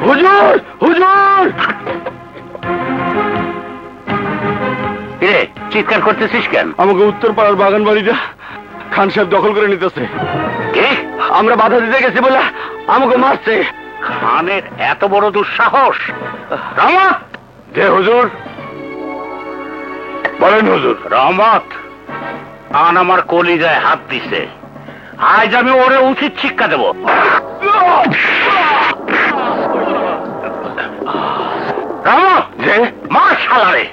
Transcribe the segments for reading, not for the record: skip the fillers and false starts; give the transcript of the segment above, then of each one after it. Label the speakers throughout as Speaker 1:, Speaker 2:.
Speaker 1: হুজুর হুজুর, চিৎকার করতেছিস কেন? আমাকে উত্তর পাড়ার বাগান বাড়িটা খান সাহেব দখল করে নিতেছে। আমরা বাধা দিতে গেছি বলে আমাকে মারছে। খানের এত বড় দুঃসাহস? যে হুজুর বলেন। হুজুর রহমত খান আমার কলিজায় হাত দিছে, আজ আমি ওরে উচিত শিক্ষা দেব। রহমত যে মার শালারে।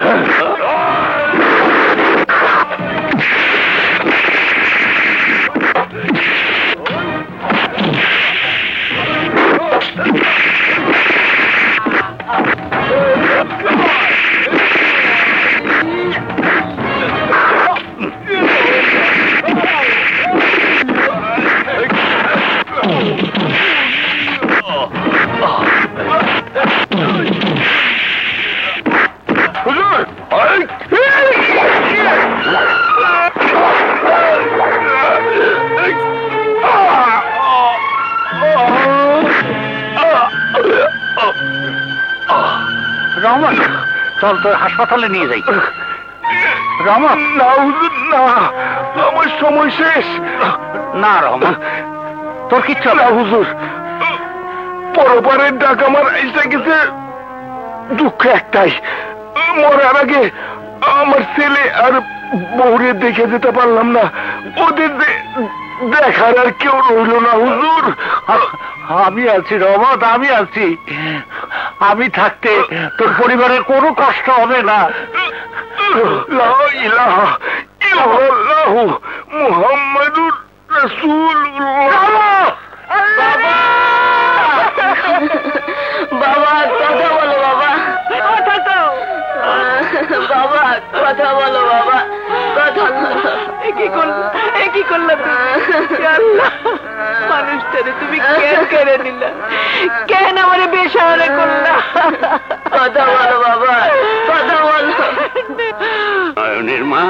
Speaker 1: রহমান চল তোর হাসপাতালে নিয়ে যাই। রহমান না হুজুর না, আমার সময় শেষ। না রহমান তোর কিচ্ছু না হুজুর, পরপারের ডাক আমার এসে গেছে। দুঃখ একটাই, মরার আগে আমার ছেলে আর বউরে দেখে যেতে পারলাম না। ওদের দেখার আর কেউ রইল না হুজুর। আমি আছি রহমত, আমি আছি। আমি থাকতে তোর পরিবারের কোনো কষ্ট হবে না। লা ইলাহা ইল্লাল্লাহু মুহাম্মাদুর রাসূলুল্লাহ।
Speaker 2: বাবা কথা বলো বাবা, বাবা কথা বলো বাবা, কথা বলো। কি করলাম মানুষটারে তুমি কেন কেড়ে নিলা? কেন আমার বেসাহারা করলা? কথা বলো বাবা, কথা বলো।
Speaker 1: নয়নের মা,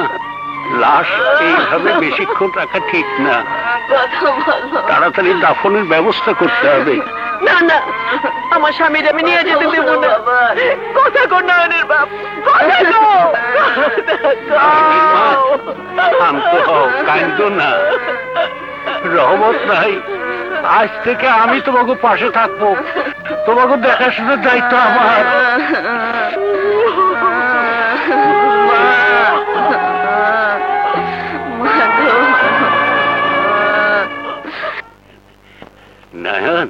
Speaker 1: লাশ এইভাবে বেশিক্ষণ রাখা ঠিক না।
Speaker 2: কথা বলো।
Speaker 1: তাড়াতাড়ি দাফনের ব্যবস্থা করতে হবে।
Speaker 2: না না, আমার স্বামীর আমি নিয়ে যেতে দেবো না। কথা কর নয়নের বাপ, কথা কও।
Speaker 1: শান্ত হও, কাঁদো না। রহমত নাই, আজ থেকে আমি তোমাকে পাশে থাকবো। তোমাকে দেখাশোনার দায়িত্ব আমার। নয়ন,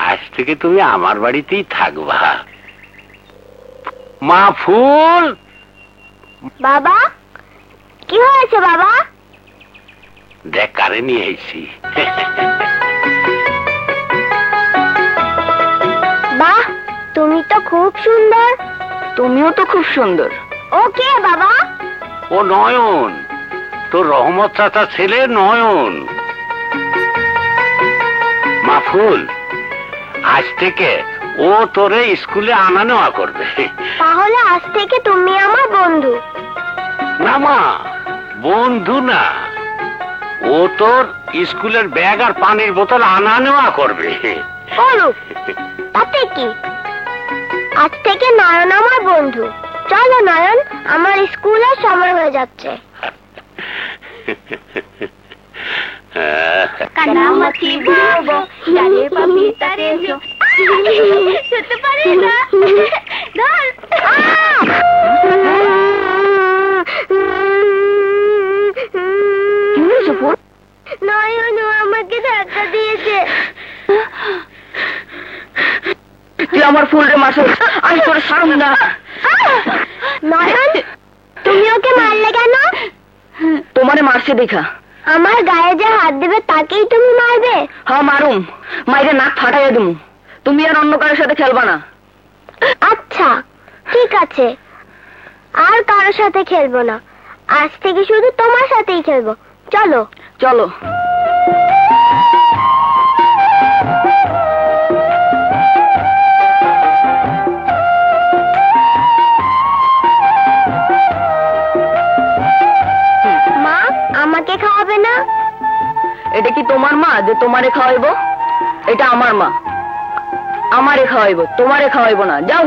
Speaker 1: আজ থেকে তুমি আমার বাড়িতেই থাকবা। মা ফুল।
Speaker 3: বাবা কি হয়েছে বাবা?
Speaker 1: দেখ কারে নিয়ে এসেছি।
Speaker 3: বাহ, তুমি তো খুব সুন্দর।
Speaker 2: তুমিও তো খুব সুন্দর।
Speaker 3: ও কে বাবা?
Speaker 1: ও নয়ন, তোর রহমত চাচা ছেলে নয়ন। মাফুল, আজ থেকে ও তোরে স্কুলে আনা নেওয়া করবে।
Speaker 3: তাহলে আজ থেকে তুমি আমার বন্ধু।
Speaker 1: না মা, বন্ধু না, ও তোর স্কুলের ব্যাগ আর পানির বোতল আনা নেওয়া করবে।
Speaker 3: করুক, তাতে কি? আজ থেকে নয়ন আমার বন্ধু। চলো নয়ন, আমার স্কুলের সময় হয়ে যাচ্ছে। কানামাছি বাবু ডালে পাবি তারে যো যেতে পারে না। ধর নয়ন আমাকে ধাক্কা দিয়েছে।
Speaker 2: তুই আমার ফুলরে মারছ, আমি তোর সারম না।
Speaker 3: নয়ন, তুমি ওকে মারলে কেন?
Speaker 2: তোমারে মারছে দেখা।
Speaker 3: আমার গায়ে যে হাত দেবে তাকেই তুমি মারবে?
Speaker 2: হ্যাঁ মারুম, মাইরে নাক ফাটাইয়া দিমু। তুমি আর অন্য কারোর সাথে খেলবা না।
Speaker 3: আচ্ছা ঠিক আছে, আর কারোর সাথে খেলবো না। আজ থেকে শুধু তোমার সাথেই খেলবো। চলো
Speaker 2: চলো। যে তোমারে খাওয়াইবো এটা আমার মা, আমারে খাওয়াইবো, তোমারে খাওয়াইবো না। যাও।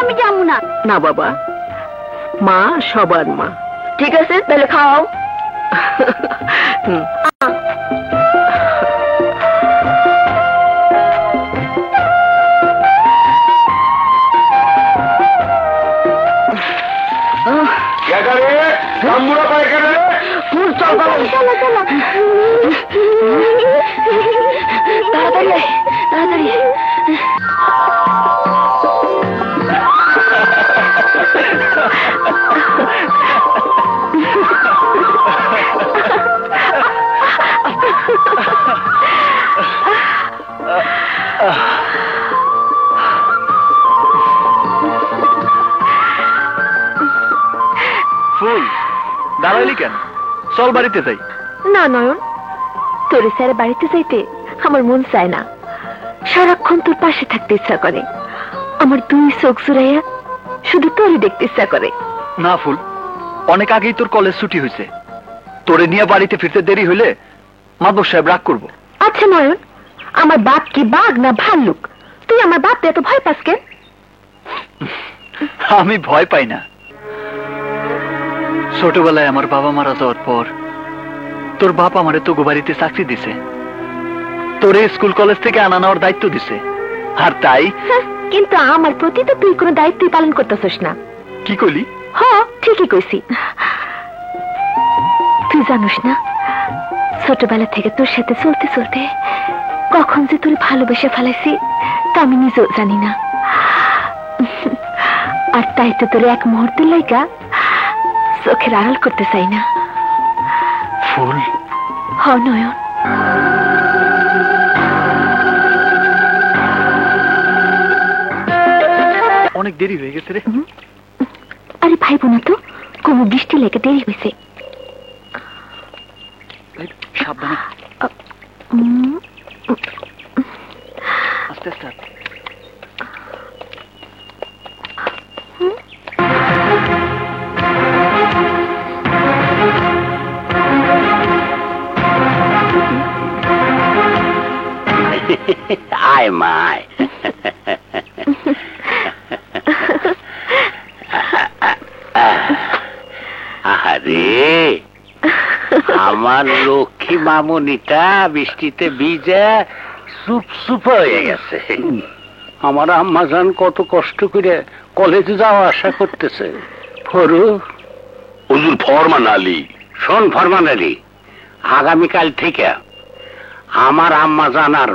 Speaker 3: আমি যাবো না।
Speaker 2: না বাবা, মা সবার মা। ঠিক আছে, তাহলে খাওয়াও। ফুল চল বাবা,
Speaker 3: চলো চলো।
Speaker 2: তাড়াতাড়ি আয়, তাড়াতাড়ি আয়।
Speaker 4: ফুল দাঁড়াইলি কেন? চল বাড়িতে যাই।
Speaker 3: না নয়ন, তোর স্যার বাড়িতে যাইতে আমার মন চায় না। সারাক্ষণ তোর পাশে থাকতে ইচ্ছা করে। আমার দুই চোখ জুড়াইয়া শুধু তোরই দেখতে ইচ্ছা করে।
Speaker 4: না ফুল, অনেক আগেই তোর কলেজ ছুটি হয়েছে। তোরে নিয়ে বাড়িতে ফিরতে দেরি হইলে মাদবর সাহেব রাগ করবো।
Speaker 3: আচ্ছা নয়ন, আমার বাপ কি বাঘ না ভাল্লুক? তুই আমার বাপকে এত ভয় পাস কেন?
Speaker 4: আমি ভয় পাই না। ছোটবেলায় আমার বাবা মারা যাওয়ার পর তোর বাপ আমারে তোগো বাড়িতে চাকরি দিছে, তোরে স্কুল কলেজ থেকে আনা নেওয়ার দায়িত্ব দিছে। আর তাই
Speaker 3: কিন্তু আমার প্রতি তো তুই কোনো দায়িত্বই পালন করতেছিস না।
Speaker 4: কি কইলি?
Speaker 3: হ্যাঁ, ঠিকই কইছি। তুই জানিস না, ছোটবেলা থেকে তোর সাথে চলতে চলতে কখন যে তোর ভালোবেসে ফেলাইছি তা আমি নিজেও জানি না। আর তাই তো তোর এক মুহূর্তের লাইগা চোখের আড়াল করতে চাই না।
Speaker 4: ফুল
Speaker 3: হ নয়ন,
Speaker 4: অনেক দেরি হয়ে গেছে রে।
Speaker 3: আরে ভাইবো না তো, কোনো বৃষ্টি লেগে দেরি হয়েছে।
Speaker 4: সাবধানে,
Speaker 3: উম,
Speaker 4: আস্তে আস্তে আস্তে।
Speaker 1: আয় মায়, আরে আমার লক্ষ্মী মামুনিটা বৃষ্টিতে ভিজে চুপ চুপ হয়ে গেছে। আমার আম্মাজান কত কষ্ট করে কলেজে যাওয়া আসা করতেছে। ফরু হুজুর ফরমান আলী, শোন ফরমান আলী, আগামীকাল থেকে আমার আম্মাজান আর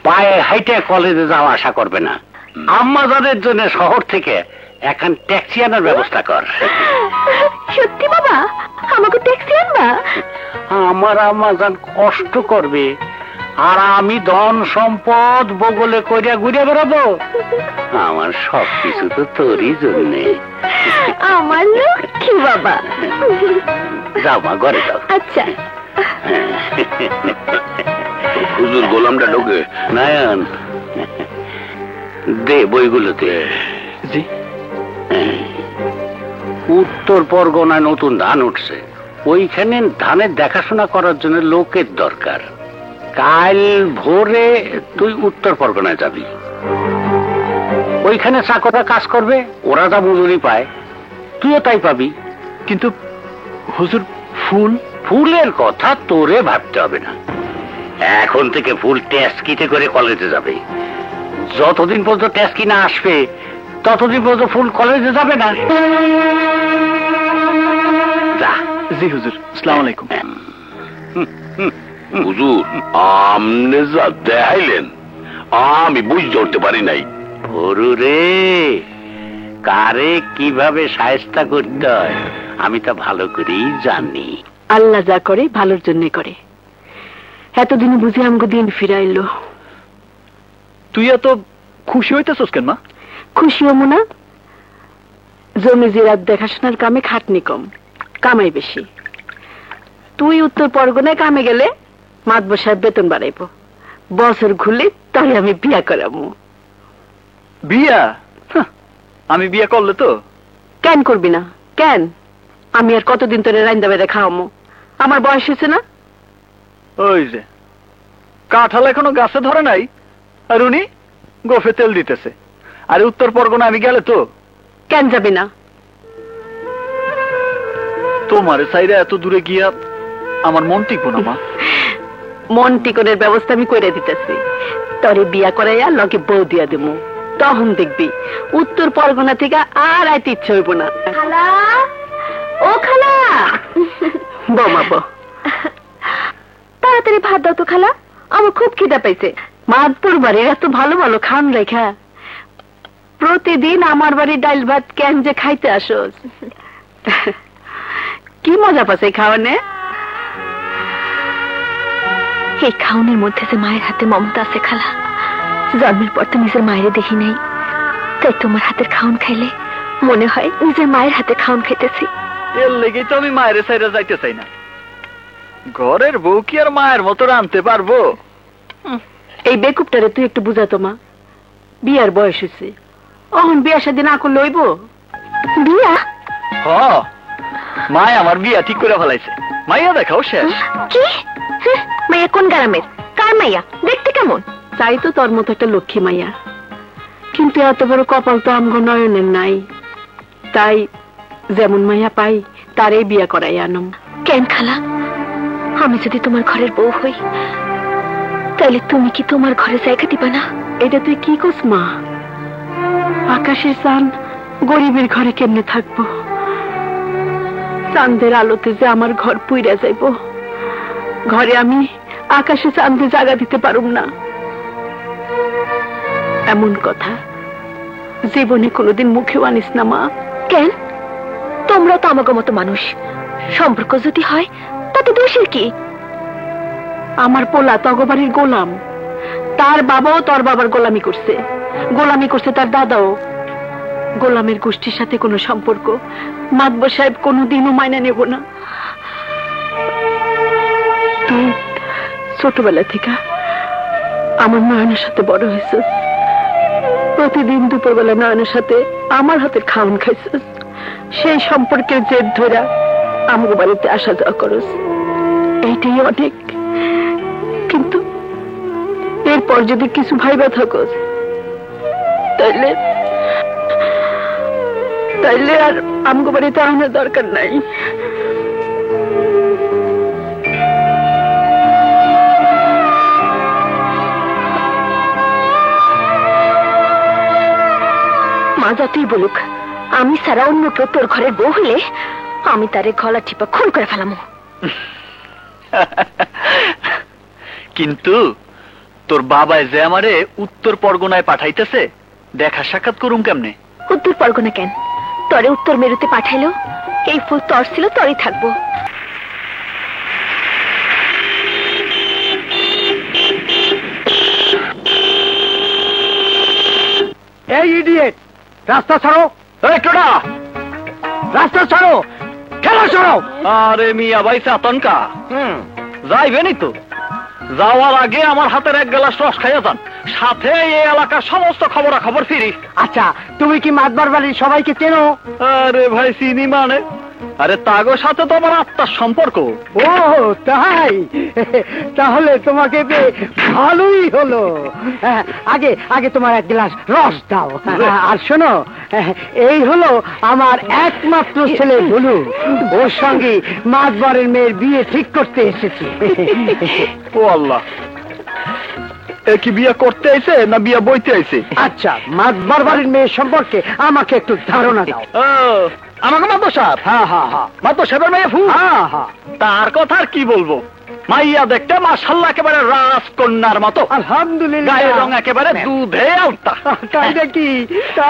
Speaker 1: পায়ে হাইটে কলেজে যাওয়া আসা করবে না। আম্মাজানের জন্য শহর থেকে এখন ট্যাক্সি আনার ব্যবস্থা কর।
Speaker 3: সত্যি বাবা, আমাকে ট্যাক্সি আনবা?
Speaker 1: আমার আম্মাজান কষ্ট করবে আর আমি ধন সম্পদ বগলে করিয়া ঘুরে বেড়াবো। আমার সবকিছু তো তোরই জন্যে।
Speaker 3: আমার লক্ষ্মী বাবা।
Speaker 1: যাও মা, ঘরে যাও।
Speaker 3: আচ্ছা।
Speaker 1: হুজুর গোলামটা ঢোকে। নয়ন দে বইগুলোতে।
Speaker 4: জি।
Speaker 1: উত্তর পরগনায় নতুন ধান উঠছে, ওইখানে ধানের দেখাশোনা করার জন্য লোকের দরকার। কাল ভোরে তুই উত্তর পরগনায় যাবি। ওইখানে চাকররা কাজ করবে, ওরা যা মজুরি পায় তুইও তাই পাবি।
Speaker 4: কিন্তু হুজুর, ফুল
Speaker 1: ফুলের কথা তোরে ভাবতে হবে না। এখন থেকে ফুল ট্যাক্সিতে করে কলেজে যাবে। যতদিন পর্যন্ত ট্যাক্সি না আসবে ততদিন পর্যন্ত ফুল কলেজে যাবে না। যা।
Speaker 4: জি হুজুর, আসসালামু আলাইকুম।
Speaker 1: হুজুর, আমনে যা দেখাইলেন আমি বুঝতে উঠতে পারি নাই। ভরু রে, কারে কিভাবে শায়েস্তা করতে হয় আমি তা ভালো করেই জানি।
Speaker 2: আল্লাহ যা করে ভালোর জন্য করে। এতদিনে বুঝি আমাকে দিন ফিরাইলো।
Speaker 4: তুই এত খুশি হইতেছস কেন মা?
Speaker 2: খুশি হমু না? জমি জিরাত দেখাশোনার কামে খাটনি কম, কামাই বেশি। তুই উত্তর পরগনায় কামে গেলে মাতবর সাহেব বেতন বাড়াইব। বছর ঘুরলে তাই আমি বিয়া করাবো।
Speaker 4: বিয়া? আমি বিয়া করলে তো?
Speaker 2: কেন করবি না? কেন? আমি আর কতদিন তোরে রাইন্দা বেড়ে খাওয়ামো? আমার বয়স হয়েছে না?
Speaker 4: ওই যে কাঁঠাল এখনো গাছে ধরে নাই, আর উনি গোফে তেল দিতেছে। আরে উত্তর পরগনা আমি গেলে তো।
Speaker 2: কেন যাবি না?
Speaker 4: তোমার সাইরা এত দূরে গিয়া আমার মন টিকবো না মা।
Speaker 2: মন টিকনের ব্যবস্থা আমি করে দিতেছি। তরে বিয়া করাইয়া লগে বউ দিয়া দেবো, তখন দেখবি উত্তর পরগনা থেকে আর আইতে ইচ্ছে হইব না।
Speaker 3: খালা, ও খালা,
Speaker 2: বৌমা বউ,
Speaker 3: তাড়াতাড়ি ভাত দাও তো খালা, আমার খুব খিদা পাইছে।
Speaker 2: মাদপুর বাড়ির এত ভালো ভালো খান রেখা প্রতিদিন আমার বাড়ির ডাইল ভাত কেন যে খাইতে আসোস? কি মজা পাচ্ছে খাওয়ানে?
Speaker 3: এই খাওনের মধ্যে যে মায়ের হাতে মমতা আছে খালা। জন্মের পর তো নিজের মায়ের দেখি নাই, তাই তোমার হাতের খাওন খাইলে মনে হয় নিজের মায়ের হাতে খাওন খাইতেছি।
Speaker 4: এর লেগেই তো আমি মায়ের সাইরা যাইতে চাই না। ঘরের বউ কি আর মায়ের মতো রানতে পারবো?
Speaker 2: এই বেকুবটারে তুই একটু বুঝাতো মা, বিয়ার বয়স হয়েছে, অহন বিয়া শাদী না করলে হইব?
Speaker 3: বিয়া?
Speaker 4: হ, মায় আমার বিয়া ঠিক করে ফেলাইছে। মাইয়া দেখাও শেষ।
Speaker 3: কি? মাইয়া কোন গ্রামের? কার মাইয়া? দেখতে কেমন?
Speaker 2: চাই তো তোর মতো একটা লক্ষ্মী মাইয়া, কিন্তু এত বড় কপাল তো আমগো নয়নের নাই। তাই যেমন মাইয়া পাই তারে বিয়া করাই আনম।
Speaker 3: কেন খালা, আমি যদি তোমার ঘরের বউ হই তাহলে তুমি কি তোমার ঘরে জায়গা দিবা না?
Speaker 2: এটা তুই কি কস মা? আকাশের চাঁদ গরিবের ঘরে কেমনে থাকবো? চাঁদের আলোতে যে আমার ঘর পুইরা যাইব, ঘরে আমি আকাশে চাঁদে জায়গা দিতে পারুম না। এমন কথা জীবনে কোনোদিন মুখেও আনিস না মা।
Speaker 3: কেন? তোমরা তো আমাকে মতো মানুষ, সম্পর্ক যদি হয় তাতে দোষের কি?
Speaker 2: আমার পোলা তগবাড়ির গোলাম, তার বাবাও তোর বাবার গোলামি করছে, গোলামি করছে তার দাদাও। গোলামের গোষ্ঠীর সাথে কোনো সম্পর্ক মাতবর সাহেব কোনোদিনও মাইনা নেব না। তুই ছোটবেলা থেকে আমার নয়নের সাথে বড় হয়েছিস, প্রতিদিন দুপুরবেলা নয়নের সাথে আমার হাতের খাওয়ান খাইছিস। সেই সম্পর্কের জেদ ধরা আমার বাড়িতে আসা যাওয়া করস, এইটাই অনেক। কিন্তু এরপর যদি কিছু ভাইবা থাকস তাইলে তাইলে আর আমগো বাড়িতে আনার দরকার নাই।
Speaker 3: মা যতই বলুক, আমি সারা অন্য কেউ তোর ঘরের বউ হলে আমি তারে গলা টিপা খুন করে ফেলামো।
Speaker 4: কিন্তু তোর বাবায় যে আমারে উত্তর পরগনায় পাঠাইতেছে, দেখা সাক্ষাৎ করুম কেমনে?
Speaker 3: উত্তর পরগনা কেন? তরে উত্তর মেরুতে পাঠাইলো, এই ফুল তর ছিল তরই থাকবো।
Speaker 1: এই ইডিয়েট, রাস্তা ছাড়ো! এই টোটা, রাস্তা ছাড়ো! খেলা ছাড়ো!
Speaker 4: আরে মিয়া ভাই আতঙ্কা যাইবেনই তো, যাওয়ার আগে আমার হাতের এক গ্লাস রস খাইয়া যান, সাথে এই এলাকার সমস্ত খবরাখবর ফিরি।
Speaker 1: আচ্ছা, তুমি কি মাতবার বাড়ির সবাইকে চেনো?
Speaker 4: আরে ভাই চিনি মানে? আরে তাগোর সাথে তো আমার আত্মার সম্পর্ক।
Speaker 1: ও তাই? তাহলে তোমাকে পেয়ে ভালোই হলো। আগে আগে তোমার এক গ্লাস রস দাও। আর শোনো, এই হলো আমার একমাত্র ছেলে ভুলু, ওর সঙ্গে মাতবারের মেয়ের বিয়ে ঠিক করতে এসেছি।
Speaker 4: ও আল্লাহ, এ কি বিয়ে করতে আইছে না বিয়ে বইতে আইছে?
Speaker 1: আচ্ছা, মাতবার বাড়ির মেয়ের সম্পর্কে আমাকে একটু ধারণা দাও।
Speaker 4: আমাকে মাতো সাহেব?
Speaker 1: হ্যাঁ হ্যাঁ হ্যাঁ,
Speaker 4: মাতো সাহেবের মেয়ে ফুল?
Speaker 1: হ্যাঁ হ্যাঁ।
Speaker 4: তার কথা আর কি বলবো, মাইয়া দেখতে মাশাআল্লাহ একেবারে রাজকন্যার মতো,
Speaker 1: আলহামদুলিল্লাহ।
Speaker 4: গায়ের রং একেবারে দুধে আলতা।
Speaker 1: তাই নাকি?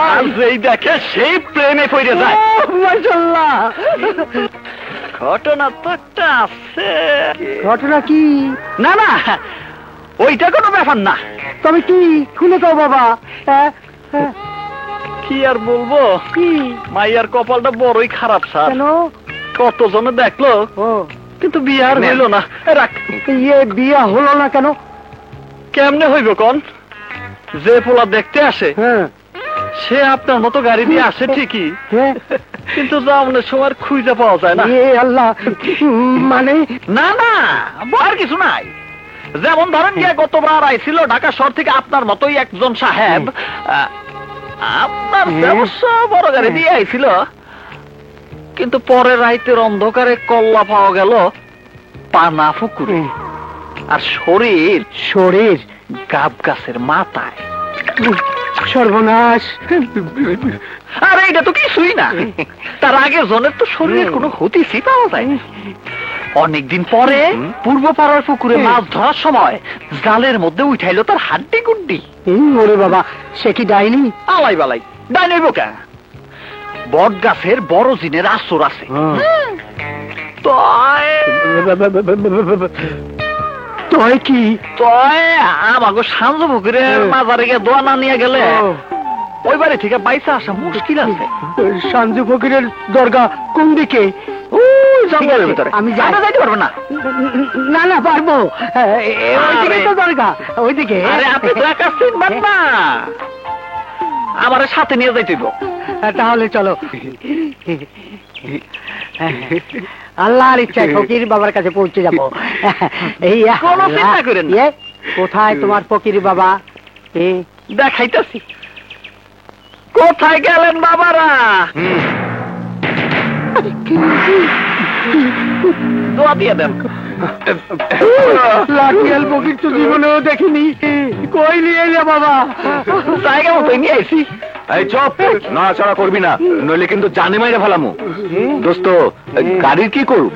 Speaker 4: আর যেই দেখে সেই প্রেমে পড়ে যায়।
Speaker 1: মাশাআল্লাহ।
Speaker 4: ঘটনা তো একটা আছে।
Speaker 1: ঘটনা কি?
Speaker 4: না না, ওইটা কোনো ব্যাপার না।
Speaker 1: তবে কি? খুলে দাও বাবা।
Speaker 4: কি আর বলবো,
Speaker 1: কি?
Speaker 4: মাইয়ার কপালটা বড়ই খারাপ স্যার।
Speaker 1: কেন?
Speaker 4: কত জনে দেখলো,
Speaker 1: ও,
Speaker 4: কিন্তু বিয়ে আর হইল না। রাখ,
Speaker 1: ইয়ে বিয়া হলো না কেন?
Speaker 4: কেমনে হইব কোন? যে পোলা দেখতে আসে
Speaker 1: হ্যাঁ
Speaker 4: সে আপনার মতো গাড়ি দিয়ে আসে ঠিকই,
Speaker 1: হ্যাঁ,
Speaker 4: কিন্তু যাওয়ানোর সময় আর খুঁজে পাওয়া যায় না।
Speaker 1: এ আল্লাহ, মানে?
Speaker 4: না না, আর কিছু নাই। যেমন ধরেন গিয়ে গতবার আইছিল ঢাকা শহর থেকে আপনার মতোই একজন সাহেব, আপনার ব্যবসা বড় গাড়ি দিয়ে আইছিল, কিন্তু পরে রাইতের অন্ধকারে কল্লা পাওয়া গেল পানা পুকুরে, আর শরীর গাব গাছের মাথায়।
Speaker 1: সর্বনাশ!
Speaker 4: আরে এটা তো কিছুই না, তার আগে জনের তো শরীরের কোনো হতিসই পাওয়া যায়। অনেকদিন পরে পূর্ব পাড়ার পুকুরে মাছ ধরার সময় জালের মধ্যে উঠাইলো তার হাড্ডি গুড্ডি।
Speaker 2: ওরে বাবা, সে কি ডাইনি?
Speaker 4: আলাই বালাই, ডাইনি বোকা। বট গাছের বড় জিনের আসর আছে।
Speaker 2: তয় কি?
Speaker 4: আমাকে সাঞ্জ পুকুরে মাজারে গিয়ে দোয়া না নিয়ে গেলে ওই বাড়ি থেকে বাইসা আসা মুশকিল আছে।
Speaker 2: সাঞ্জু ফকিরের দরগা কোন দিকে?
Speaker 4: জঙ্গলের ভিতরে।
Speaker 2: আমি
Speaker 4: যাইতে পারবো না।
Speaker 2: না না, পারবো। ওইদিকে তো দরগা, ওইদিকে।
Speaker 4: আরে আপনি তো একা চিনবেন না, আমার সাথে নিয়ে যাইতে দিব।
Speaker 2: তাহলে চলো। আল্লাহর ইচ্ছায় ফকির বাবার কাছে পৌঁছে যাবো।
Speaker 4: কোনো চিন্তা করেন না।
Speaker 2: কোথায় তোমার ফকির বাবা?
Speaker 4: দেখাইতেছি। কোথায় গেলেন বাবারা? দোয়া দিয়ে দেন।
Speaker 2: লাঠিয়াল ফকির তো জীবনেও দেখিনি। কই নিয়ে এলে বাবা?
Speaker 4: জায়গা মতো নিয়ে আইছি।
Speaker 1: এই চপ, নড়াচড়া করবি না, নইলে কিন্তু জানে মাইরে ফেলামু। দোস্ত, গাড়ির কি করু?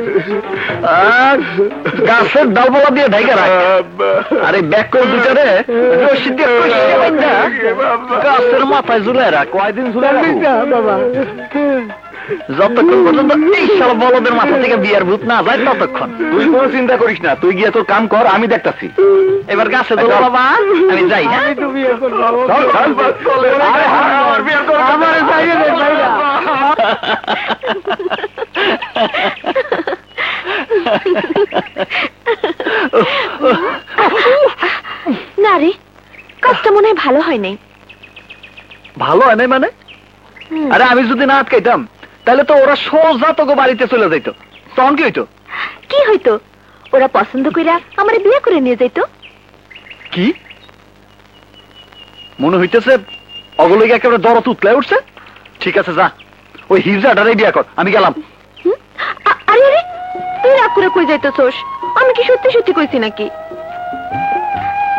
Speaker 4: গাছের ডালপালা দিয়ে ঢাইকা রাখ। আরে ব্যাক করে দুটারে রশি দিয়ে কষিয়ে বাইন্ধা গাছের মাথায় ঝুলাই রাখ।
Speaker 1: কয়দিন ঝুলে
Speaker 2: বাবা,
Speaker 4: যতক্ষণ পর্যন্ত এই সব বলদের মাথা থেকে বিয়ার ভূত না যায় ততক্ষণ।
Speaker 1: তুই কোনো চিন্তা করিস না, তুই গিয়ে তোর কাম কর, আমি দেখতাছি।
Speaker 4: এবার গাছে তো বাবা, আমি যাই। হ্যাঁ,
Speaker 3: না রে, কাজটা মনে হয় ভালো হয় নাই।
Speaker 4: ভালো হয় নাই মানে? আরে আমি যদি না আটকাইতাম তাহলে তো ওরা সোজা তোকে বাড়িতে চলে যাইতো। তখন কি হইতো?
Speaker 3: কি হইতো? ওরা পছন্দ কইরা আমারে বিয়ে করে নিয়ে যাইতো।
Speaker 4: কি মনে হইতেছে অগলকে একেবারে দরদ উতলায় উঠছে? ঠিক আছে, যা ওই হিজড়াটারে বিয়ে কর, আমি গেলাম।
Speaker 3: আরে আরে, তুই রাগ করে কই যাইতেছস? আমি কি সত্যি সত্যি কইছি নাকি?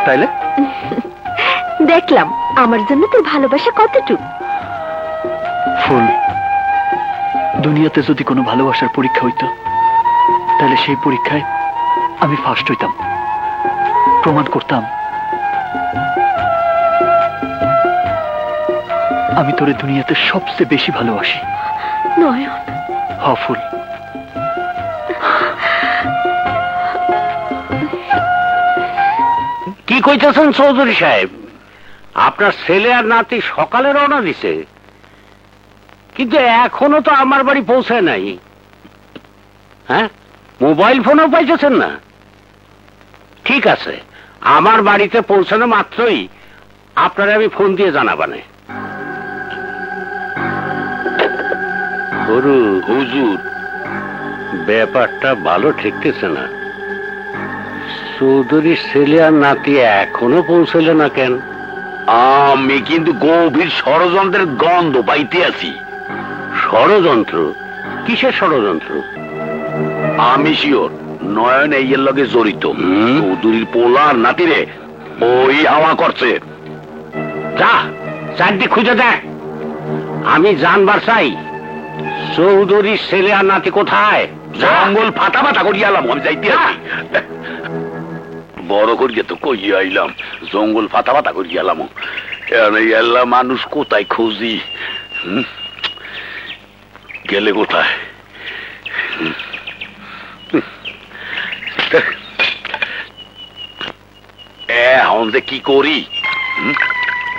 Speaker 4: তাইলে
Speaker 3: দেখলাম আমার জন্য তোর ভালোবাসা কতটুকু।
Speaker 4: ফুল, দুনিয়াতে যদি কোনো ভালোবাসার পরীক্ষা হইতো তাহলে সেই পরীক্ষায় আমি ফার্স্ট হইতাম, প্রমাণ করতাম আমি তোরে দুনিয়াতে সবচেয়ে বেশি ভালোবাসি।
Speaker 3: নয়ন।
Speaker 4: হ ফুল।
Speaker 5: কি কইতেছেন চৌধুরী সাহেব? আপনার ছেলে আর নাতি সকালে রওনা দিছে, কিন্তু এখনো তো আমার বাড়ি পৌঁছায় নাই। হ্যাঁ, মোবাইল ফোনও পাইতেছেন না? ঠিক আছে, আমার বাড়িতে পৌঁছানো মাত্রই আপনারা আমি ফোন দিয়ে জানাবানে। গুরু হুজুর, ব্যাপারটা ভালো ঠেকতেছে না। চৌধুরীর ছেলে আর নাতি এখনো পৌঁছলে না কেন?
Speaker 1: আমি কিন্তু গভীর ষড়যন্ত্রের গন্ধ পাইতে আছি।
Speaker 5: ষড়যন্ত্র? কিসের ষড়যন্ত্র?
Speaker 1: আমি শিওর নয়ন এই এর লগে জড়িত। চৌধুরীর পোলার নাতিরে ওই হাওয়া করছে।
Speaker 5: যা চারদিক খুঁজে দেখ। আমি জানবার চাই চৌধুরীর ছেলে আর নাতি কোথায়।
Speaker 1: জঙ্গল ফাটা ফাটা করিয়া এলাম, আমি যাইতে আছি। বড় করিয়া তো কইয়া আইলাম, জঙ্গল ফাটা ফাটা করিয়া এলাম। এলা মানুষ কোথায় খুঁজি? গেলে কোথায়? এখন যে কি করি?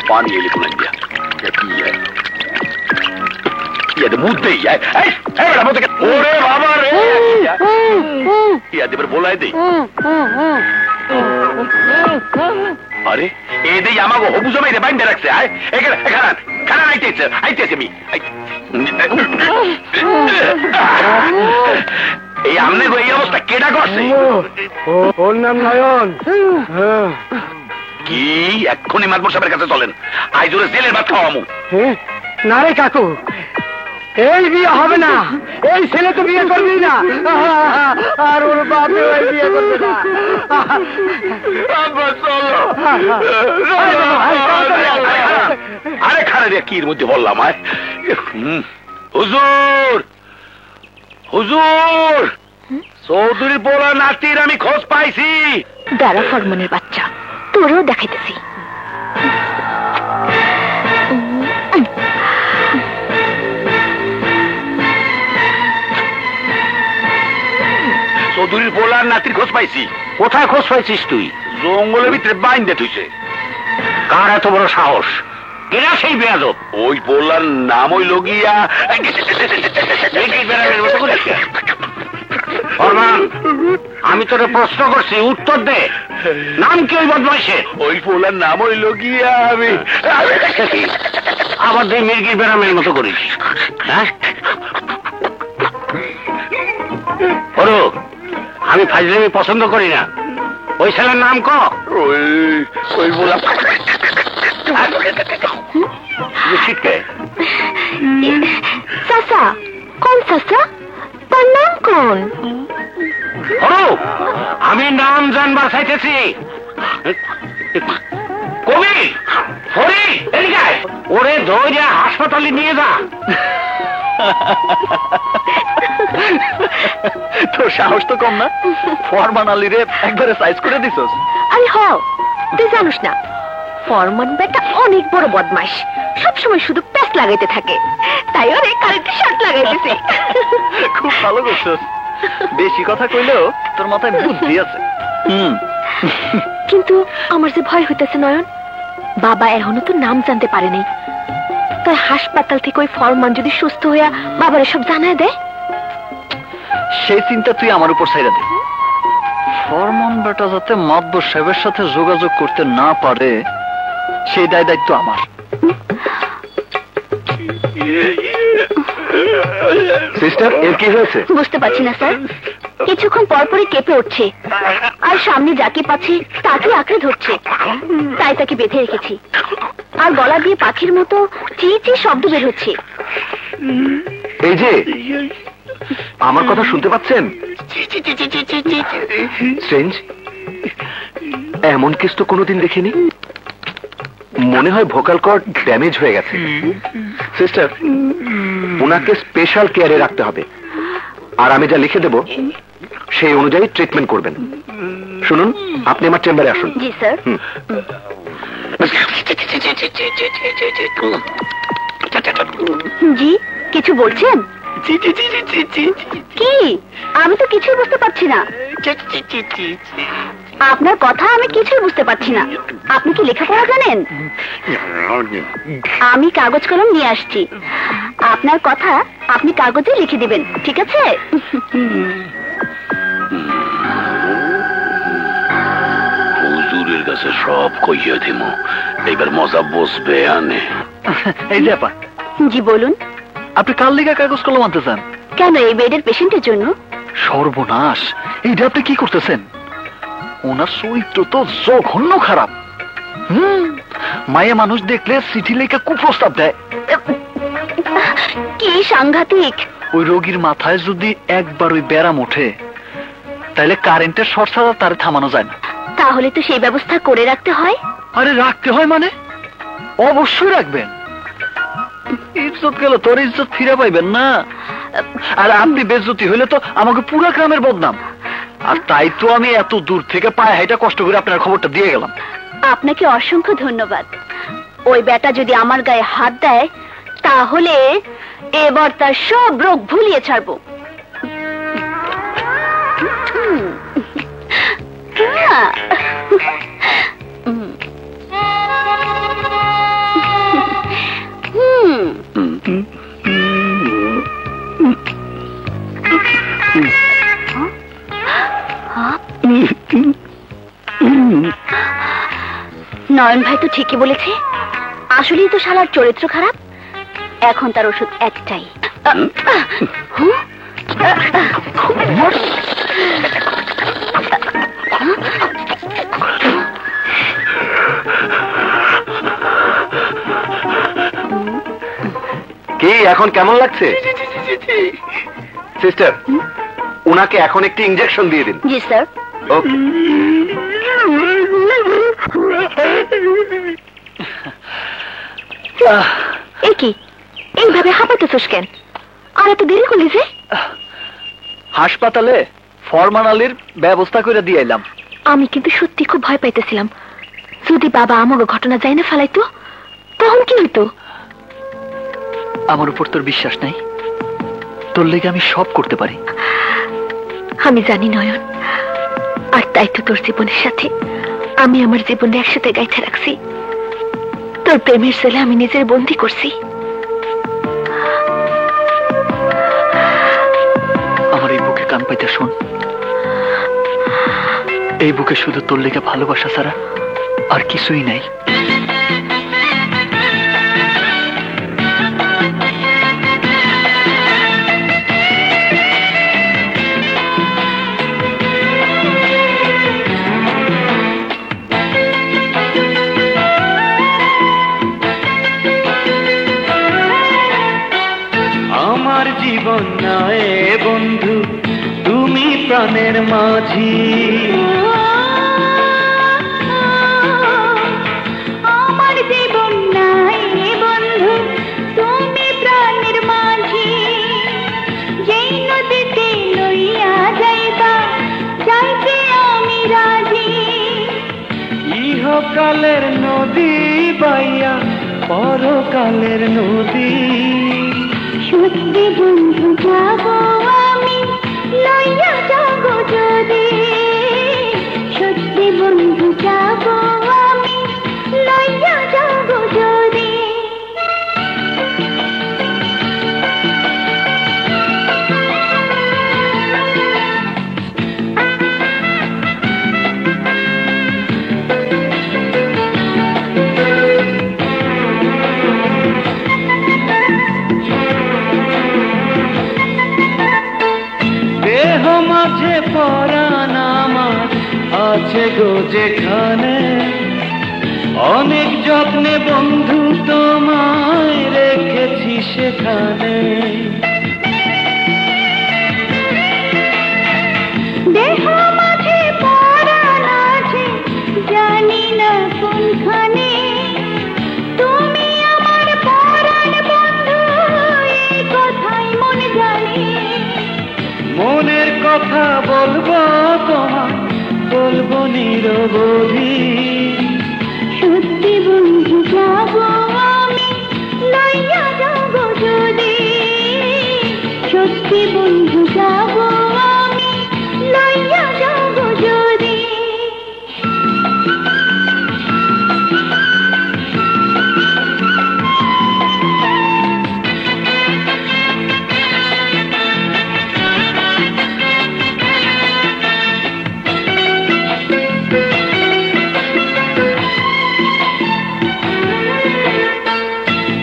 Speaker 1: পানি এলে কোন দিয়া বুঝতেই ওরে বাবা রে, ইয়াদের বলাই দেই। আরে এদের আমাকে হবু জমাই রে বাইন্দা রাখছে। খানা আইতেছে আমি এই আমনে এই অবস্থা কেডা করছে?
Speaker 6: ওর নাম নয়ন।
Speaker 1: কি এক্ষুনি মাতবর সাহেবের কাছে চলেন, আজ ওরে জেলের ভাত খাওয়ামু।
Speaker 6: না রে কাকু, এই বিয়ে হবে না। এই ছেলে তো বিয়ে করবি না, আর ওর বাপে ওই বিয়ে করবে না।
Speaker 1: আরে খারে রে, কি মধ্যে বললাম? হুজুর, হুজুর, চৌধুরী বলা নাতির আমি খোঁজ পাইছি।
Speaker 3: দাঁড়া ফরমানের বাচ্চা, তোরও দেখাইতেছি।
Speaker 1: চৌধুরীর বলার নাতির খোঁজ পাইছি।
Speaker 5: কোথায় খোঁজ পাইছিস তুই?
Speaker 1: জঙ্গলের ভিতরে বাইন্দে থুইছে।
Speaker 5: কার এত বড় সাহস? এরা সেই বেয়াদব।
Speaker 1: ওই বলার নাম হইল গিয়া
Speaker 5: ফরমান, আমি তোরে প্রশ্ন করছি, উত্তর দে। নাম কি ওই বদমাইশের?
Speaker 1: ওই বলার নাম হইল গিয়া
Speaker 5: আবার তুই মির্গির বেড়ামের মতো করিস, হ্যাঁ? আমি ফাজলামি পছন্দ করি না। ওই ছেলের নাম ক।
Speaker 1: ওই বলা
Speaker 3: চাচা, কোন চাচা? তার নাম কোন?
Speaker 5: আমি নাম জানবার চাইতেছি। কবি হরি, এদিকে আয়। ওরে ধরে হাসপাতালে নিয়ে যা।
Speaker 4: তোর সাহস তো কম না, ফরমান আলীরে একবারে সাইজ করে দিছস।
Speaker 3: আরে হ, তুই জানিস না ফরমান বেটা অনেক বড় বদমাইশ, সবসময় শুধু প্যাচ লাগাইতে থাকে, তাই ওরে কারেন্টের শর্ট লাগাইতেছি।
Speaker 4: খুব ভালো করছস, বেশি কথা কইলেও তোর মাথায় বুদ্ধি আছে।
Speaker 3: কিন্তু আমার যে ভয় হইতেছে নয়ন, বাবা এখনো তো নাম জানতে পারেনি। তাই হাসপাতাল থেকে ওই ফরমান যদি সুস্থ হইয়া বাবার সব জানায় দেয়,
Speaker 4: সেই চিন্তা তুই আমার উপর ছাইরা দে। ফরমান বেটা যাতে মাতবর সাহেবের সাথে যোগাযোগ করতে না পারে, সেই দায় দায়িত্ব আমার।
Speaker 1: সিস্টার, এর কি হয়েছে?
Speaker 3: বুঝতে পারছি না স্যার, কিছুক্ষণ পরপরই কেঁপে উঠছে, আর সামনে যাকে পাচ্ছে তাকে আঁকড়ে ধরছে, তাই তাকে বেঁধে রেখেছি। আর গলা দিয়ে পাখির মতো চি চি শব্দ বের হচ্ছে।
Speaker 1: এই যে, আমার কথা শুনতে পাচ্ছেন? স্ট্রেঞ্জ, এমন কেস তো কোনোদিন দেখিনি। মনে হয় ভোকাল কর্ড ড্যামেজ হয়ে গেছে। সিস্টার, ওনাকে স্পেশাল কেয়ারে রাখতে হবে, আর আমি যা লিখে দেব সেই অনুযায়ী ট্রিটমেন্ট করবেন। শুনুন, আপনি আমার চেম্বারে আসুন।
Speaker 3: জি স্যার। জি, কিছু বলছেন? কি? আমি তো কিছুই বুঝতে পারছি না। আপনার কথা আমি কিছুই বুঝতে পারছি না। আপনি কি লেখাপড়া জানেন? আমি কাগজ কলম নিয়ে আসছি, আপনার কথা আপনি কাগজে লিখে দিবেন, ঠিক আছে?
Speaker 1: হুজুরের কাছে সব কইয়া দিমু, এইবার মজা বসবে আনে।
Speaker 4: এই যে আপা।
Speaker 3: জি বলুন।
Speaker 4: আপনি কাল লিগা কাগজ কলম আনতে চান
Speaker 3: কেন? এই বেডের পেশেন্টের জন্য।
Speaker 4: সর্বনাশ, এইটা আপনি কি করতেছেন? ওনার চরিত্র তো জঘন্য খারাপ। মায়ে মানুষ দেখলে চিঠি লেখা কুপ্রস্তাব দেয়।
Speaker 3: কি সাংঘাতিক!
Speaker 4: ওই রোগীর মাথায় যদি একবার ওই ব্যারাম ওঠে, তাহলে কারেন্টের শর্ট ছাড়া তার থামানো যায় না।
Speaker 3: তাহলে তো সেই ব্যবস্থা করে রাখতে হয়।
Speaker 4: আরে রাখতে হয় মানে? অবশ্যই রাখবেন। ইজ্জত গেল, তোর ইজ্জত ফিরে পাইবেন না। আর আপনি বেজ্জতি হইলে তো আমাকে পুরো গ্রামের বদনাম। আর তাই তো আমি এত দূর থেকে পায়ে হাইটা কষ্ট করে আপনার খবরটা দিয়ে গেলাম।
Speaker 3: আপনাকে অসংখ্য ধন্যবাদ। ওই বেটা যদি আমার গায়ে হাত দেয়, তাহলে এবার তার সব রোগ ভুলিয়ে ছাড়বো। নয়ন ভাই তো ঠিকই বলেছে, আসলেই তো শালার চরিত্র খারাপ। এখন তার ওষুধ একটাই।
Speaker 1: কি এখন কেমন লাগছে সিস্টার? উনাকে এখন একটি ইনজেকশন দিয়ে দিন।
Speaker 3: জি স্যার।
Speaker 1: ওকে।
Speaker 3: এ কি এইভাবে হাঁপাতেছস কেন? আর এত দেরি করলি যে?
Speaker 4: হাসপাতালে ফরমানালির ব্যবস্থা করে দিয়ে এলাম।
Speaker 3: আমি কিন্তু সত্যি খুব ভয় পাইতেছিলাম, যদি বাবা আমাকে ঘটনা যাই না ফেলাইতো তখন কি হইতো?
Speaker 4: আমার উপর তোর বিশ্বাস নাই? তোর লেগে আমি সব করতে পারি।
Speaker 3: আমি জানি নয়ন, আর তাই তো তোর জীবনের সাথে আমি আমার জীবনে একসাথে গাইতে রাখছি। তোর প্রেমের ছেলে আমি নিজের বন্দি করছি।
Speaker 4: আমার এই বুকে কান পাইতে শোন, এই বুকে শুধু তোর লেগে ভালোবাসা ছাড়া আর কিছুই নাই।
Speaker 7: আমার জীবন নয় বন্ধু, তুমি প্রাণের মাঝি।
Speaker 3: আমার জীবন নাই বন্ধু, তুমি প্রাণের মাঝি। যেই নদীতে লইয়া যাইবা যাইতে আমি রাজি।
Speaker 7: ইহকালের নদী বাইয়া পরকালের নদী।
Speaker 3: সত্যি বন্ধু যাব আমি লইয়া যাব যদি। সত্যি বন্ধু যাব আমি লইয়া যাব যদি।
Speaker 7: দেহ মাঝে পরাণ আমার আছে গো যেখানে, অনেক যত্নে বন্ধু তোমায় রেখেছি সেখানে।
Speaker 3: দেহ মাঝে পরাণ আছে জানি না কোনখানে। তুমি আমার পরাণ বন্ধু, এই কথাই মনে জানি।
Speaker 7: মনের কথা বলবো তোমায়, বলবো নিরবধি।
Speaker 3: সত্যি বন্ধু যাব আমি লইয়া যাব যদি। সত্যি বন্ধু যাব আমি লইয়া যাব যদি।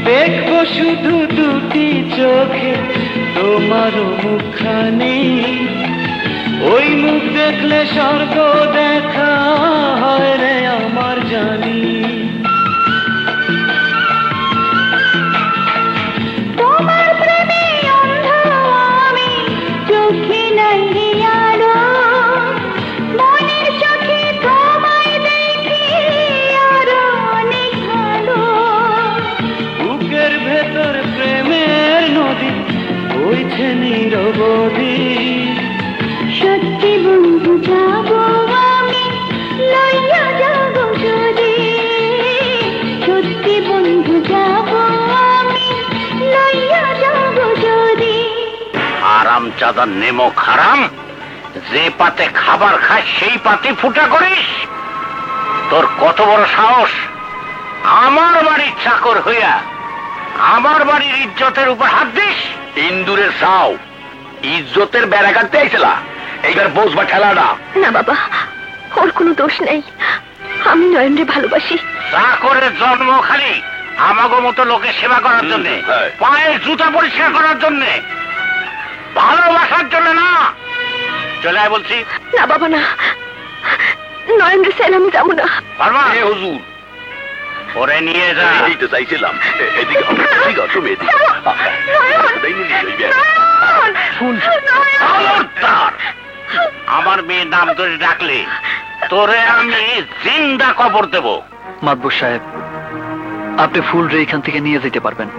Speaker 7: দেখবো শুধু দুটি চোখে তোমার মুখখানি। ওই মুখ দেখলে স্বর্গ দেখা হয় রে আমার জানি।
Speaker 3: তোমার প্রেমে অন্ধ আমি, চোখে নাই রে আলো। মনের চোখে তোমায় দেখি আরো অনেক ভালো।
Speaker 7: বুকের ভেতর প্রেমের নদী বইছে নিরবধি।
Speaker 3: সত্যি বন্ধু যাব আমি লইয়া যাব যদি। সত্যি বন্ধু যাব আমি লইয়া যাব যদি।
Speaker 5: আরাম চাঁদার নেমো খারাম, যে পাতে খাবার খাস সেই পাতে ফুটা করিস। তোর কত বড় সাহস, আমার বাড়ির চাকর হইয়া আমার বাড়ির ইজ্জতের উপর হাত দিস? ইন্দুরের সাও ইজ্জতের বেড়া কাটতে আইছিলা, এইবার বসবা ঠেলাটা।
Speaker 3: না বাবা, ওর কোনো দোষ নেই। আমি নয়নরে ভালোবাসি।
Speaker 5: চাকরের জন্ম খালি আমাগো মতো লোকের সেবা করার জন্য, পায়ের জুতা পরিষ্কার করার জন্য। ভালোবাসার জন্য না। চলে আয় বলছি।
Speaker 3: না বাবা না, নয়নের ছেলে আমি যাবো না।
Speaker 5: পারবা?
Speaker 1: হুজুর
Speaker 5: ওরে নিয়ে যা।
Speaker 1: এই তো চাইছিলাম এদিকে এদিকে তুমি এদিকে
Speaker 5: খবরদার! আমার মেয়ের নাম ধরে ডাকলে তোরে আমি জিন্দা কবর দেব।
Speaker 4: মাতবর সাহেব, আপনি ফুল রে এখান থেকে নিয়ে যেতে পারবেন,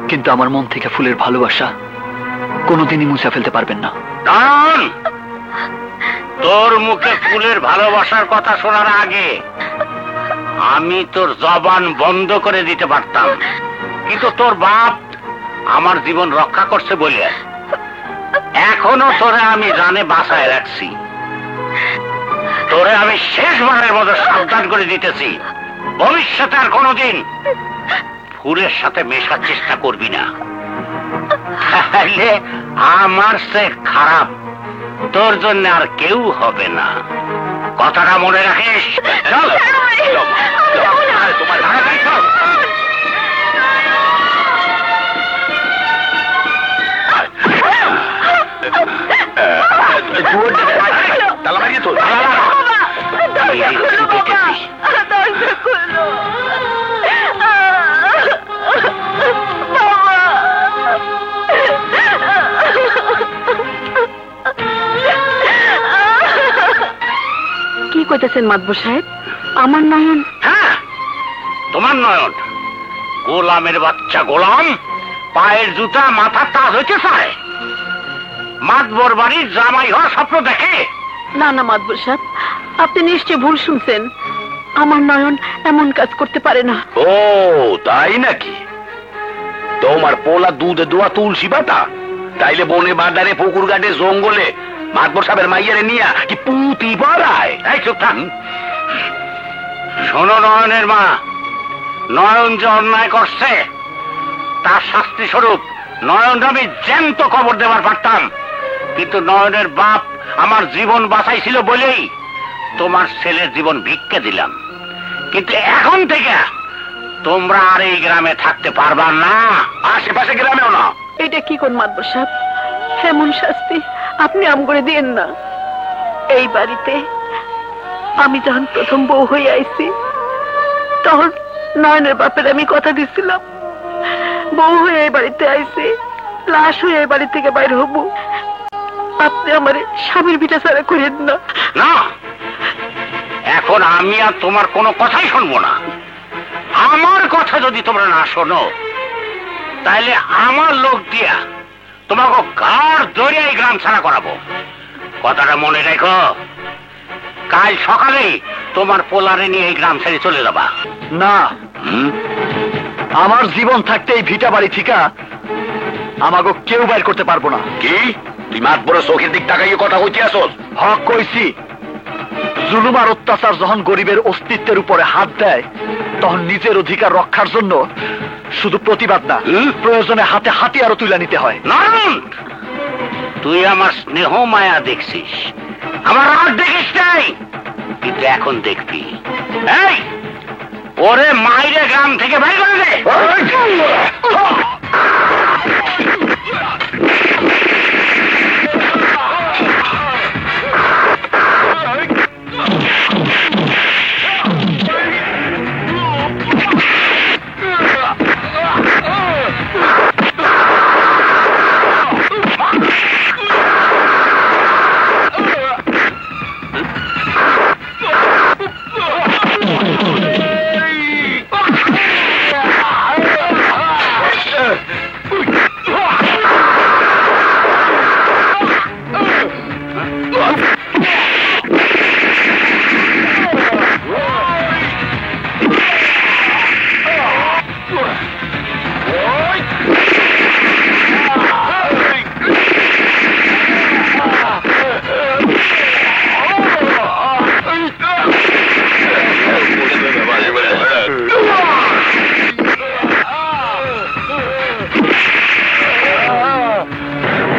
Speaker 4: কিন্তু আমার মন থেকে ফুলের ভালোবাসা কোনোদিনই মুছে ফেলতে পারবেন না।
Speaker 5: কারণ তোর মুখে ফুলের ভালোবাসার কথা শোনার আগে আমি তোর জবান বন্ধ করে দিতে পারতাম, কিন্তু তোর বাপ আমার জীবন রক্ষা করছে বলে এখনো তোরে আমি জানে বাঁচায় রাখছি। তোরে আমি শেষবারের মতো সাবধান করে দিতেছি, ভবিষ্যতে আর কোনোদিন ফুলের সাথে মেশার চেষ্টা করবি না, তাহলে আমার সে খারাপ তোর জন্য আর কেউ হবে না। কথাটা মনে রাখিস। চল তোমার
Speaker 1: তালা মারিয়ে তো
Speaker 2: কি কইতেছেন মাতবর সাহেব? আমার নয়ন?
Speaker 5: হ্যাঁ, তোমার নয়ন। গোলামের বাচ্চা গোলাম, পায়ের জুতা মাথার তাজ হইতে চায়, মাতবর বাড়ির জামাই হওয়ার স্বপ্ন দেখে।
Speaker 2: না না মাতবর সাহেব, আপনি নিশ্চয় ভুল শুনছেন। আমার নয়ন এমন কাজ করতে পারে না।
Speaker 1: ও তাই নাকি? তোমার পোলা দুধে দোয়া তুলসী পাতা, তাইলে বনে বাজারে পুকুর ঘাটে জঙ্গলে মাতবর সাহেবের মাইয়ারে নিয়া কি পুঁতি পাড়ায়?
Speaker 5: এই চুপ থাক। শোনো নয়নের মা, নয়ন যে অন্যায় করছে তার শাস্তি স্বরূপ নয়ন আমি জ্যান্ত কবর দেওয়ার পারতাম, কিন্তু নয়নের বাপ আমার জীবন বাঁচাইছিল বলেই তোমার ছেলের জীবন ভিক্ষে দিলাম। কিন্তু এখন থেকে তোমরা আর এই গ্রামে থাকতে পারবা না,
Speaker 1: আশেপাশে গ্রামেও না।
Speaker 2: এটা কি কোন মাতবর সাহেব? এমন শাস্তি আপনি আম করে দিয়েন না। এই বাড়িতে আমি যখন প্রথম বউ হয়ে আইছি তখন নয়নের বাপের আমি কথা দিছিলাম, বউ হয়ে এই বাড়িতে আইছি, লাশ হয়ে এই বাড়ি থেকে বাইরে হবো। আপনি আমার স্বামীর বিটা ছাড়া করেন না।
Speaker 5: না, এখন আমি আর তোমার কোনো কথাই শুনবো না। আমার কথা যদি তোমরা না শোনো তাহলে আমার লোক দিয়া তোমাকে গাড় ধরে এই গ্রাম ছাড়া করাবো। কথাটা মনে রেখো, কাল সকালেই তোমার পোলারে নিয়ে এই গ্রাম ছেড়ে চলে যাবা।
Speaker 4: না, আমার জীবন থাকতে এই ভিটা বাড়ি থিকা আমাকে কেউ বাইর করতে পারবো না।
Speaker 1: কি তুই মাতবর চোখের দিক তাকাইয়ে কথা কইতে আসস?
Speaker 4: হক কইছি। জুলুম আর অত্যাচার যখন গরিবের অস্তিত্বের উপরে হাত দেয় তখন নিজের অধিকার রক্ষার জন্য শুধু প্রতিবাদ না, প্রয়োজনে হাতে হাতিয়ারও তুলে নিতে হয়।
Speaker 5: নারায়ণ, তুই আমার স্নেহ মায়া দেখছিস, আমার রাগ দেখিস নাই, কিন্তু এখন দেখবি। এই ওরে মাইরে গ্রাম থেকে বাইর করে দে।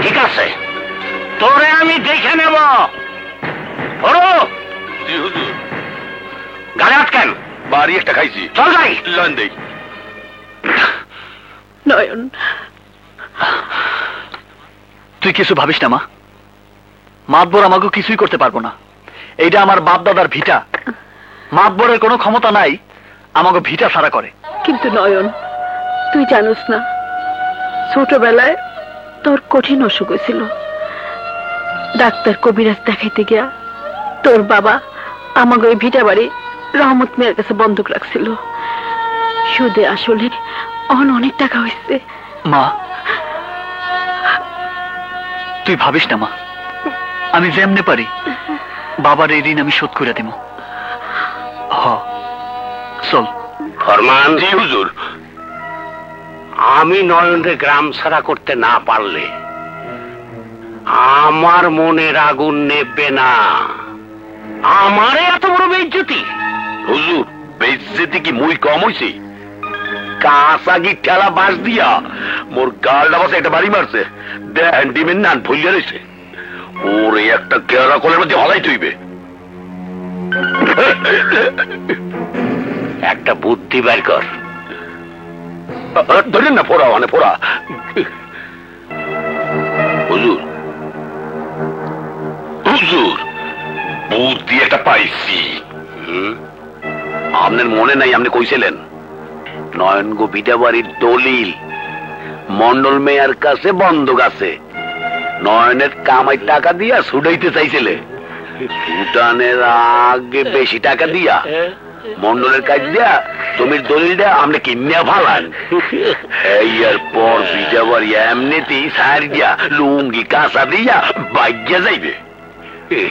Speaker 5: ঠিক আছে, তোরে আমি দেখে নেব। গাড়ি আটকেন।
Speaker 1: বাড়ি একটা খাইছি,
Speaker 5: চল যাই।
Speaker 1: লন দেই।
Speaker 2: নয়ন,
Speaker 4: তুই কিছু ভাবিস না মা, মাতবর আমাকে কিছুই করতে পারবো না। এইটা আমার বাপ দাদার ভিটা, মাতবরের কোনো ক্ষমতা নাই আমাকে ভিটা ছাড়া করে।
Speaker 2: কিন্তু নয়ন, তুই জানোস না, ছোটবেলায় তোর কঠিন অসুখ হয়েছিল। ডাক্তার কবিরাজ দেখাইতে গিয়া তোর বাবা আমাকে ওই ভিটা বাড়ি রহমত মেয়ের কাছে বন্ধক রাখছিল। সুদে আসলে অনেক টাকা হয়েছে।
Speaker 4: মা তুই ভাবিস না মা, আমি যেমনে পারি বাবার এই ঋণ আমি শোধ করে দিব। চল।
Speaker 5: ফরমান। জি হুজুর। আমি নয়নরে গ্রাম ছাড়া করতে না পারলে আমার মনের আগুন নেবে না। আমারে এত বড় বেইজ্জতি।
Speaker 1: হুজুর, বেইজ্জতি কি মুই কম হইছি? কাঁচাগি ঠেলা বাস দিয়া মোর গালটা বাসে একটা বাড়ি মারছে, দেন ডিমের নান ভুলিয়া রয়েছে। ওর এই একটা কেরা কলের মধ্যে হলাই তুইবে।
Speaker 5: একটা বুদ্ধি বের কর।
Speaker 1: ধরেন না, ফোড়া মানে ফোড়া। হুজুর, হুজুর, বুদ্ধি একটা পাইছি। আপনার মনে নাই আপনি কইছিলেন নয়ন গো ভিটা বাড়ির দলিল মন্ডল মেয়ার কাছে বন্ধক আছে, নয়নের কামাই টাকা দিয়া ছুটাইতে চাইছিলে। ছুটানের আগে বেশি টাকা দিয়া মন্ডলের কাজ দিয়া জমির দলিলটা আমরা কিনিয়া ভালান। এর পর ভিটা বাড়ি এমনিতেই সার দিয়া লুঙ্গি কাঁচা দিয়া বাইজা যাইবে।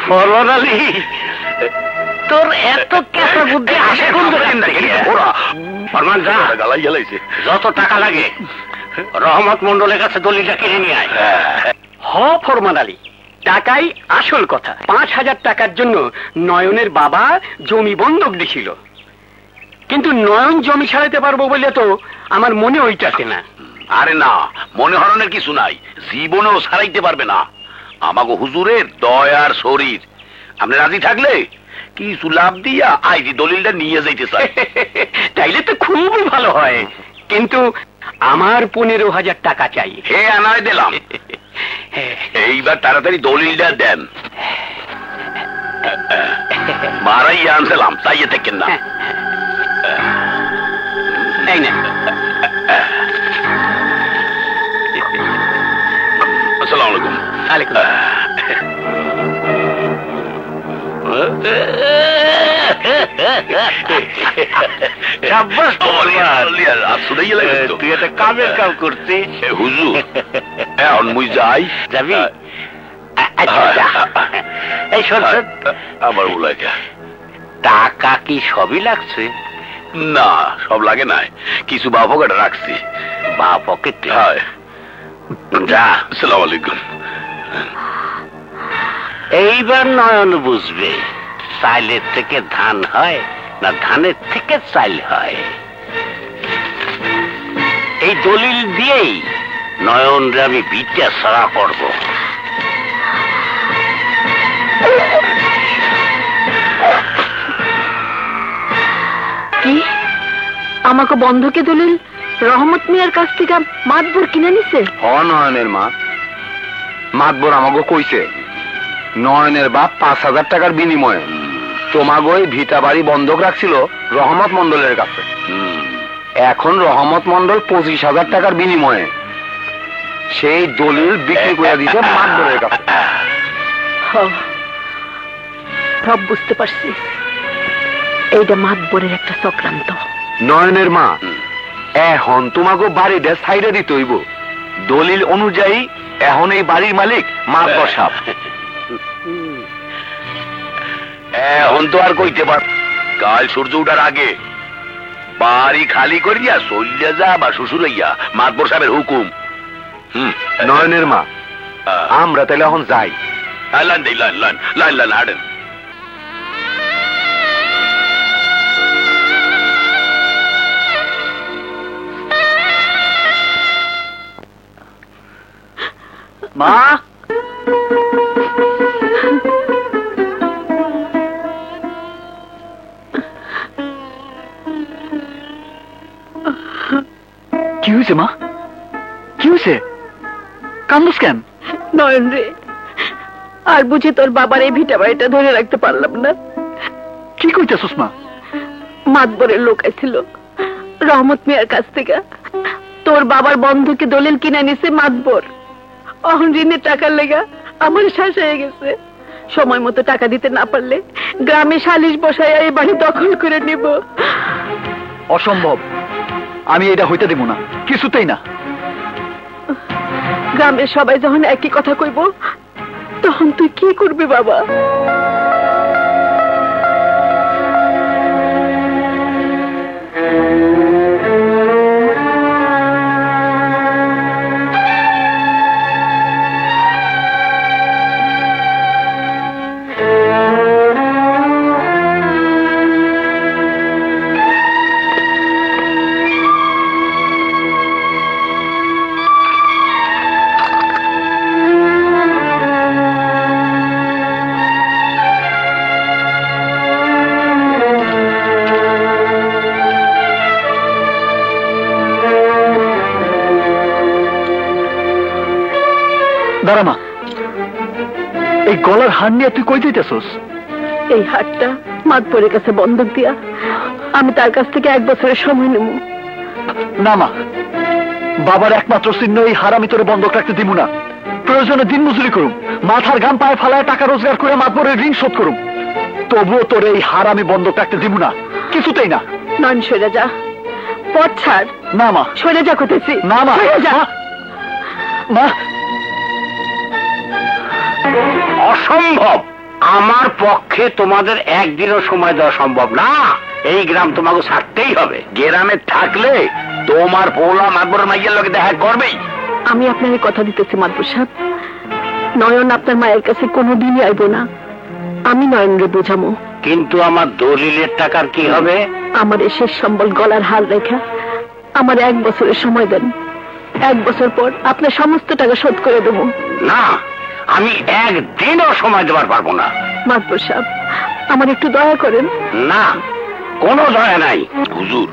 Speaker 5: ফরমান আলী, তোর এত কেঁচা বুদ্ধি আসে কোন দোকান থেকে? ফরমান যা,
Speaker 1: গালাই গেলাইছে।
Speaker 5: যত টাকা লাগে রহমত মন্ডলের কাছে দলিলটা কিনে নিয়ে আয়।
Speaker 6: হ ফরমান আলী, টাকাই আসল কথা। 5,000 টাকার জন্য নয়নের বাবা জমি বন্ধক দিছিল, কিন্তু নয়ন জমি ছাড়াইতে পারবো বলে তো আমার মনে ওইটাছে না।
Speaker 1: আরে না, মনে হরণের কিছু নাই, জীবনেও ছাড়াইতে পারবে না। আমাকে হুজুরের দয়ার শরীর, আপনি রাজি থাকলে কিছু লাভ দিয়া আইজি দলিলটা নিয়ে যাইতে চাই।
Speaker 6: তাইলে তো খুবই ভালো হয়, কিন্তু আমার 15,000 টাকা চাই।
Speaker 1: হে আনায় দিলাম। এইবার তাড়াতাড়ি দলিলটা দেন। মারাই আনছিলাম, তাই দেখেন না।
Speaker 6: এই না,
Speaker 1: আসসালামু আলাইকুম।
Speaker 6: আলাইকুম।
Speaker 5: তুই একটা কামের কাম করতে।
Speaker 1: হুজুর, এখন মুই যাই।
Speaker 5: যাবি? এই শোন,
Speaker 1: আমার বলাই
Speaker 5: টাকা কি সবই লাগছে?
Speaker 1: না, সব লাগে নাই, কিছু বা পকেটে রাখছি।
Speaker 5: বা পকেটে?
Speaker 1: হয়।
Speaker 5: যা।
Speaker 1: আসসালামু আলাইকুম।
Speaker 5: এইবার নয়ন বুঝবে চাইলের থেকে ধান হয় না ধানের থেকে চাইল হয়। এই দলিল দিয়েই নয়নরে আমি বিটা ছাড়া করব।
Speaker 2: কি আমাকে বন্ধকে দলিল রহমত মিয়ার কাছ থেকে মাতবর কিনে নিছে?
Speaker 1: নয়নের মা, মাতবর আমাকে কইছে নয়নের বাপ 5,000 টাকার বিনিময়ে তোমাগো ভিটা বাড়ি বন্ধক রাখছিল রহমত মন্ডলের কাছে। এখন রহমত মন্ডল 25,000 টাকার বিনিময়ে সেই দলিল বিক্রি করে দিতে মাতবরের কাছে।
Speaker 2: সব বুঝতে পারছি, এইটা মাতবরের একটা চক্রান্ত।
Speaker 1: নয়নের মা, এখন তোমাকে বাড়িটা সাইডে দিতে হইব। দলিল অনুযায়ী এখন এই বাড়ির মালিক মাতবর সাহেব। এখন তো আর কইতে পার, কাল সূর্য উঠার আগে বাড়ি খালি করিয়া চলিয়া যা বা শ্বশুর হইয়া মাতবর সাহেবের হুকুম। নয়নের মা, আমরা তাহলে এখন যাই। লাইন দেই, লাইন লাইন লাইন লাইন হাঁটেন।
Speaker 4: মা, কি হয়েছে মা? কি হয়েছে? কান্দোস কেন?
Speaker 2: নয়ন রে, আর বুঝি তোর বাবার এই ভিটা বাড়িটা ধরে রাখতে পারলাম না।
Speaker 4: কি কইতেছস মা?
Speaker 2: মাতবরের লোক আইছিল রহমত মিয়ার কাছ থেকে, তোর বাবার বন্ধুকে দলিল কিনে নিছে মাতবর। অহন ঋণের টাকার লেগা আমার শ্বাস হয়ে গেছে। সময় মতো টাকা দিতে না পারলে গ্রামে সালিশ বসায় এই বাড়ি দখল করে নিব।
Speaker 4: অসম্ভব, আমি এটা হইতে দেব না, কিছুতেই না।
Speaker 2: গ্রামের সবাই যখন একই কথা কইব, তখন তুই কি করবি বাবা?
Speaker 4: দাঁড়া মা, এই গলার হার নিয়ে তুই কই দিতেছস?
Speaker 2: এই হাটটা মাতবরের কাছে বন্ধক দিয়া আমি তার কাছ থেকে 1 বছরের সময় নেব।
Speaker 4: না মা, বাবার একমাত্র চিহ্ন এই হার আমি তোরে বন্ধক রাখতে দিব না। প্রয়োজনে দিন মজুরি করুম, মাথার ঘাম পায়ে ফালায় টাকা রোজগার করে মাতবরের ঋণ শোধ করুম, তবুও তোর এই হার আমি বন্ধক রাখতে দিব না, কিছুতেই না।
Speaker 2: নয়ন সরে যা, পথ ছাড়।
Speaker 4: না মা,
Speaker 2: সরে যা করতেছি।
Speaker 4: না মা,
Speaker 2: সরে যা।
Speaker 4: মা,
Speaker 5: অসম্ভব, আমার পক্ষে তোমাদের একদিনও সময় দেওয়া সম্ভব না। এই গ্রাম তোমাকে ছাড়তেই হবে। গ্রামে থাকলে তোমার পোলা মাতবর মাইয়ের লোকে দেখা করবেই।
Speaker 2: আমি আপনার কথা দিতেছি মাতবর সাহেব, নয়ন আপনার মায়ের কাছে কোনোদিনই আইব না। আমি নয়নরে বোঝামো।
Speaker 5: কিন্তু আমার দলিলের টাকার কি হবে?
Speaker 2: আমার শেষ সম্বল গলার হার রেখা আমার 1 বছরের সময় দেন। 1 বছর পর আপনার সমস্ত টাকা শোধ করে দেব।
Speaker 5: না, আমি একদিনও সময় দেওয়ার পারবো না।
Speaker 2: মাতবর সাহেব, আমার একটু দয়া করেন।
Speaker 5: না, কোনো দয়া নাই। হুজুর,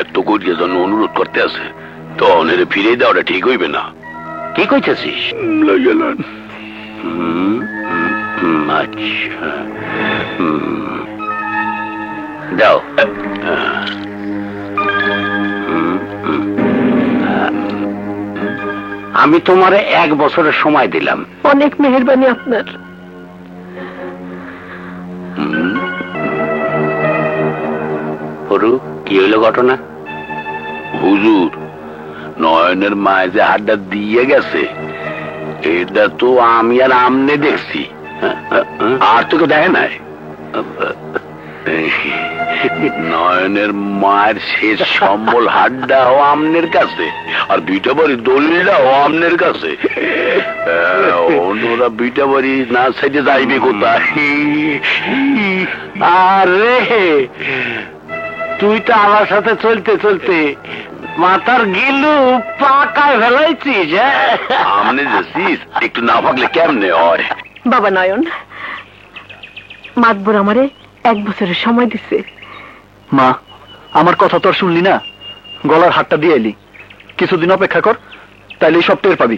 Speaker 5: এত করিয়া জন্য অনুরোধ করতে আছে, তো অনেরে ফিরে দেওয়াটা ঠিক হইবে না। কি কইতেছিস? আচ্ছা, দাও। আমি তোমারে 1 বছরের সময় দিলাম।
Speaker 2: অনেক মেহেরবানি আপনার।
Speaker 5: কি হইল ঘটনা? হুজুর, নয়নের মায়ে যে হাতটা দিয়ে গেছে, এটা তো আমি আর আমনে দেখছি, আর তোকে দেখে নাই। নয়নের মায়ের শেষ সম্বল হাড্ডাও আমনের কাছে, আর বিটা বাড়ি দলিলটাও আমনের কাছে। ওরা বিটা বাড়ি না সাইডে যাইবে কোথায়? আরে তুই তো আমার সাথে চলতে চলতে মাথার গিলু পাকায় ফেলাইছিস। আমনে যাচ্ছিস, একটু না ভাগলে কেমনে হয়?
Speaker 2: বাবা নয়ন, মাতবর আমারে 1 বছরের সময় দিছে।
Speaker 4: মা, আমার কথা তো আর শুনলি না, গলার হারটা দিয়ে এলি। কিছুদিন অপেক্ষা কর, তাইলে সব টের পাবি।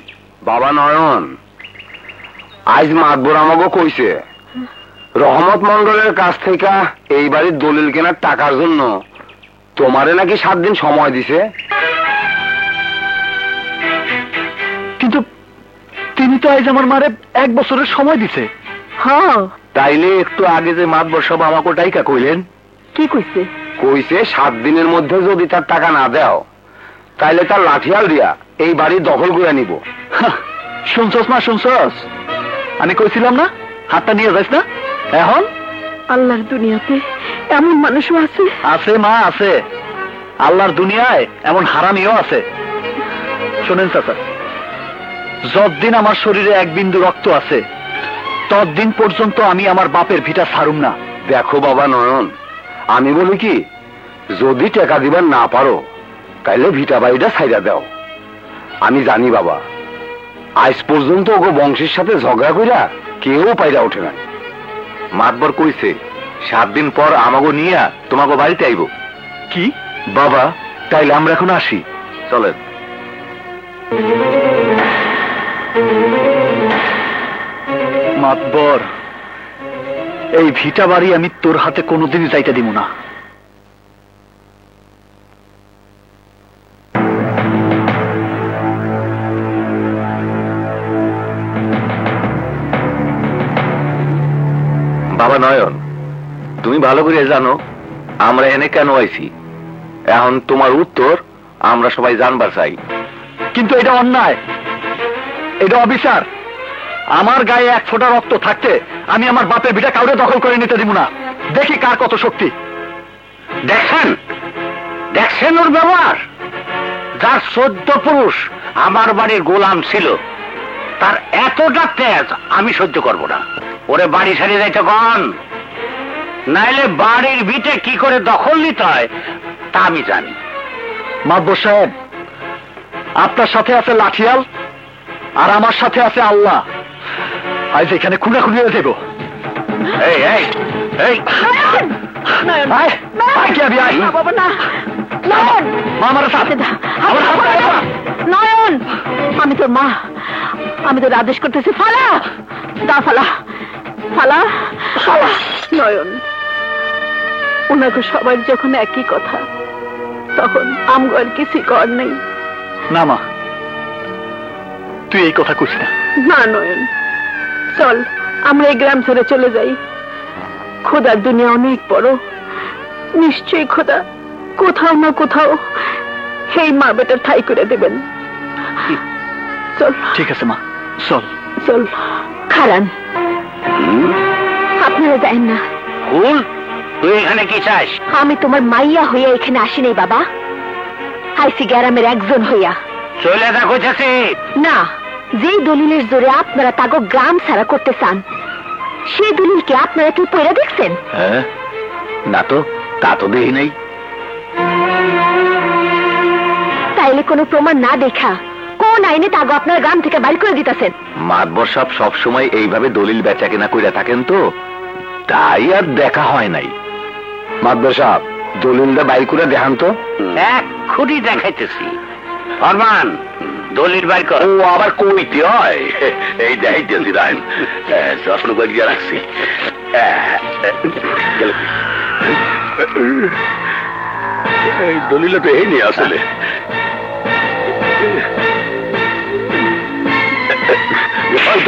Speaker 1: বাবা নয়ন, আজ মাতবর আমাকে কইছে রহমত মন্ডলের কাছ থেকে এই বাড়ির দলিল কেনার টাকার জন্য তোমারে নাকি 7 দিন সময় দিছে।
Speaker 4: কিন্তু তিনি তো আজ আমার মারে 1 বছরের সময় দিছে।
Speaker 2: হ্যাঁ,
Speaker 1: তাইলে একটু আগে যে মাতবর সব আমাকে টাইকা কইলেন,
Speaker 2: কি কইছে?
Speaker 1: কইছে 7 দিনের মধ্যে যদি তার টাকা না দাও, তাইলে তার লাঠিয়াল দিয়া এই বাড়ি দখল করে নিব।
Speaker 4: শুনছস মা, শুনছস? আমি কইছিলাম না হাতটা নিয়ে যাইস না। এখন
Speaker 2: আল্লাহর দুনিয়াতে এমন মানুষও আছে।
Speaker 4: আছে মা, আছে। আল্লাহর দুনিয়ায় এমন হারামিও আছে। শোনেন চাচা, যতদিন আমার শরীরে 1 বিন্দু রক্ত আছে, ততদিন পর্যন্ত আমি আমার বাপের ভিটা ছাড়ুম না।
Speaker 1: দেখো বাবা নয়ন, আমি বলি কি, যদি টাকা দিবার না পারো, তাইলে ভিটা বাড়িটা ছাইড়া দাও। আমি জানি বাবা, আজ পর্যন্ত ওগো বংশের সাথে ঝগড়া কইরা কেউ পাইরা ওঠে না। মাতবর কইছে 7 দিন পর আমাগো নিয়া তোমাগো বাড়িতে আইব।
Speaker 4: কি
Speaker 1: বাবা, তাইলে আমরা এখন আসি, চলেন।
Speaker 4: মাতবর, এই ভিটা বাড়ি আমি তোর হাতে কোনোদিনই যাইতে দিব না।
Speaker 1: বাবা নয়ন, তুমি ভালো করে জানো আমরা এনে কেন আইছি। এখন তোমার উত্তর আমরা সবাই জানবার চাই।
Speaker 4: কিন্তু এটা অন্যায়, এটা অবিচার। আমার গায়ে এক ফোঁটা রক্ত থাকতে আমি আমার বাপের ভিটা কাউরে দখল করে নিতে দিব না। দেখি কার কত শক্তি।
Speaker 5: দেখছেন দেখছেন ওর ব্যবহার। যার 14 পুরুষ আমার বাড়ির গোলাম ছিল, তার এতটা তেজ আমি সহ্য করব না। ওরে বাড়ি ছাড়িয়ে যাইতে কন, নাইলে বাড়ির ভিটে কি করে দখল নিতে হয় তা আমি জানি।
Speaker 4: মাতবর সাহেব, আপনার সাথে আছে লাঠিয়াল আর আমার সাথে আছে আল্লাহ। আজ এখানে খুনাখুনি হয়ে যাব।
Speaker 5: এই এই এই
Speaker 2: বাবা না, নয়ন,
Speaker 4: আমার সাথে
Speaker 2: নয়ন, আমি তোর মা, আমি তোর আদেশ করতেছি, ফালা দা, ফালা ফালা ফালা। নয়ন, ওনাকে সবার যখন একই কথা, তখন আমগো আর কিছু কর নেই।
Speaker 4: না মা, তুই এই কথা কইস না।
Speaker 2: না নয়ন, চল আমরা এই গ্রাম ছেড়ে চলে যাই। খোদার দুনিয়া অনেক বড়, নিশ্চয়ই খোদা কোথাও না কোথাও এই মা বেটার ঠাই করে দেবেন। চল।
Speaker 4: ঠিক আছে মা, চল
Speaker 2: চল।
Speaker 3: খারান, আপনারা যাই না।
Speaker 5: ফুল, তুই এখানে কি চাস?
Speaker 3: আমি তোমার মাইয়া হইয়া এখানে আসি নাই বাবা, আইসি গ্রামের একজন হইয়া।
Speaker 5: চলে যা কইতাছি।
Speaker 3: না, যেই দলিলের জোরে আপনারা তাগো গ্রাম ছাড়া করতে চান, সেই দলিলকে আপনারা কি পড়া দেখছেন?
Speaker 1: হ্যাঁ, না তো, তা তো দেখি নাই।
Speaker 3: তাইলে কোনো প্রমাণ না দেখা কোন আইনে তাগো আপনার গ্রাম থেকে বাড়ি করে দিতেছেন?
Speaker 1: মাতবর সাহেব সবসময় এইভাবে দলিল বেচা কেনা কইরা থাকেন তো, তাই আর দেখা হয় নাই। মাতবর সাহেব, দলিলটা বাইর করে দেখান তো।
Speaker 5: এক্ষুনি দেখাইতেছি। ফরমান, দলিল বাইর কর।
Speaker 1: ও আবার কইতে হয়? এই দেখাইতেছি রায়ন, চশমা করিয়া রাখছি। এই দলিলটা তো এই নিয়ে আসলে।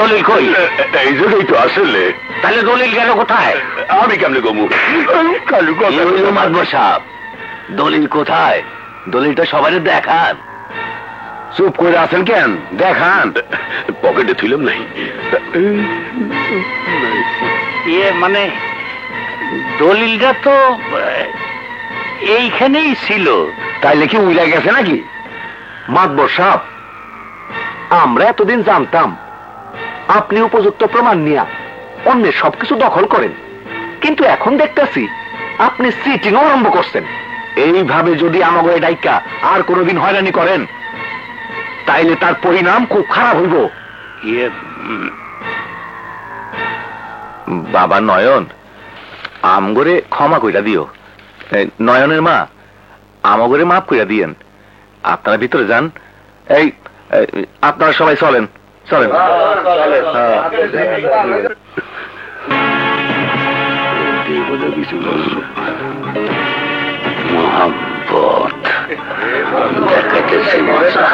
Speaker 5: দলিল কই?
Speaker 1: এই জন্যই তো আসলে।
Speaker 5: তাহলে দলিল গেল কোথায়?
Speaker 1: আমি কেমনে কমু? কালু মাতবর সাহেব, দলিল কোথায়? দলিলটা সবাই দেখান। চুপ করে আছেন কেন? দেখান। পকেটে থুইলাম নাই।
Speaker 5: মানে দলিলটা তো এইখানেই ছিল।
Speaker 1: তাইলে কি উইলা গেছে নাকি? মাতবর সাহেব, আমরা এতদিন জানতাম আপনি উপযুক্ত প্রমাণ নিয়ে অন্যের সবকিছু দখল করেন, কিন্তু এখন দেখতেছি আপনি চিটিং আরম্ভ করছেন। এইভাবে যদি আমাকে ডাইকা আর কোনোদিন হয়রানি করেন, তাইলে তার পরিণাম খুব খারাপ হইব। বাবা নয়ন, আমগরে ক্ষমা কইরা দিও। নয়নের মা, আমগরে মাফ কইরা দিয়েন। আপনারা ভিতরে যান। এই আপনারা সবাই চলেন, চলেন।
Speaker 5: মোহাম্মদ দেখাইতেছি মজা।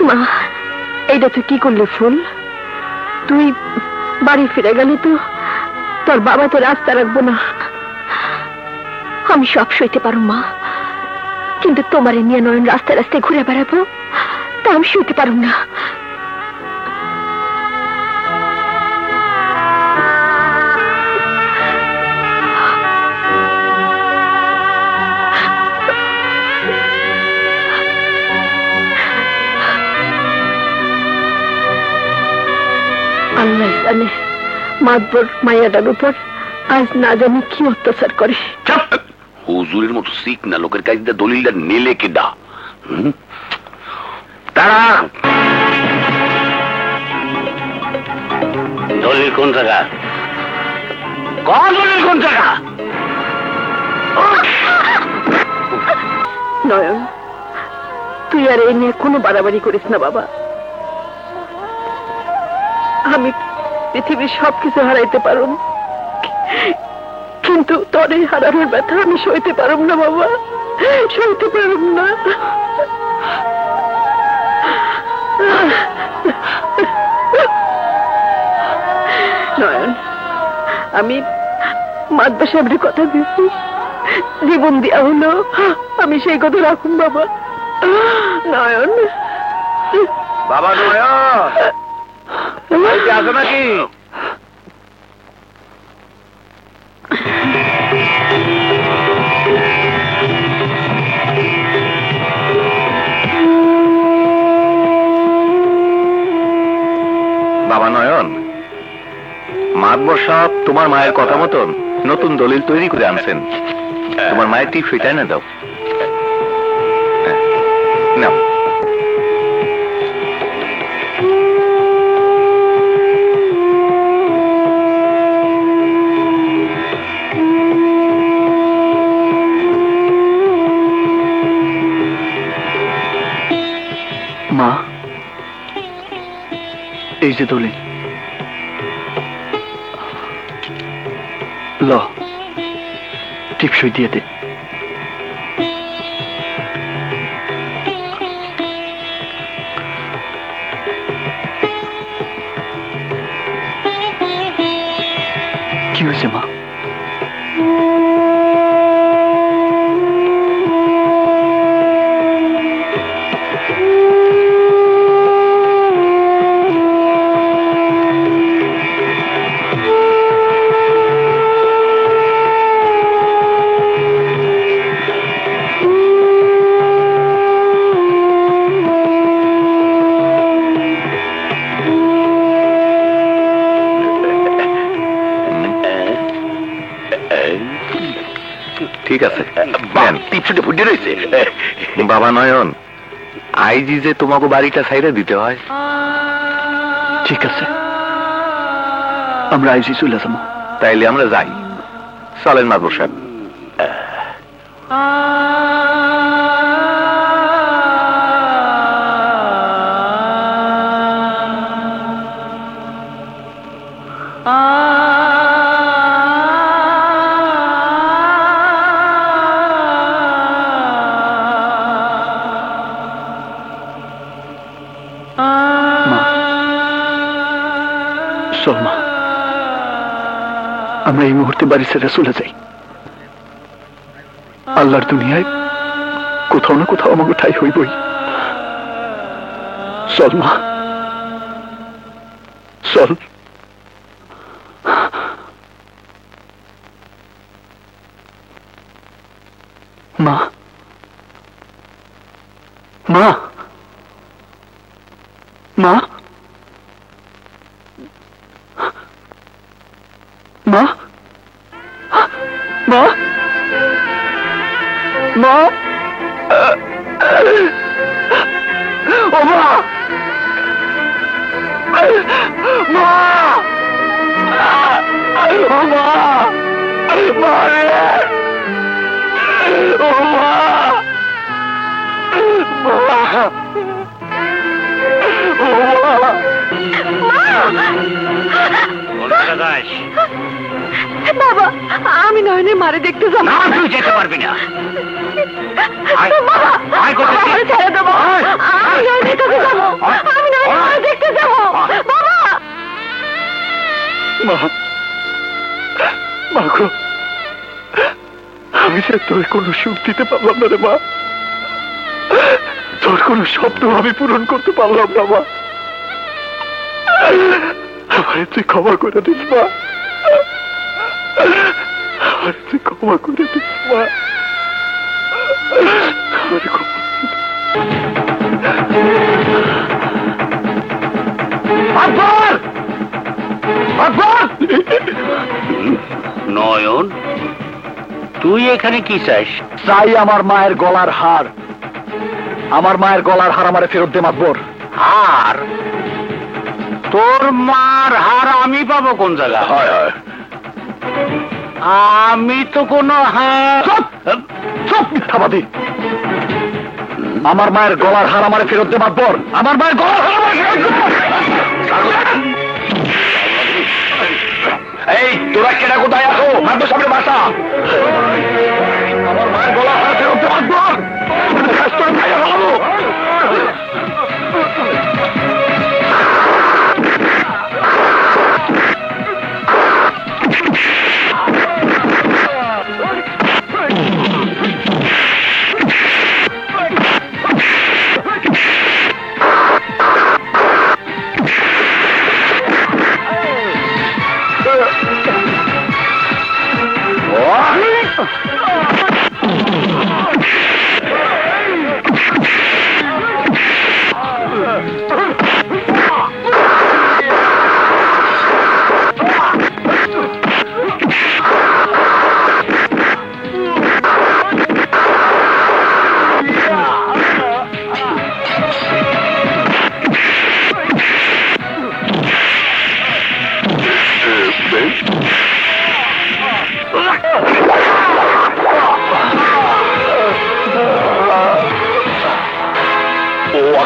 Speaker 2: মা, এইটা তুই কি করলি ফুল? তুই বাড়ি ফিরে গেলি তো তোর বাবা তো রাস্তা রাখবো না।
Speaker 3: আমি সব সইতে পারো মা, কিন্তু তোমারে নিয়ে নয়ন রাস্তায় রাস্তায় ঘুরে বেড়াবো তা আমি সইতে পারো না।
Speaker 2: আল্লাহ জানে মাতবর মায়াটার উপর আজ না জানি কি অত্যাচার করে।
Speaker 1: হুজুরের মতো শিখ না, লোকের কাছে দলিলটা নেলে কেডা? তারা
Speaker 5: দলিল কোন জায়গা? দলিল কোন জায়গা?
Speaker 2: নয়ন, তুই আর এই নিয়ে কোনো বাড়াবাড়ি করিস না বাবা। আমি পৃথিবীর সবকিছু হারাইতে পারুম, কিন্তু তোর এই হারানোর ব্যথা আমি সইতে পারুম না বাবা, সইতে পারুম না। নয়ন, আমি মাদবা সাহেবের কথা দিচ্ছি, জীবন দেওয়া হলো, আমি সেই কথা রাখুন বাবা। নয়ন,
Speaker 1: বাবা নয়ন, আসো নাকি? বাবা নয়ন, মাতবর সাহেব তোমার মায়ের কথা মতন নতুন দলিল তৈরি করে আনছেন। তোমার মায়ের টিপ সেটাই না দাও। নাও।
Speaker 4: মা, এই যে দলিল, ল টিপসই দিয়ে দে। কি হয়েছে মা?
Speaker 1: ঠিক আছে, টিপসুটে ফুটে রয়েছে। বাবা নয়ন, আইজি যে তোমাকে বাড়িটা ছাইরা দিতে হয়।
Speaker 4: ঠিক আছে, আমরা আইজি চলে যাবো।
Speaker 1: তাইলে আমরা যাই। চলেন মাদবর সাহেব।
Speaker 4: চল মা, আমরা এই মুহূর্তে বাড়ি ছেড়ে চলে যাই। আল্লাহর দুনিয়ায় কোথাও না কোথাও আমাকে ঠাই হইবই। চল মা, চল। মা, মা, মা, মা, মা, মা, ও মা, মা, ও মা, মা রে, ও মা, মা, ও মা, বাবা, আমি নয়নের মারে দেখতে যাবো।
Speaker 5: না, তুই যেতে পারবি না।
Speaker 2: ছেড়ে দেবো, আমি নয়নের কাছে যাবো, আমি নয়নের মারে দেখতে যাবো। বাবা,
Speaker 4: মা, মা গো, আমি যে তোর কোনো সুখ দিতে পারলাম না রে মা, তোর কোনো শব্দ আমি পূরণ করতে পারলাম না মা, আমারে তুই ক্ষমা করে দিস মা, আমারে তুই ক্ষমা করে দিস মা, আমারে ক্ষমা।
Speaker 5: আকবর! আকবর! নয়ন, তুই এখানে কি চাস?
Speaker 4: চাই আমার মায়ের গলার হার। আমার মায়ের গলার হার আমারে ফেরত দে মাতবর।
Speaker 5: হার? তোর মার হার আমি পাবো কোন জায়গায়? আমি তো কোনো হার।
Speaker 4: চুপ মিথ্যাবাদী! আমার মায়ের গলার হার আমারে ফেরত দে মাতবর। আমার মায়ের গলার হার আমারে ফেরত দে।
Speaker 1: এই তোরা কেনা কোথায় আছো? মারবো সামনে বাসা। আমার মায়ের গলা হাতে উঠতে পারবো ভাইয়া ভালো।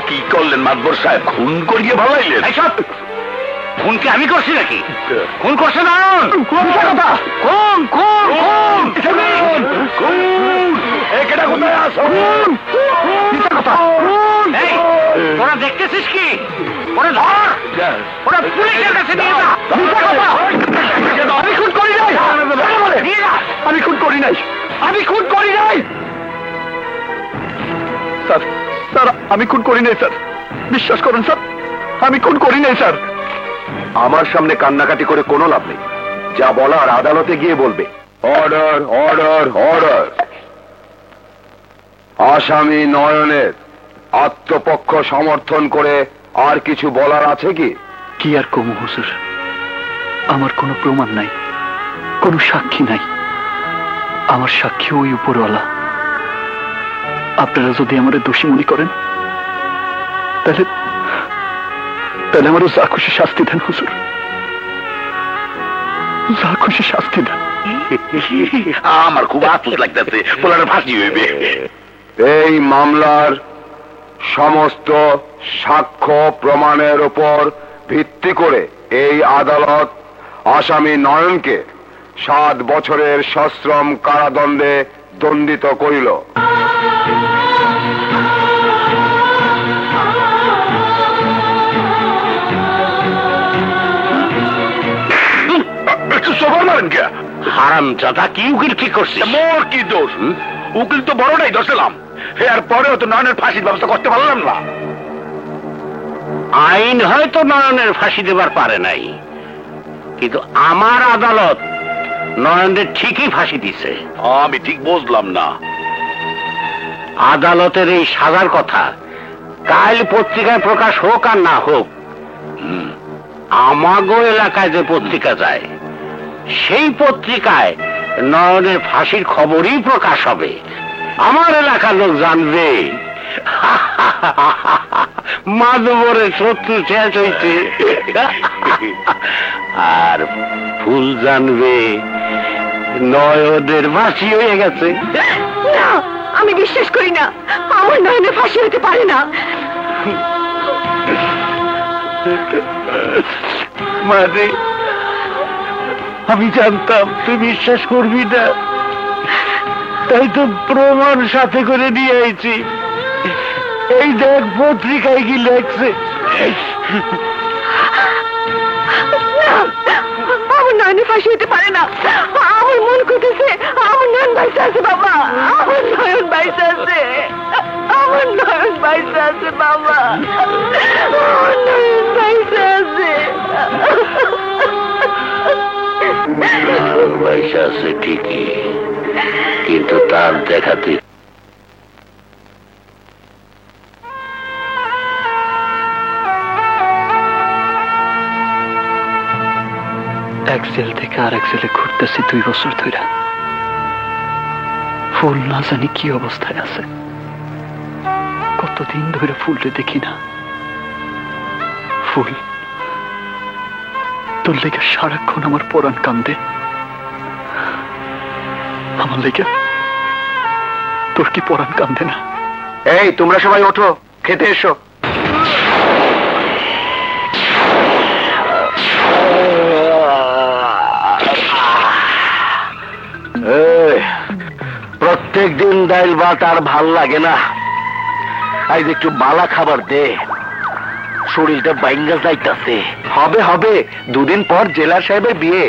Speaker 1: কি করলেন মাতবর সাহেব? খুন করিয়ে ভালাইলেন?
Speaker 5: খুনকে আমি করছি নাকি? খুন করছে না। তোরা দেখতেছিস কি? ওরা ধর, ওরা পুলিশের কাছে নিয়ে যা।
Speaker 1: আমি খুন করি নাই, আমি খুন করি নাই, আমি খুন করি নাই স্যার। স্যার আমি খুন করি নাই স্যার, বিশ্বাস করুন স্যার, আমি খুন করি নাই স্যার। আমার সামনে কান্নাকাটি করে কোনো লাভ নেই, যা বলার আদালতে গিয়ে বলবে। Order, order, order. আসামি নয়নের আত্মপক্ষ সমর্থন করে আর কিছু বলার আছে কি?
Speaker 4: কি আর কমু হুজুর, আমার কোনো প্রমাণ নাই, কোনো সাক্ষী নাই। আমার সাক্ষী ওই উপরওয়ালা। আপনারা যদি আমার দোষী মনে করেন তাহলে তাহলে আমারও যা খুশি শাস্তি দেন হুজুর, যা খুশি শাস্তি দেন।
Speaker 1: আমার খুব আফসোস লাগতেছে, বলার ফাঁসি হইবে। এই মামলার সমস্ত সাক্ষ্য প্রমাণের উপর ভিত্তি করে এই আদালত আসামি নয়নকে 7 বছরের সশ্রম কারাদণ্ডে দণ্ডিত করিল।
Speaker 5: হারাম জাদা, কি উকিল কি করছে?
Speaker 1: মোর কি দোষ? উকিল তো বড়টাই দোষেলাম, এর পরেও তো নয়নের ফাঁসির ব্যবস্থা করতে পারলাম না।
Speaker 5: আইন হয়তো নয়নের ফাঁসি দেবার পারে নাই, কিন্তু আমার আদালত নয়নের ঠিকই ফাঁসি দিছে।
Speaker 1: আমি ঠিক বুঝলাম না।
Speaker 5: আদালতের এই সাজার কথা কাল পত্রিকায় প্রকাশ হোক আর না হোক, আমাগো এলাকায় যে পত্রিকা যায় সেই পত্রিকায় নয়নের ফাঁসির খবরই প্রকাশ হবে। আমার এলাকার লোক জানবে মাধবরের শত্রু শেষ হইছে, আর ফুল জানবে নয়নের ফাঁসি হয়ে গেছে।
Speaker 2: না, আমি বিশ্বাস করি না, আমার নয়নের ফাঁসি হতে পারে না।
Speaker 5: মানে আমি জানতাম তুই বিশ্বাস করবি না, তাই তো প্রমাণ সাথে করে নিয়ে আইছি। এই দেখ পত্রিকায় কি লেখছে।
Speaker 2: আমার নয়নের ফাঁসি হতে পারে না। আমার মন করতেছে আমার নয়ন বাইসে আছে বাবা, আমার নয়ন বাইসে আছে, আমার নয়ন বাইসে আছে বাবা, আমার নয়ন বাইসে আছে।
Speaker 5: পয়সা আছে ঠিকই, কিন্তু তার দেখাতে
Speaker 4: এক জেল থেকে আর এক জেলে ঘুরতেছি 2 বছর ধরে। ফুল না জানি কি অবস্থায় আছে, কতদিন ধরে ফুলরে দেখি না। ফুল, তোর লেগে সারাক্ষণ আমার পরাণ কান্দে। আমার লেগে তোর কি পরাণ কান্দে না?
Speaker 1: এই তোমরা সবাই ওঠো, খেতে এসো। অনেক দিন ডাইল ভাত আর ভাল লাগে না, আজ একটু বালা খাবার দে, শরীরটা বাইঙ্গা যাইতাছে। হবে হবে, দুদিন পর জেলার সাহেবের বিয়ে,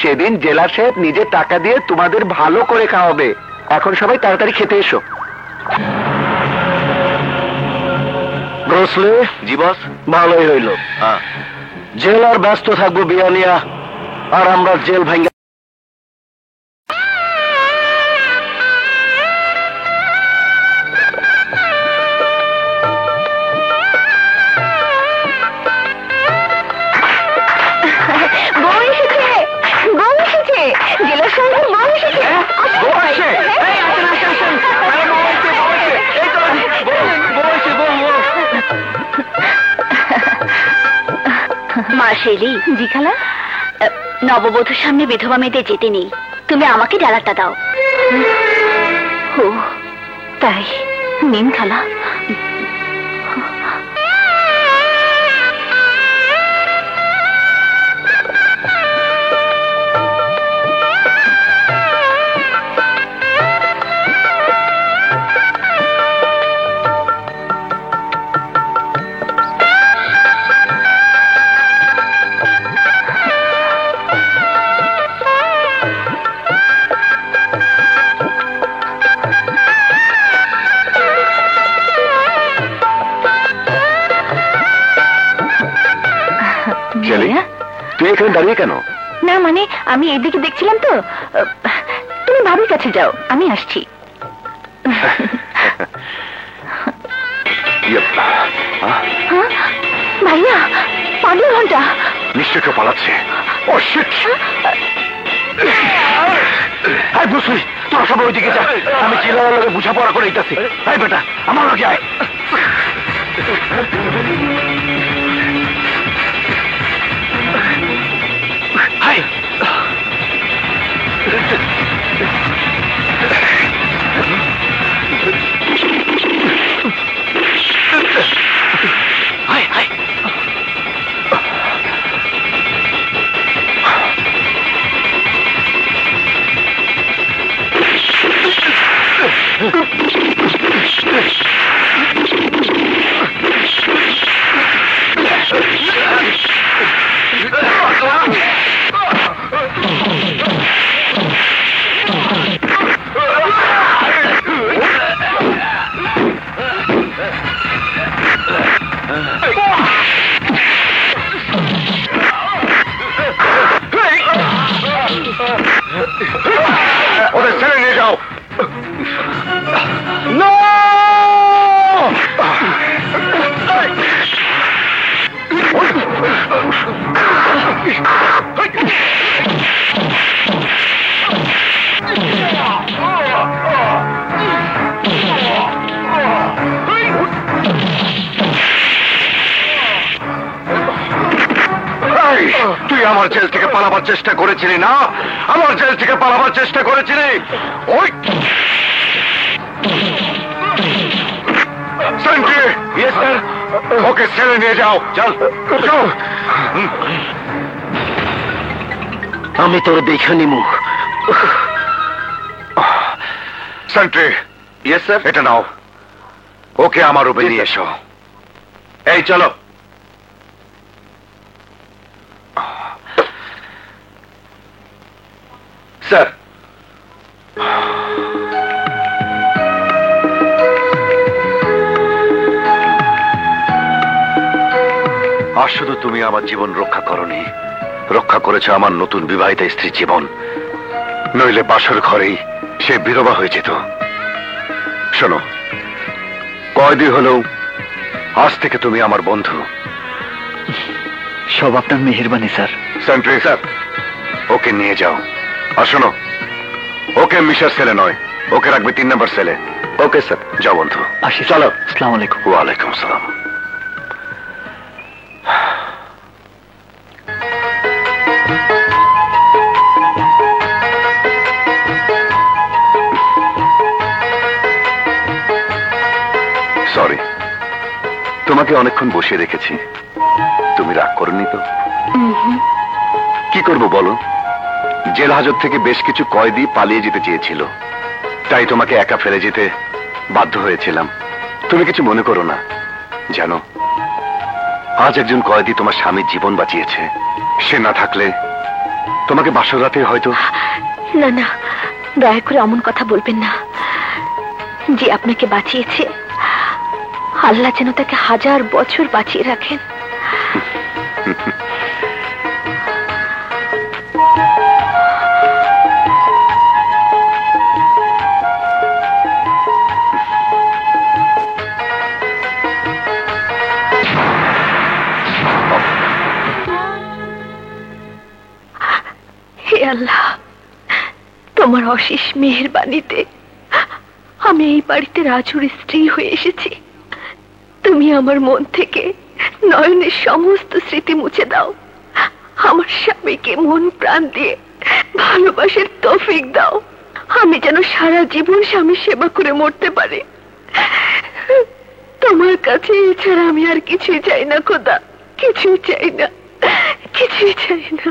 Speaker 1: সেদিন জেলার সাহেব নিজে টাকা দিয়ে তোমাদের ভালো করে খাওয়াবে। এখন সবাই তাড়াতাড়ি খেতে এসো। ব্রসলে, জি বস। ভালোই হইল, জেলার ব্যস্ত থাকবো বিয়া নিয়া, আর আমরা জেল ভাঙ্গা।
Speaker 3: মার্শেলি, জি খালা। নববধূর সামনে বিধবা মেয়েদের যেতে নেই, তুমি আমাকে ডালাটা দাও। ও তাই, নিন খালা।
Speaker 1: তুই এখানে দাঁড়িয়ে কেন?
Speaker 3: না মানে আমি এদিকে দেখছিলাম তো। তুমি ভাবির কাছে যাও, আমি আসছি। ভাইয়া, পাগল ঘন্টা
Speaker 1: নিশ্চয় কেউ পালাচ্ছে। ও শিট! হাই বুঝলি, তোরা সবাই ওইদিকে যা, আমি জেলার লগে বুঝাপড়া করে দিতেছি। হাই বেটা, আমার লগে আয়। হাই হাই হাই ওদের ছেড়ে নিয়ে যাও। তুই আমার জেল থেকে পালাবার চেষ্টা করেছিলি না? আমার জেল থেকে পালাবার চেষ্টা করেছিলি? ওই ওকে ছেড়ে নিয়ে যাও। চল, আমি তোর দেখে নিমু। সেন্ট্রি। Yes sir. এটা নাও, ওকে আমার রুমে নিয়ে এসো। এই চলো। স্যার, আর শুধু তুমি আমার জীবন রক্ষা করনি, রক্ষা করেছে আমার নতুন বিবাহিতা স্ত্রীর জীবন। নইলে বাসর ঘরেই সে বিধবা হয়ে যেত। শোনো, কয়দিন হলেও আজ থেকে তুমি আমার বন্ধু।
Speaker 4: সব আপনার মেহেরবানি স্যার।
Speaker 1: সেন্ট্রি স্যার, ওকে নিয়ে যাও। আর শোনো, ওকে মিশার সেলে নয়, ওকে রাখবে 3 নম্বর সেলে। ওকে স্যার, যাও বন্ধু।
Speaker 4: আসি।
Speaker 1: চলো।
Speaker 4: আসসালামু আলাইকুম।
Speaker 1: ওয়ালাইকুম আসসালাম। সরি, তোমাকে অনেকক্ষণ বসিয়ে রেখেছি। তুমি রাগ করনি তো? কি করব বলো, জেল হাজত থেকে বেশ কিছু কয়েদি পালিয়ে যেতে চেয়েছিল, তাই তোমাকে একা ফেলে যেতে বাধ্য হয়েছিলাম। তুমি কিছু মনে করো না। জানো, আজ একজন কয়েদি তোমার স্বামীর জীবন বাঁচিয়েছে। সে না থাকলে তোমাকে বাসর রাতে হয়তো।
Speaker 3: না না, দয়া করে অমন কথা বলবেন না। যে আপনাকে বাঁচিয়েছে, আল্লাহ যেন তাকে 1000 বছর বাঁচিয়ে রাখেন। হে আল্লাহ, তোমার অশেষ মেহেরবানিতে আমি এই বাড়িতে রাজুর স্ত্রী হয়ে এসেছি। তুমি আমার মন থেকে নয়নের সমস্ত স্মৃতি মুছে দাও। আমার স্বামীকে মন প্রাণ দিয়ে ভালোবাসার তৌফিক দাও। আমি যেন সারা জীবন স্বামীর সেবা করে মরতে পারি। তোমার কাছে এছাড়া আমি আর কিছুই চাই না খোদা, কিছুই চাই না, কিছুই চাই না।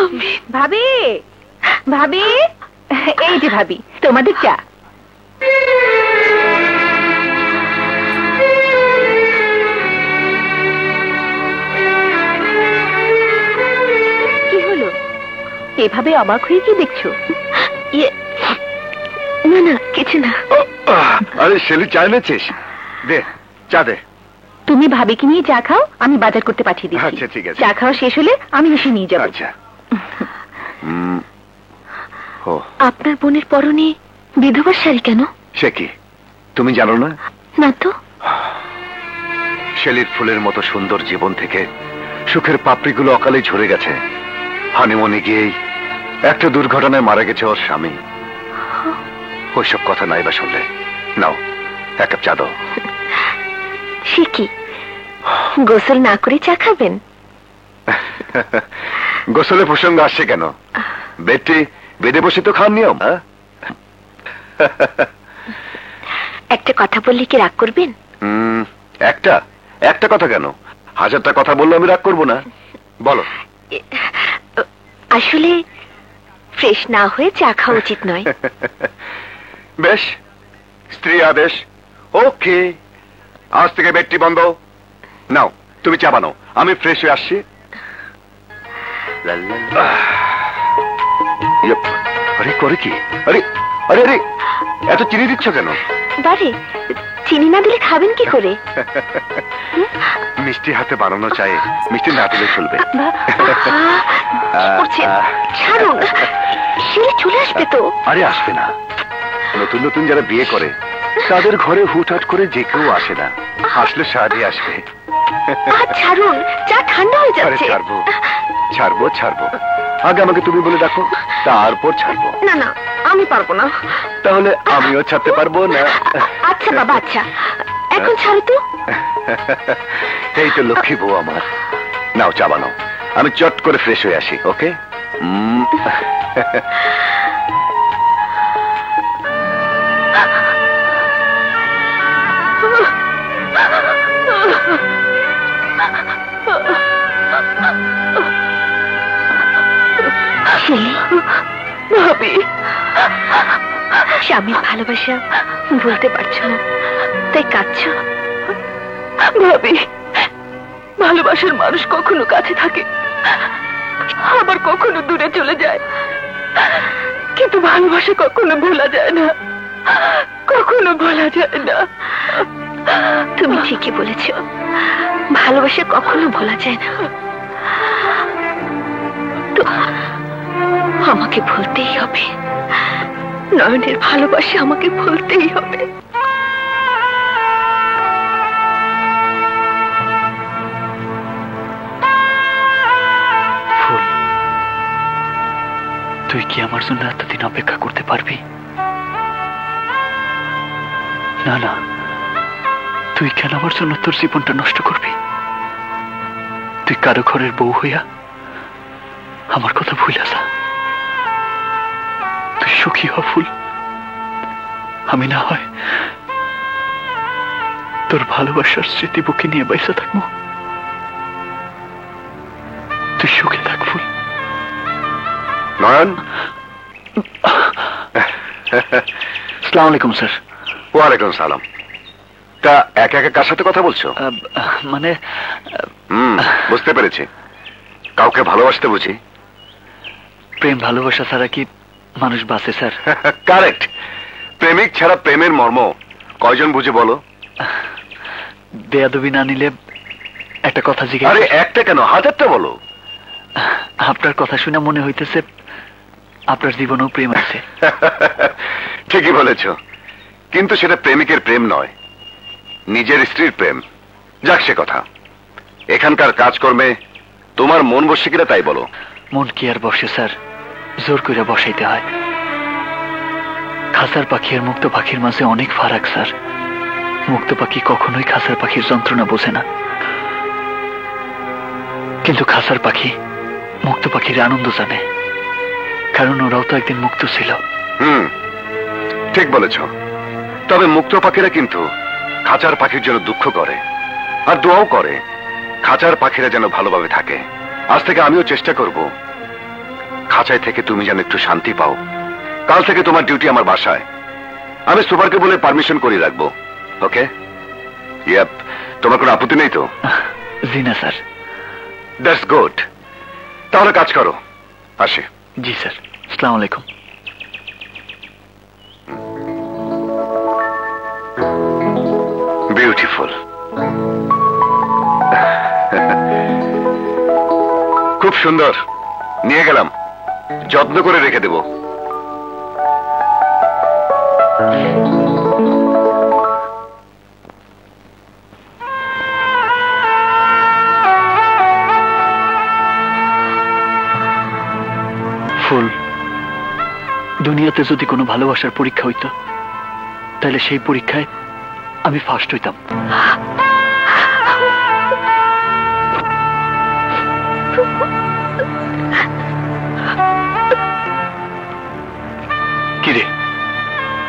Speaker 3: আমি
Speaker 2: ভাবি, ভাবি, এই যে ভাবি, তোমাদের চা। কি হলো, এভাবে অবাক হয়ে কি দেখছো?
Speaker 3: না না, কিছু না।
Speaker 1: আরে শেলি, চা এনেছিস? দে, চা দে।
Speaker 2: তুমি ভাবিকে নিয়ে চা খাও, আমি বাজার করতে পাঠিয়ে দিচ্ছি।
Speaker 1: আচ্ছা, ঠিক আছে।
Speaker 2: চা খাওয়া শেষ হলে আমি এসে নিয়ে যাবো।
Speaker 1: আচ্ছা।
Speaker 3: আপনার বোনের পরনে বিধবার শাড়ি কেন?
Speaker 1: সে কি তুমি জানো না?
Speaker 3: না তো।
Speaker 1: শেলির ফুলের মতো সুন্দর জীবন থেকে সুখের পাপড়িগুলো অকালে ঝরে গেছে। হানিমুনে গিয়েই একটা দুর্ঘটনায় মারা গেছে ওর স্বামী। ওইসব কথা নাই বা শুনলে। নাও, এক কাপ চা দাও।
Speaker 3: সে কি, গোসল না করে চা খাবেন?
Speaker 1: গোসলের প্রসঙ্গ আসছে কেন? বেডটি বেডে বসে তো খাওয়ার নিয়ম।
Speaker 3: একটা কথা বললে কি রাগ করবেন?
Speaker 1: একটা একটা কথা কেন? 1000টা কথা বললে আমি রাগ করবো না। বলো।
Speaker 3: আসলে ফ্রেশ না হয়ে চা খাওয়া উচিত নয়।
Speaker 1: বেশ, স্ত্রী আদেশ। ওকে, আজ থেকে বেডটি বন্ধ। নাও, তুমি চা বানাও, আমি ফ্রেশ হয়ে আসছি। আরে করে কি? আরে আরে আরে, এত চিনি দিচ্ছ কেন?
Speaker 3: বারে, চিনি না দিলে খাবেন কি করে?
Speaker 1: মিষ্টি হাতে বানানো চাই, মিষ্টি না দিলে চলবে।
Speaker 3: ছাড়ুন, সে চলে আসবে তো।
Speaker 1: আরে আসবে না। নতুন নতুন যারা বিয়ে করে তাদের ঘরে হুটহাট করে যে কেউ আসে না। আসলে সারাদি আসবে।
Speaker 3: ছাড়ুন, চা ঠান্ডা হয়ে
Speaker 1: আরে
Speaker 3: যাচ্ছে।
Speaker 1: ছাড়বো ছাড়বো ছাড়বো, আগে আমাকে তুমি বলে ডাকো, তারপর ছাড়বো।
Speaker 3: না না, আমি পারবো না।
Speaker 1: তাহলে আমিও ছাড়তে পারবো না।
Speaker 3: আচ্ছা বাবা, আচ্ছা, এখন ছাড়ো তো।
Speaker 1: এই তো লক্ষ্মী বউ আমার। নাও চা বানাও, আমি চট করে ফ্রেশ হয়ে আসি। ওকে।
Speaker 3: ভাবি, স্বামীর ভালোবাসা ভুলতে পারছো না, তাই কাঁদছো? ভাবি, ভালোবাসার মানুষ কখনো কাছে থাকে, আবার কখনো দূরে চলে যায়, কিন্তু ভালোবাসা কখনো ভোলা যায় না, কখনো ভোলা যায় না। তুমি ঠিকই বলেছ, ভালোবাসা কখনো ভোলা যায় না। তো আমাকে ভুলতেই হবে, নয়নের ভালোবাসা আমাকে ভুলতেই হবে।
Speaker 4: তুই কি আমার জন্য এতদিন অপেক্ষা করতে পারবি? না না, তুই কেন আমার জন্য তোর জীবনটা নষ্ট করবি? তুই কারো ঘরের বউ হইয়া আমার কথা ভুলে যা। তুই সুখী হ ফুল, আমি না হয় তোর ভালোবাসার স্মৃতি বুকে নিয়ে বাইসা থাকবো। তুই সুখে থাক ফুল।
Speaker 1: নয়ন,
Speaker 4: আসসালামু আলাইকুম স্যার।
Speaker 1: ওয়ালাইকুম সালাম। তা একা একা কার সাথে কথা বলছো?
Speaker 4: মানে
Speaker 1: বুঝতে পেরেছি, কাউকে ভালোবাসতে বুঝি।
Speaker 4: প্রেম ভালোবাসা ছাড়া কি মানুষ বাঁচে স্যার?
Speaker 1: কারেক্ট। প্রেমিক ছাড়া প্রেমের মর্ম কয়জন বুঝে বলো?
Speaker 4: বেয়াদবি না নিলে একটা কথা জিজ্ঞেস।
Speaker 1: আরে একটা কেন, হাজারটা বলো।
Speaker 4: আপনার কথা শুনে মনে হইতেছে আপনার জীবনেও প্রেম আছে।
Speaker 1: ঠিকই বলেছ, কিন্তু সেটা প্রেমিকের প্রেম নয়, নিজের স্ত্রীর প্রেম। যাক সে কথা। এখানকার কাজকর্মে তোমার মন বসে কিনা তাই বলো।
Speaker 4: মন কি আর বসে স্যার, জোর করে বসাইতে হয়। খাসার পাখি আর মুক্ত পাখির মাঝে অনেক ফারাক স্যার। মুক্ত পাখি কখনোই খাসার পাখির যন্ত্রণা বোঝে না, কিন্তু খাসার পাখি মুক্ত পাখির আনন্দ জানে, কারণ ওরাও তো একদিন মুক্ত ছিল।
Speaker 1: ঠিক বলেছ। তবে মুক্ত পাখিরা কিন্তু খাঁচার পাখির জন্য দুঃখ করে আর দোয়াও করে খাঁচার পাখিরা যেন ভালোভাবে থাকে। আজ থেকে আমিও চেষ্টা করব খাঁচায় থেকে তুমি যেন একটু শান্তি পাও। কাল থেকে তোমার ডিউটি আমার বাসায়। আমি সুপারকে বলে পারমিশন করে রাখবো। ওকে? ইয়াপ। তোমার কোনো আপত্তি নেই তো?
Speaker 4: জি না স্যার।
Speaker 1: That's good. তাহলে কাজ করো, আসি।
Speaker 4: জি স্যার। আসসালামু আলাইকুম।
Speaker 1: বিউটিফুল। খুব সুন্দর। নিয়ে গেলাম, যত্ন করে রেখে দেব।
Speaker 4: ফুল, দুনিয়াতে যদি কোনো ভালোবাসার পরীক্ষা হইতো তাহলে সেই পরীক্ষায় আমি ফার্স্ট হইতাম। কিরে,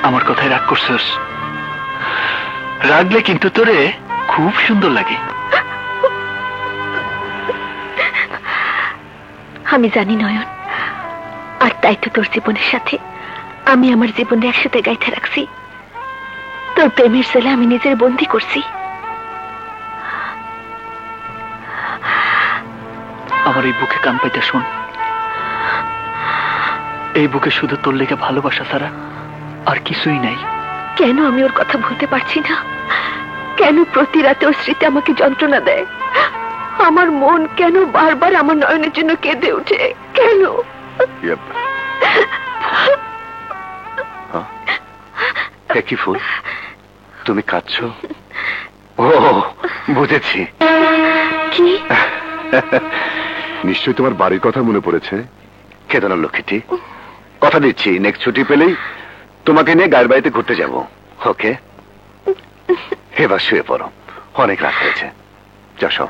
Speaker 4: আমার কথায় রাগ করছস? রাগলে কিন্তু তোরে খুব সুন্দর লাগে।
Speaker 3: আমি জানি নয়ন, আর তাই তো তোর জীবনের সাথে আমি আমার জীবনে একসাথে গাইতে রাখছি। তোর প্রেমের ছেলে আমি নিজের বন্দি করছি।
Speaker 4: আমার এই বুকে কান পাইতে শোন, এই বুকে শুধু তোর লেগে ভালোবাসা ছাড়া আর কিছুই নাই।
Speaker 3: কেন আমি ওর কথা ভুলতে পারছি না? কেন প্রতি রাতে ওর স্মৃতি আমাকে যন্ত্রণা দেয়? আমার মন কেন বারবার আমার নয়নের জন্য কেঁদে ওঠে? কেন?
Speaker 1: কি ফুল, তুমি কাঁদছো? ও বুঝেছি।
Speaker 3: কি?
Speaker 1: নিশ্চয়ই তোমার বাড়ির কথা মনে পড়েছে। কেঁদো না লক্ষ্মীটি, কথা দিচ্ছি নেক্সট ছুটি পেলেই তোমাকে নিয়ে গায়ের বাড়িতে ঘুরতে যাব। ওকে? এবার শুয়ে পড়ো, অনেক রাত হয়েছে। যাও।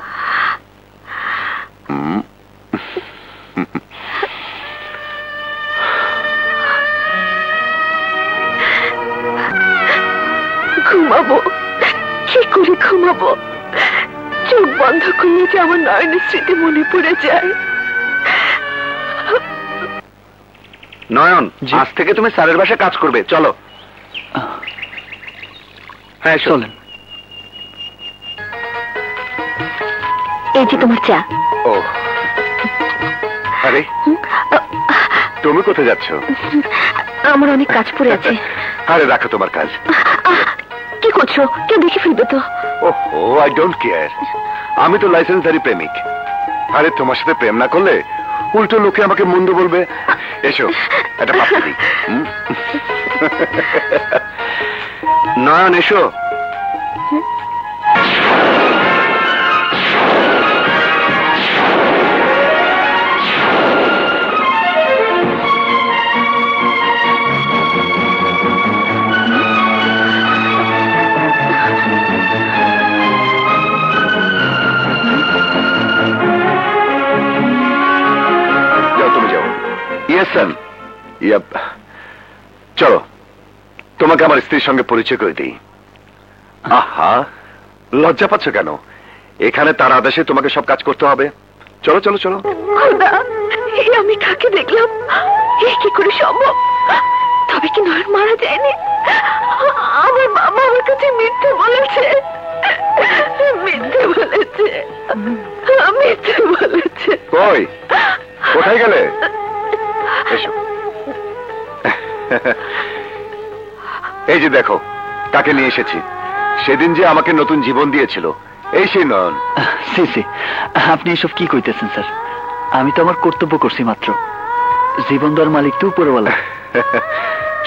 Speaker 3: ঘুমাবো? কি করে ঘুমাবো? চোখ বন্ধ করলে যে আমার নয়নের স্মৃতি মনে পড়ে যায়।
Speaker 1: নয়ন, আজ থেকে তুমি স্যারের বাসায় কাজ করবে। চলো। হ্যাঁ চলেন।
Speaker 3: এই যে তোমার চা।
Speaker 1: ও আরে, তুমি কোথায় যাচ্ছ?
Speaker 3: আমার অনেক কাজ পড়ে আছে।
Speaker 1: আরে রাখো তোমার কাজ।
Speaker 3: কি করছো? কেউ দেখে ফেলবে তো।
Speaker 1: ওহো, আই ডোন্ট কেয়ার। আমি তো লাইসেন্সধারী প্রেমিক। আরে তোমার সাথে প্রেম না করলে উল্টো লোকে আমাকে মন্দ বলবে। এসো, একটা পাপ্পি দিই। নয়ন এসো। চলো, তোমাকে আমার স্ত্রীর সঙ্গে পরিচয় করে দিই। আহা, লজ্জা পাচ্ছ কেন? এখানে তার আদেশে তোমাকে সব কাজ করতে হবে। চলো চলো চলো।
Speaker 3: আমি কাকে দেখলাম? কি করে সম্ভব?
Speaker 2: তবে কি নয়ন মারা যায়নি? আমার বাবা আমার কাছে মিথ্যে বলেছে, মিথ্যে বলেছে, মিথ্যে বলেছে।
Speaker 1: কই, কোথায় গেলে? এসো। এই যে দেখো তাকে নিয়ে এসেছি। সেদিন যে আমাকে নতুন জীবন দিয়েছিল, এই সেই নয়ন।
Speaker 4: সি আপনি এসব কি কইতেছেন স্যার? আমি তো আমার কর্তব্য করছি মাত্র। জীবন দেওয়ার মালিক তো উপরওয়ালা।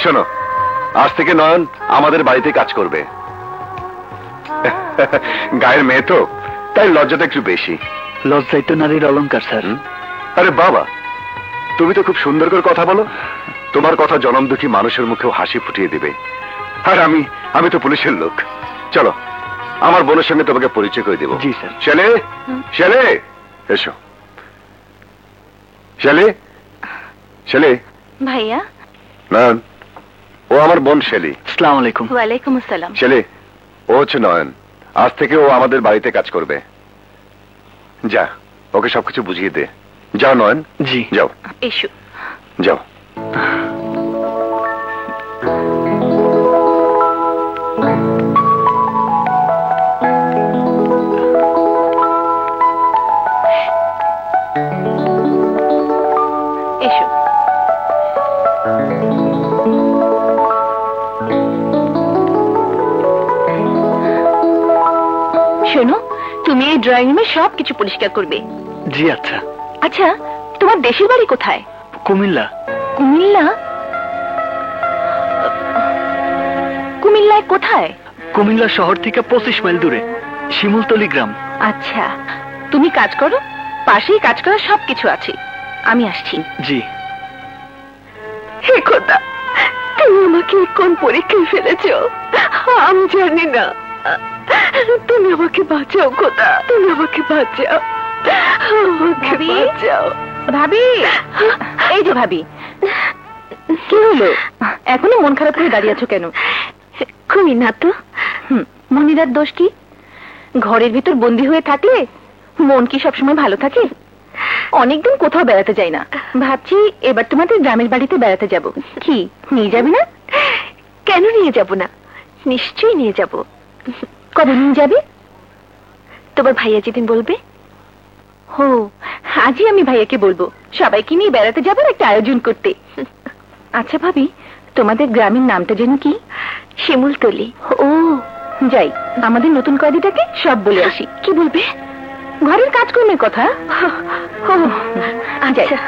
Speaker 1: শোনো, আজ থেকে নয়ন আমাদের বাড়িতে কাজ করবে। গায়ের মেয়ে তো, তাই লজ্জাটা একটু বেশি।
Speaker 4: লজ্জাই তো নারীর অলংকার স্যার।
Speaker 1: আরে বাবা, তুমি তো খুব সুন্দর করে কথা বলো। তোমার কথা জনম দুঃখী মানুষের মুখেও হাসি ফুটিয়ে দিবে। আর আমি তো পুলিশের লোক। চলো, আমার বোনের সঙ্গে তোমাকে পরিচয় করে দেবো।
Speaker 4: জি স্যার।
Speaker 1: শেলে, শেলে, এসো। শেলে, শেলে।
Speaker 3: ভাইয়া।
Speaker 1: নয়ন, ও আমার বোন শেলি।
Speaker 4: আসসালামু আলাইকুম।
Speaker 3: ওয়ালাইকুম আসসালাম।
Speaker 1: শেলি, ও হচ্ছে নয়ন। আজ থেকে ও আমাদের বাড়িতে কাজ করবে। যা, ওকে সবকিছু বুঝিয়ে দে। যাও নয়ন।
Speaker 4: জি।
Speaker 1: যাও।
Speaker 3: এসো।
Speaker 1: যাও।
Speaker 3: এসো। শোনো, তুমি এই ড্রয়িং রুমে সবকিছু পরিষ্কার করবে।
Speaker 4: জি আচ্ছা।
Speaker 3: আচ্ছা, তোমার দেশের বাড়ি কোথায়?
Speaker 4: কুমিল্লা।
Speaker 3: কুমিল্লা? কুমিল্লায় কোথায়?
Speaker 4: কুমিল্লা শহর থেকে 25 মাইল দূরে, শিমুলতলি গ্রাম।
Speaker 3: আচ্ছা, তুমি কাজ করো, পাশেই কাজ করার সবকিছু আছে। আমি আসছি।
Speaker 4: জি।
Speaker 2: হে খোদা, তুমি আমাকে কোন পরীক্ষায় ফেলেছো আমি জানি না। তুমি আমাকে বাঁচাও খোদা, তুমি আমাকে বাঁচাও, আমাকে
Speaker 3: ভাবি?
Speaker 2: বাঁচাও।
Speaker 3: ভাবি, এই যে ভাবি, কি হলো? এখনো মন খারাপ করে দাঁড়িয়ে আছো কেন?
Speaker 2: খুবই না তো।
Speaker 3: মনিরার দোষ কি? ঘরের ভিতর বন্দী হয়ে থাকলে মন কি সবসময় ভালো থাকে? অনেকদিন কোথাও বেড়াতে যাই না, ভাবছি এবার তোমাদের গ্রামের বাড়িতে বেড়াতে যাব। কি নিয়ে যাবে না?
Speaker 2: কেন নিয়ে যাব না? নিশ্চয়ই নিয়ে যাব।
Speaker 3: কবে নিয়ে যাবে?
Speaker 2: তোমার ভাইয়া যেদিন বলবে।
Speaker 3: হো, আজই আমি ভাইয়াকে বলবো সবাইকে নিয়ে বেড়াতে যাবার একটা আয়োজন করতে। আচ্ছা ভাবি, তোমাদের গ্রামের নামটা যেন কি?
Speaker 2: শিমুলতলি।
Speaker 3: ও, যাই আমাদের নতুন কয়েদিটাকে সব বলে আসি।
Speaker 2: কি বলবে?
Speaker 3: ঘরের কাজকর্মের কথা।
Speaker 2: ও,
Speaker 3: যাই।
Speaker 2: আচ্ছা।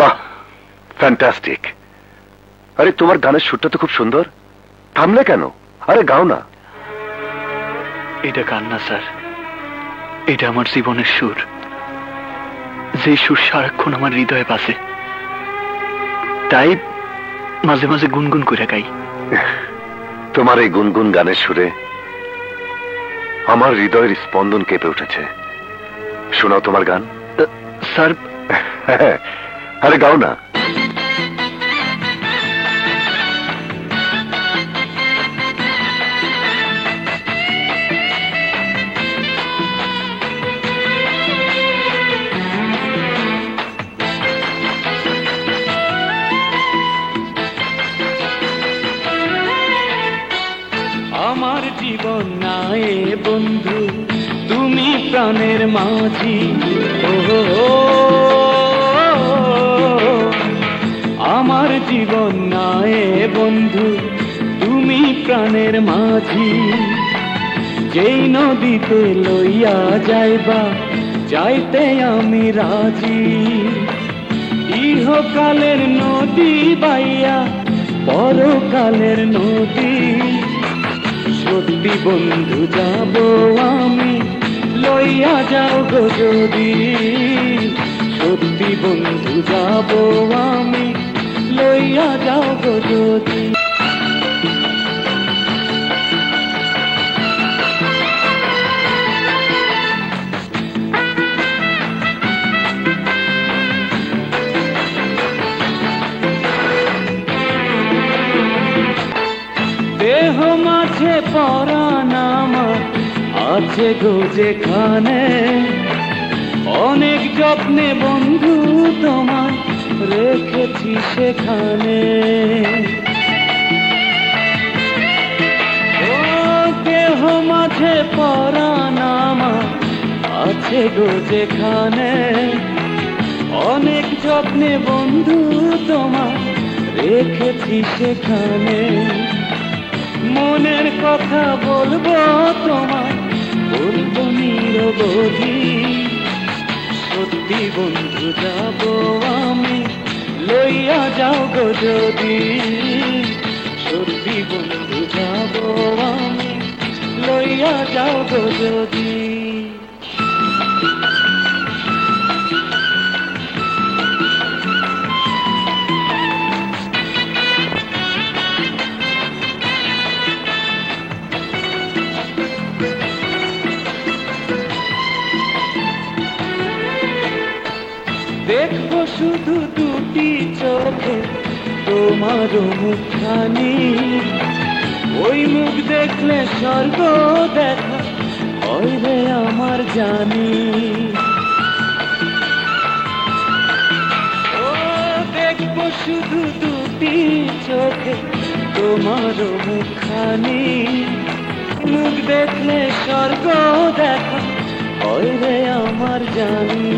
Speaker 1: বাহ, ফ্যান্টাস্টিক। আরে তোমার গানের সুরটা তো খুব সুন্দর। থামলে কেন? আরে গাও না।
Speaker 4: এটা কান্না স্যার, এটা আমার জীবনের সুর, যে সুর সারাক্ষণ আমার হৃদয়ে বাজে, তাই মাঝে মাঝে গুনগুন করে গাই।
Speaker 1: তোমার এই গুনগুন গানের সুরে আমার হৃদয়ের স্পন্দন কেঁপে উঠেছে। শোনাও তোমার গান।
Speaker 4: স্যার,
Speaker 1: আরে গাও না।
Speaker 7: আমার জীবন নায়ে বন্ধু, তুমি প্রাণের মাঝি। ও আমার জীবন নায়ে বন্ধু, তুমি প্রাণের মাঝি। যেই নদীতে লইয়া যাইবা, যাইতে আমি রাজি। ইহকালের নদী বাইয়া পরকালের নদী। সত্যি বন্ধু যাব আমি, লইয়া যাও গো যদি। সত্যি বন্ধু যাব আমি, লইয়া যাও গো যদি। পরাণ আমার আছে গো যেখানে, অনেক যত্নে বন্ধু তোমার রেখেছি সেখানে। ও দেহ মাঝে পরাণ আমার আছে গো যেখানে, অনেক যত্নে বন্ধু তোমার রেখেছি সেখানে। মনের কথা বলবো তোমার, বলবো নিরবধি, সত্যি বন্ধু যাব আমি, লইয়া যাও গো যদি। সত্যি বন্ধু যাব আমি, লইয়া যাও গো যদি। দেখবো শুধু দুটি চোখে তোমার মুখখানি, ওই মুখ দেখলে স্বর্গ দেখা হয় রে আমার জানি। ও দেখবো শুধু দুটি চোখে তোমার মুখখানি, মুখ দেখলে স্বর্গ দেখা হয় রে আমার জানি।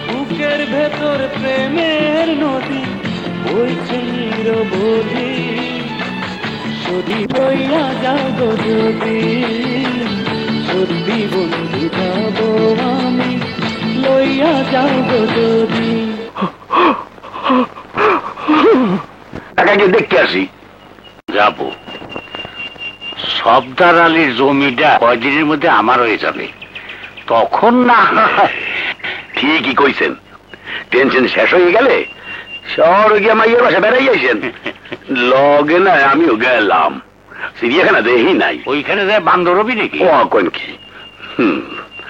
Speaker 7: বুকের ভেতর প্রেমের নদী বইছে নিরবধি, যদি বইয়া যাও গো যদি। সত্যি বন্ধু যাব আমি, লইয়া যাও গো যদি।
Speaker 5: টাকাকে দেখতে আসি। যাবো। সর্দার আলীর জমিটা কয়দিনের মধ্যে আমার হয়ে যাবে, তখন না হয়।
Speaker 1: ঠিকই কইছেন, টেনশন শেষ হয়ে গেলে শহর গিয়ে মাইয়ের বাসা বেড়াই যাইছেন। লগে না আমিও গেলাম, চিড়িয়াখানা দেখি নাই।
Speaker 5: ওইখানে যায় বান্দর হবি নাকি?
Speaker 1: ও কোন কি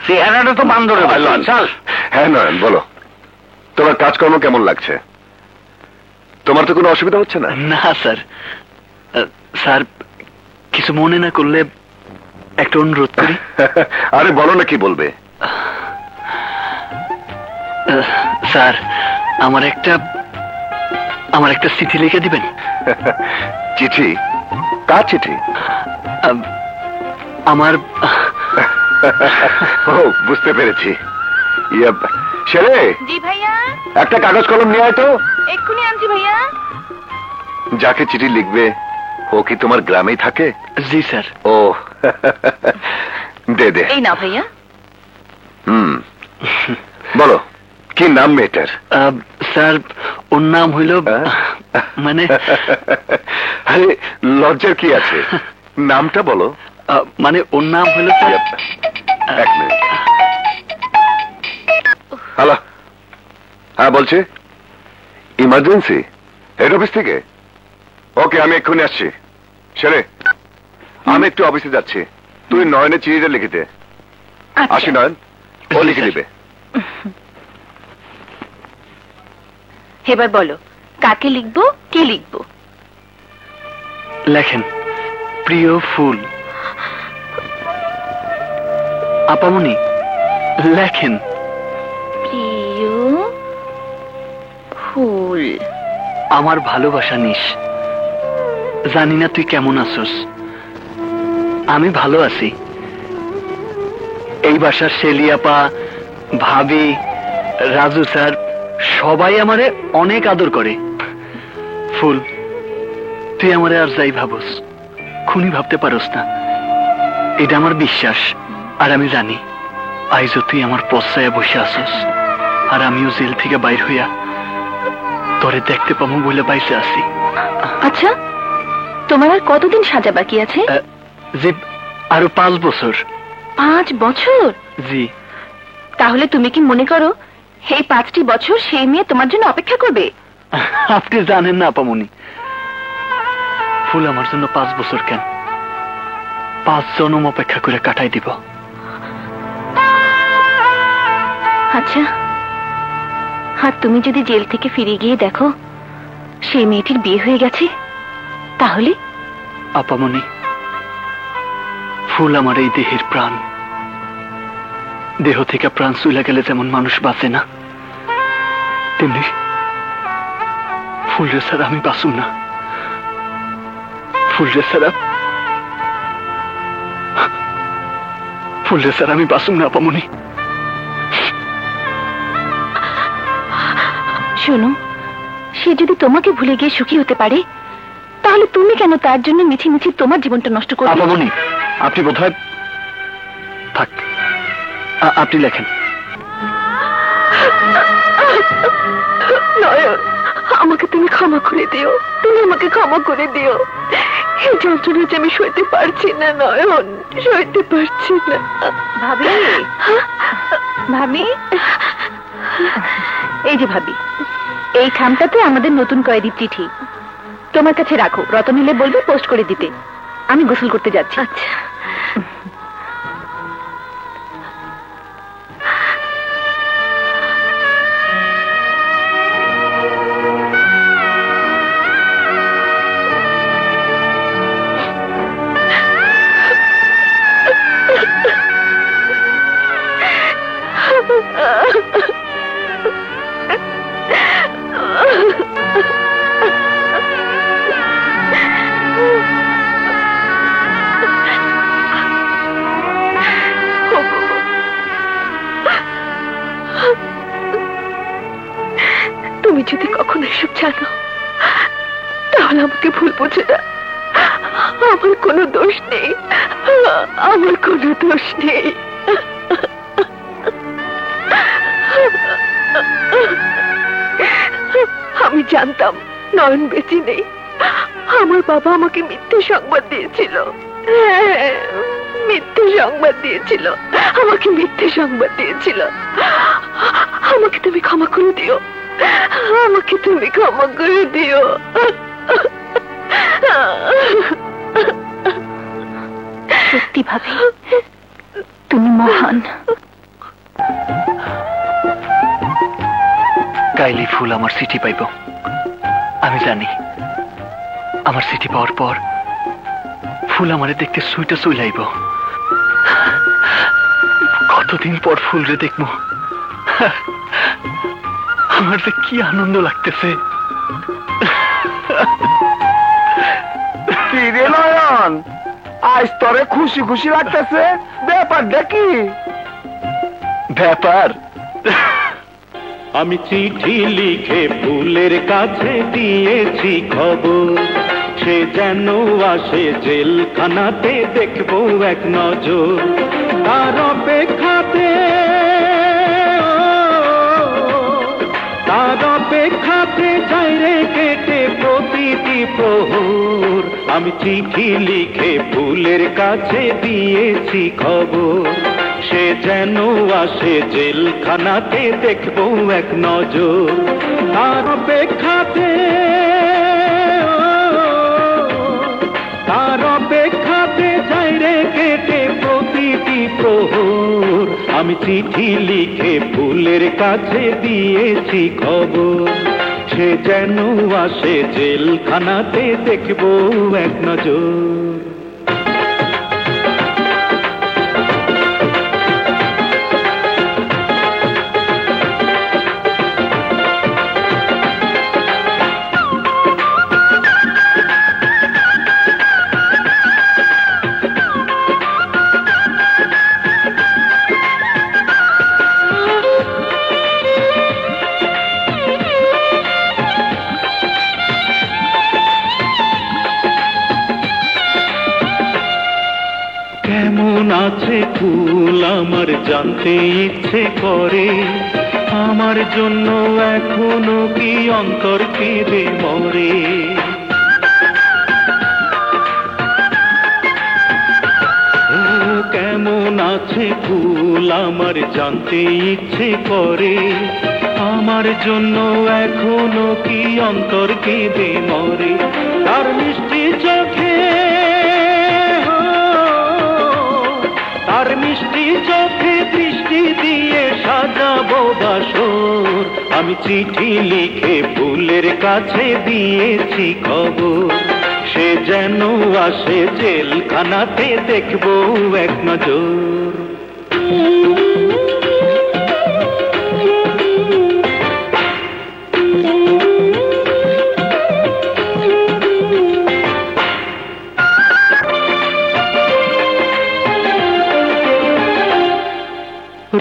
Speaker 5: চেহারাটা তো বান্দরের মতো। চল।
Speaker 1: হ্যাঁ নয়ন বলো, তোমার কাজকর্ম কেমন লাগছে? তোমার তো কোনো অসুবিধা হচ্ছে না?
Speaker 4: না স্যার, স্যার কিছু মনে না করলে একটা অনুরোধ করি।
Speaker 1: আরে বলো না, কি বলবে?
Speaker 4: স্যার আমার একটা চিঠি লিখে দিবেন।
Speaker 1: চিঠি? কার চিঠি?
Speaker 4: আমার।
Speaker 1: ও বুঝতে পেরেছি। ছেলে,
Speaker 3: জি ভাইয়া।
Speaker 1: একটা কাগজ কলম নিয়ে আয় তো।
Speaker 3: এক্ষুনি আনছি ভাইয়া।
Speaker 1: যাকে চিঠি লিখবে ও কি তোমার গ্রামেই থাকে?
Speaker 4: জি স্যার।
Speaker 1: ও দে দে।
Speaker 3: এই না ভাইয়া।
Speaker 1: বলো, কি নাম মেয়েটার?
Speaker 4: স্যার ওর নাম হইল মানে।
Speaker 1: আরে লজ্জার কি আছে, নামটা বলো।
Speaker 4: মানে ওর নাম হইল।
Speaker 1: এক মিনিট। হ্যালো, হ্যাঁ বলছি, ইমার্জেন্সি হেড অফিস থেকে? ওকে, আমি এক্ষুনি আসছি। ছেলে, আমি একটু অফিসে যাচ্ছি, তুই নয়নের চিঠিটা লিখে দে। আসি নয়ন, ও লিখে দিবে।
Speaker 3: এবার বলো, কাকে লিখবো, কি লিখবো?
Speaker 4: লেখেন, প্রিয় ফুল। আপামনি লেখেন,
Speaker 3: প্রিয় ফুল।
Speaker 4: আমার ভালোবাসা নিস। জানি না তুই কেমন আছোস, আমি ভালো আছি। এই বাসার শেলিয়াপা, ভাবি, রাজু স্যার সবাই আমারে অনেক আদর করে। ফুল, তুই আমারে আর যাই ভাবস, খুনি ভাবতে পারস না, এটা আমার বিশ্বাস। আর আমি জানি আইজও তুই আমার পশ্চায় বসে আসস, আর আমিও জেল থেকে বাইর হইয়া তোরে দেখতে পাবো বলে বাইসে আছি।
Speaker 3: আচ্ছা, তোমার আর কতদিন সাজা বাকি আছে?
Speaker 4: যে আরো 5 বছর।
Speaker 3: 5 বছর?
Speaker 4: জি।
Speaker 3: তাহলে তুমি কি মনে করো এই 5টি বছর সেই মেয়ে তোমার জন্য অপেক্ষা করবে?
Speaker 4: আপনি জানেন না আপামনি, ফুল আমার জন্য 5 বছর কেন, 5 জন্ম অপেক্ষা করে কাটাই দিব।
Speaker 3: আচ্ছা, আর তুমি যদি জেল থেকে ফিরে গিয়ে দেখো সেই মেয়েটির বিয়ে হয়ে গেছে, তাহলে?
Speaker 4: আপামনি, ফুল আমার এই দেহের প্রাণ। দেহ থেকে প্রাণ চলে গেলে যেমন মানুষ বাঁচে না, তেমনি ফুলরে ছাড়া আমি বাঁচুম না। ফুলরে ছাড়া আমি বাঁচুম না আপামনি।
Speaker 3: শোনো, সে যদি তোমাকে ভুলে গিয়ে সুখী হতে পারে, তাহলে তুমি কেন তার জন্য মিছি মিছি তোমার জীবনটা নষ্ট করবে?
Speaker 4: আপামনি, আপনি বোধহয় থাক, আপনি লেখেন।
Speaker 2: নয়ন, আমাকে তুমি ক্ষমা করে দিও, তুমি আমাকে ক্ষমা করে দিও। এই যন্ত্রণা যে আমি সইতে পারছি না নয়ন, সইতে পারছি না।
Speaker 3: ভাবি, ভাবি, এই যে ভাবি, এই খামটাতে আমাদের নতুন কয়েদির চিঠি। তোমার কাছে রাখো, রতন এলে বলবে পোস্ট করে দিতে। আমি গোসল করতে যাচ্ছি।
Speaker 2: আচ্ছা। তুমি যদি কখনো এসব জানো, তাহলে আমাকে ভুল বুঝে না। আমার কোনো দোষ নেই, আমার কোনো দোষ নেই। আমি জানতাম নয়ন বেঁচে নেই। আমার বাবা আমাকে মিথ্যে সংবাদ দিয়েছিল। মিথ্যে সংবাদ দিয়েছিল, আমাকে মিথ্যে সংবাদ দিয়েছিল। আমাকে তুমি ক্ষমা করে দিও, আমাকে তুমি ক্ষমা করে দিও।
Speaker 3: সত্যি ভাবি, তুমি মহান।
Speaker 4: কাইলি ফুল আমার চিঠি পাইব, আমি জানি। আমার চিঠি পাওয়ার পর ফুল আমারে দেখতে সুইটা চইলাইব। কতদিন পর ফুলরে দেখবো, আমার যে কি আনন্দ লাগতেছে।
Speaker 1: কি রে নয়ন, আজ তোরে খুশি খুশি লাগতেছে, ব্যাপারটা কি?
Speaker 4: ব্যাপার
Speaker 7: আমি চিঠি লিখে ফুলের কাছে দিয়েছি খবর, সে যেন আসে জেলখানাতে, দেখবো এক নজর তার অপেক্ষাতে, তার অপেক্ষাতে যাইরে কেটে প্রতিটি প্রহর। আমি চিঠি লিখে ফুলের কাছে দিয়েছি খবর, সে যেন আসে জেলখানাতে, দেখবো এক নজর তার অপেক্ষাতে, তার অপেক্ষাতে যাইরে কেটে প্রতিটি প্রহর। আমি চিঠি লিখে ফুলের কাছে দিয়েছি খবর, সে যেন আসে জেলখানাতে, দেখবো এক নজর। কেমন আছে ফুল আমার জানতে ইচ্ছে করে, আমার জন্য এখনো কি অন্তর কেঁদে মরে। ও কেমন আছে ফুল আমার জানতে ইচ্ছে করে, আমার জন্য এখনো কি অন্তর কেঁদে মরে। তার মিষ্টি চোখে, তার মিষ্টি চোখে দৃষ্টি দিয়ে সাজাবো বাসর। আমি চিঠি লিখে ফুলের কাছে দিয়েছি খবর, সে সে যেন আসে জেলখানাতে দেখবো এক নজর।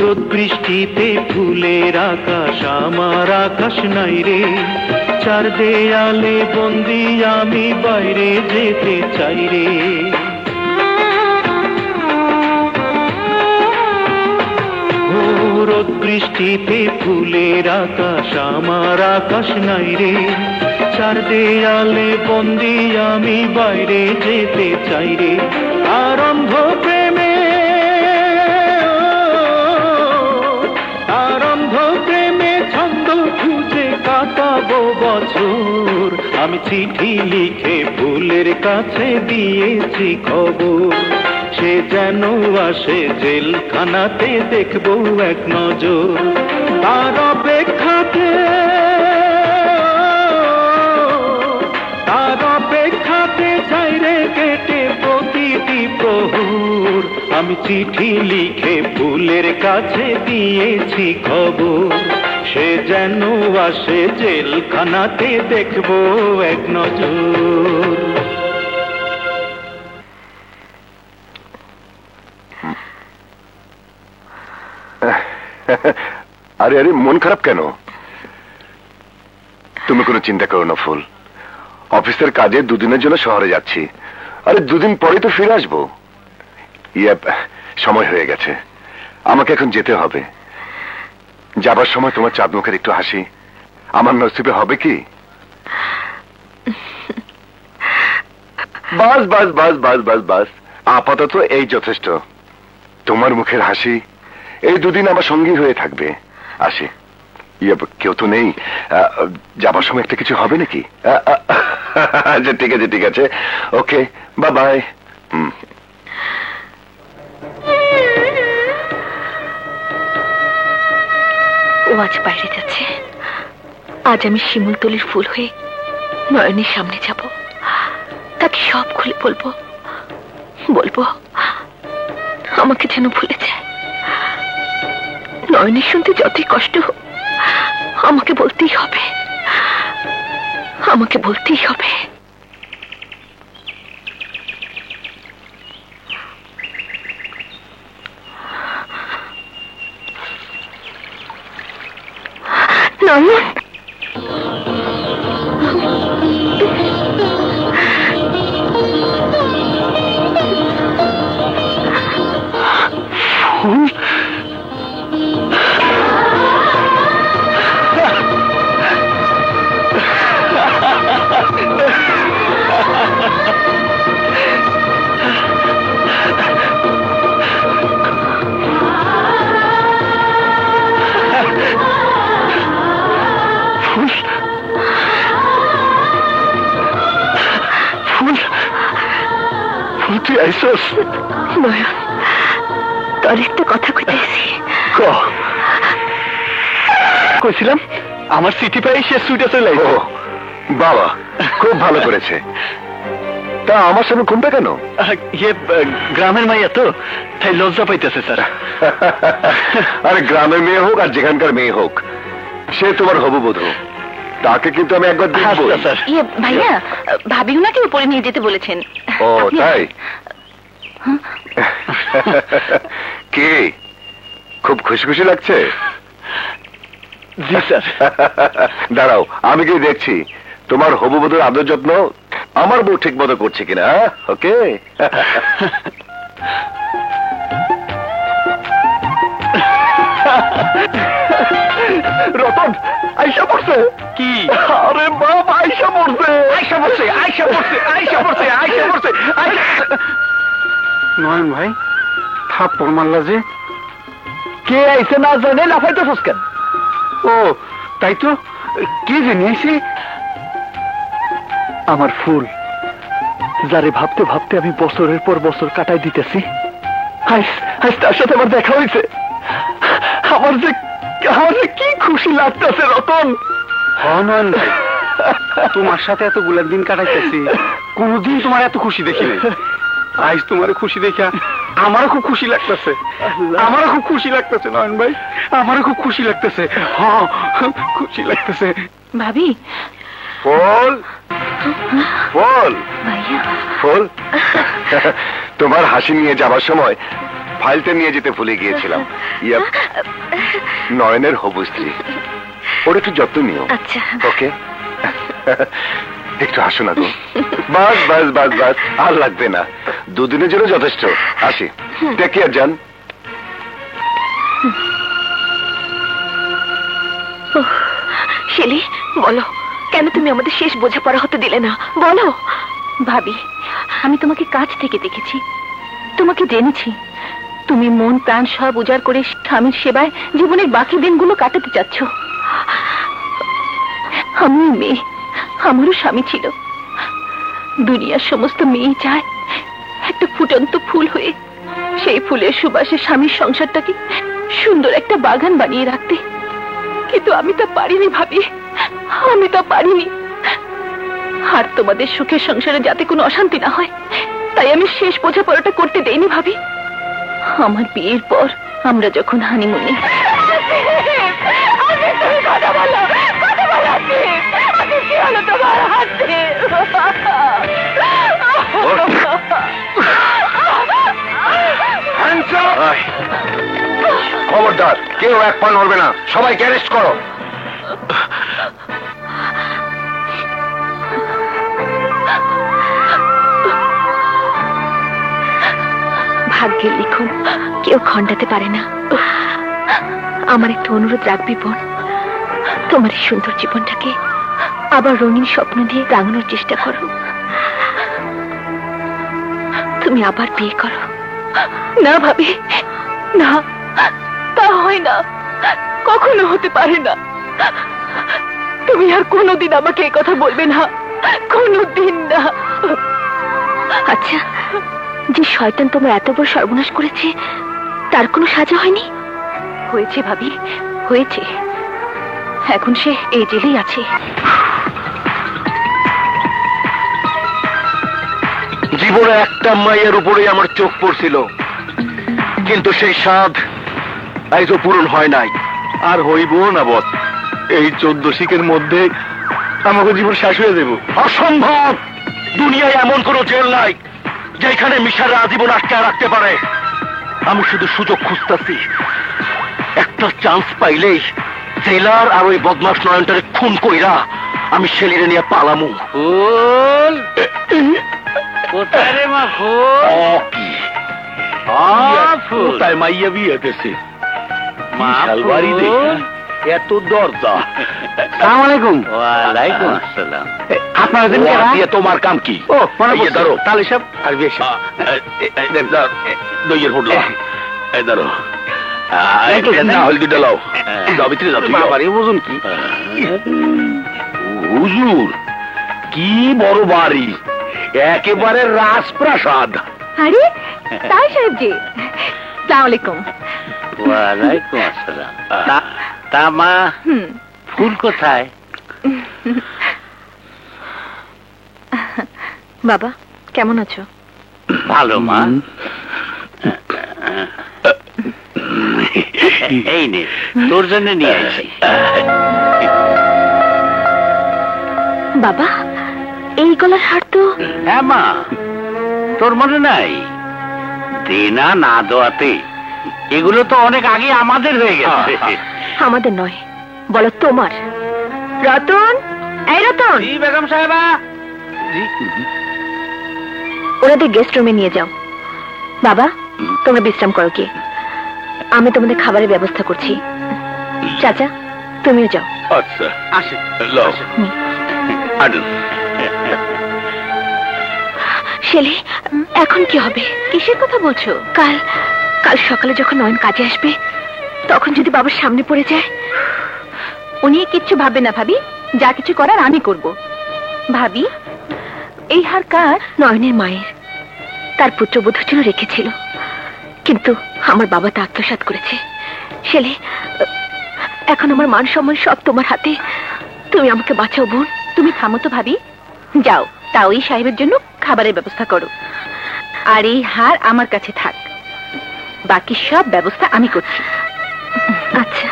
Speaker 7: রোদ বৃষ্টিতে ফুলের আকাশ আমার আকাশ নাই রে, চার দেয়ালে বন্দি আমি বাইরে যেতে চাই রে। ও রোদ বৃষ্টিতে ফুলের আকাশ আমার আকাশ নাই রে, চার দেয়ালে বন্দি আমি বাইরে যেতে চাই রে। আর অন্ধ প্রেমে ছন্দ খুঁজে কাটাবো বছর, আমি চিঠি লিখে ফুলের কাছে দিয়েছি খবর, সে যেন আসে জেলখানাতে দেখবো এক নজর। তার অপেক্ষাতে যাই রে কেটে প্রতিটি প্রহর, আমি চিঠি লিখে ফুলের কাছে দিয়েছি খবর, সে যেন আসে জেলখানাতে দেখবো এক নজর।
Speaker 1: আরে আরে মন খারাপ কেন? তুমি কোনো চিন্তা করো না ফুল, অফিসের কাজে দুদিনের জন্য শহরে যাচ্ছি, আরে দুদিন পরে তো ফিরে আসবো। সময় হয়ে গেছে, আমাকে এখন যেতে হবে। যাবার সময় তোমার চাঁদ মুখের একটু হাসি আমার নসিবে হবে কি? বাস বাস বাস বাস বাস বাস, আপাতত এই যথেষ্ট। তোমার মুখের হাসি এই দুদিন আমার সঙ্গী হয়ে থাকবে। আসি। কেউ তো নেই, যাবার সময় একটা কিছু হবে নাকি? আচ্ছা ঠিক আছে ঠিক আছে, ওকে বাই বাই।
Speaker 3: ও আজ বাইরে যাচ্ছে, আজ আমি শিমুলতলির ফুল হয়ে নয়নের সামনে যাব, তাকে সব খুলে বলবো, বলবো আমাকে যেন ভুলে যায়। নয়নের শুনতে যতই কষ্ট হোক আমাকে বলতেই হবে, আমাকে বলতেই হবে। নয়ন নয়ন, তোর একটা কথা কইতেছি।
Speaker 1: কইছিলাম আমার চিঠি পাই সে সুইটে চলে আইছে। বাবা খুব ভালো করেছে। তা আমার সামনে ঘুমবে কেন?
Speaker 4: গ্রামের মাইয়া তো, তাই লজ্জা পাইতেছে স্যার।
Speaker 1: আরে গ্রামের মেয়ে হোক আর যেখানকার মেয়ে হোক, সে তোমার হবুবধূ, তাকে কিন্তু আমি একবার দেখবো।
Speaker 3: ভাইয়া, ভাবি উনাকে উপরে নিয়ে যেতে বলেছেন।
Speaker 1: ও তাই? কি খুব খুশি খুশি লাগছে?
Speaker 4: জি স্যার।
Speaker 1: দাঁড়াও আমি কি দেখছি তোমার হবুবধূর আদর যত্ন আমার বউ ঠিক মতো করছে কিনা। ওকে রতন আইসা পড়ছে। কি? আরে বাপ আইসা পড়ছে, আইসা পড়ছে, আইসা পড়ছে, আইসা পড়ছে, আইসা পড়ছে।
Speaker 6: নয়ন ভাই থাপ্পড় মারলা যে?
Speaker 4: কে আইছে না জানে লাফাইতেছস কেন?
Speaker 6: ও তাই তো, কে জানি আইছে?
Speaker 4: আমার ফুল, যারে ভাবতে ভাবতে আমি বছরের পর বছর কাটাই দিতেছি, আজ তার সাথে আমার দেখা হয়েছে। আমার যে কি খুশি লাগতেছে রতন।
Speaker 6: নয়ন ভাই তোমার সাথে এতগুলা দিন কাটাইতেছি, কোনদিন তোমার এত খুশি দেখিনি। আজ তোমার খুশি দেখা আমারও খুব খুশি লাগতেছে, আমারও খুব খুশি লাগতেছে নয়ন ভাই, আমারও খুব খুশি লাগতেছে। হ্যাঁ, খুশি লাগতেছে।
Speaker 3: ভাবি,
Speaker 1: ফুল ফুল
Speaker 3: ভাইয়া,
Speaker 1: ফুল, তোমার হাসি নিয়ে যাবার সময় ফাইলটা নিয়ে যেতে ভুলে গিয়েছিলাম। ইয়া, নয়নের হবু স্ত্রী, ওর একটু যত্ন নিও।
Speaker 3: আচ্ছা।
Speaker 1: ওকে, একটু হাসো না গো। বাস বাস বাস বাস, আর লাগবে না, দুদিনের জন্য যথেষ্ট। আসি, টেক কেয়ার যান।
Speaker 3: শেলি, বলো কেন তুমি আমাদের শেষ বোঝাপড়া হতে দিলে না? বলো। ভাবি, আমি তোমাকে কাছ থেকে দেখেছি, তোমাকে জেনেছি। তুমি মন প্রাণ সব উজাড় করে স্বামীর সেবায় জীবনের বাকি দিনগুলো কাটাতে চাচ্ছ। আমি মেয়ে, আমারও স্বামী ছিল। দুনিয়ার সমস্ত মেয়ে চায় একটা ফুটন্ত ফুল হয়ে সেই ফুলের সুবাসে স্বামীর সংসারটাকে সুন্দর একটা বাগান বানিয়ে রাখতে, কিন্তু আমি তা পারিনি ভাবি, আমি তা পারিনি। আর তোমাদের সুখের সংসারে যাতে কোনো অশান্তি না হয়, তাই আমি শেষ বোঝাপড়াটা করতে দেইনি ভাবি। আমার বিয়ের পর আমরা যখন হানিমুনে,
Speaker 1: খবরদার, কেউ এক পা নড়বে না, সবাইকে অ্যারেস্ট করো।
Speaker 3: ভাগ্যের লিখন কেউ খণ্ডাতে পারে না। আমার একটা অনুরোধ রাখবি বোন, তোমার এই সুন্দর জীবনটাকে আবার রঙিন স্বপ্ন দিয়ে রাঙানোর চেষ্টা করো। তুমি আবার বিয়ে করো। না ভাবি, না, তা হয় না, কখনো হতে পারে না। তুমি আর কোনোদিন আমাকে এই কথা বলবে না, কোনোদিন না। আচ্ছা, যে শয়তান তোমার এত বড় সর্বনাশ করেছে, তার কোনো সাজা হয়নি? হয়েছে ভাবি, হয়েছে। এখন সে এই জেলেই আছে।
Speaker 1: জীবনে একটা মায়ের উপরে আমার চোখ পড়ছিল, কিন্তু সেই স্বাদ আজও পূরণ হয় নাই, আর হইব না বস। এই 14 শিখের মধ্যে আমাকে জীবন শেষ হয়ে দেব। অসম্ভব! দুনিয়ায় এমন কোন জেল নাই যেখানে মিশারা আজীবন আটকে রাখতে পারে। আমি শুধু সুযোগ খুঁজতেছি, একটা চান্স পাইলেই জেলার আর ওই বদমাস নয়নটারে খুন কইরা আমি শেলিরে নিয়ে পালামু।
Speaker 5: ফুল কোথায় রে মা? ফুল
Speaker 1: কোথায় মাইয়া বিয়ে হতেছে? বিশাল বাড়ি দেখি, এত দরজা।
Speaker 5: আসসালামু আলাইকুম। ওয়ালাইকুম আসসালাম।
Speaker 1: আপনারা দিয়ে তোমার কাম কি? ও মানে ধরো তাহলে সব আর বেশি দইয়ের ফুটলো এই ধরো না হল দুটো লাও যাও ভিতরে যাও। বাবারে বুঝুন কি হুজুর, কি বড় বাড়ি, একেবারে রাজপ্রাসাদ।
Speaker 3: আরে তাই সাহেবজি, আসসালামু আলাইকুম।
Speaker 5: ওয়ালাইকুম আসসালাম। তা মা, ফুল কোথায়?
Speaker 3: বাবা কেমন আছো?
Speaker 5: ভালো মা। এই নে, তোর জন্য নিয়ে আসি।
Speaker 3: বাবা, এই গলার হার তো।
Speaker 5: হ্যাঁ মা, তোর মনে নাই? দেনা না দেওয়াতে এগুলো তো অনেক আগে আমাদের হয়ে গেছে।
Speaker 3: আমাদের নয়, বলো তোমার। রতন, এই রতন,
Speaker 5: বেগম সাহেবা,
Speaker 3: ওনাদের গেস্ট রুমে নিয়ে যাও। বাবা, তোমরা বিশ্রাম করো কি, আমি তোমাদের খাবারের ব্যবস্থা করছি। চাচা, তুমিও যাও।
Speaker 1: আচ্ছা
Speaker 5: আসি।
Speaker 3: শেলি, এখন কি হবে? কিসের কথা বলছো? কাল সকালে যখন নয়ন কাজে আসবে, তখন যদি বাবার সামনে পড়ে যায়। উনি কিচ্ছু ভাববে না ভাবি, যা কিছু করার আমি করব। ভাবি, এই হার কার? নয়নের মায়ের, তার পুত্রবধূর জন্য রেখেছিল, কিন্তু আমার বাবা তা আত্মসাৎ করেছে। শেলি, এখন আমার মান সম্মান সব তোমার হাতে, তুমি আমাকে বাঁচাও বোন। তুমি থামো তো ভাবি, যাও তাওই সাহেবের জন্য খাবারের ব্যবস্থা করো, আর এই হার আমার কাছে থাক, বাকি সব ব্যবস্থা আমি করছি। আচ্ছা।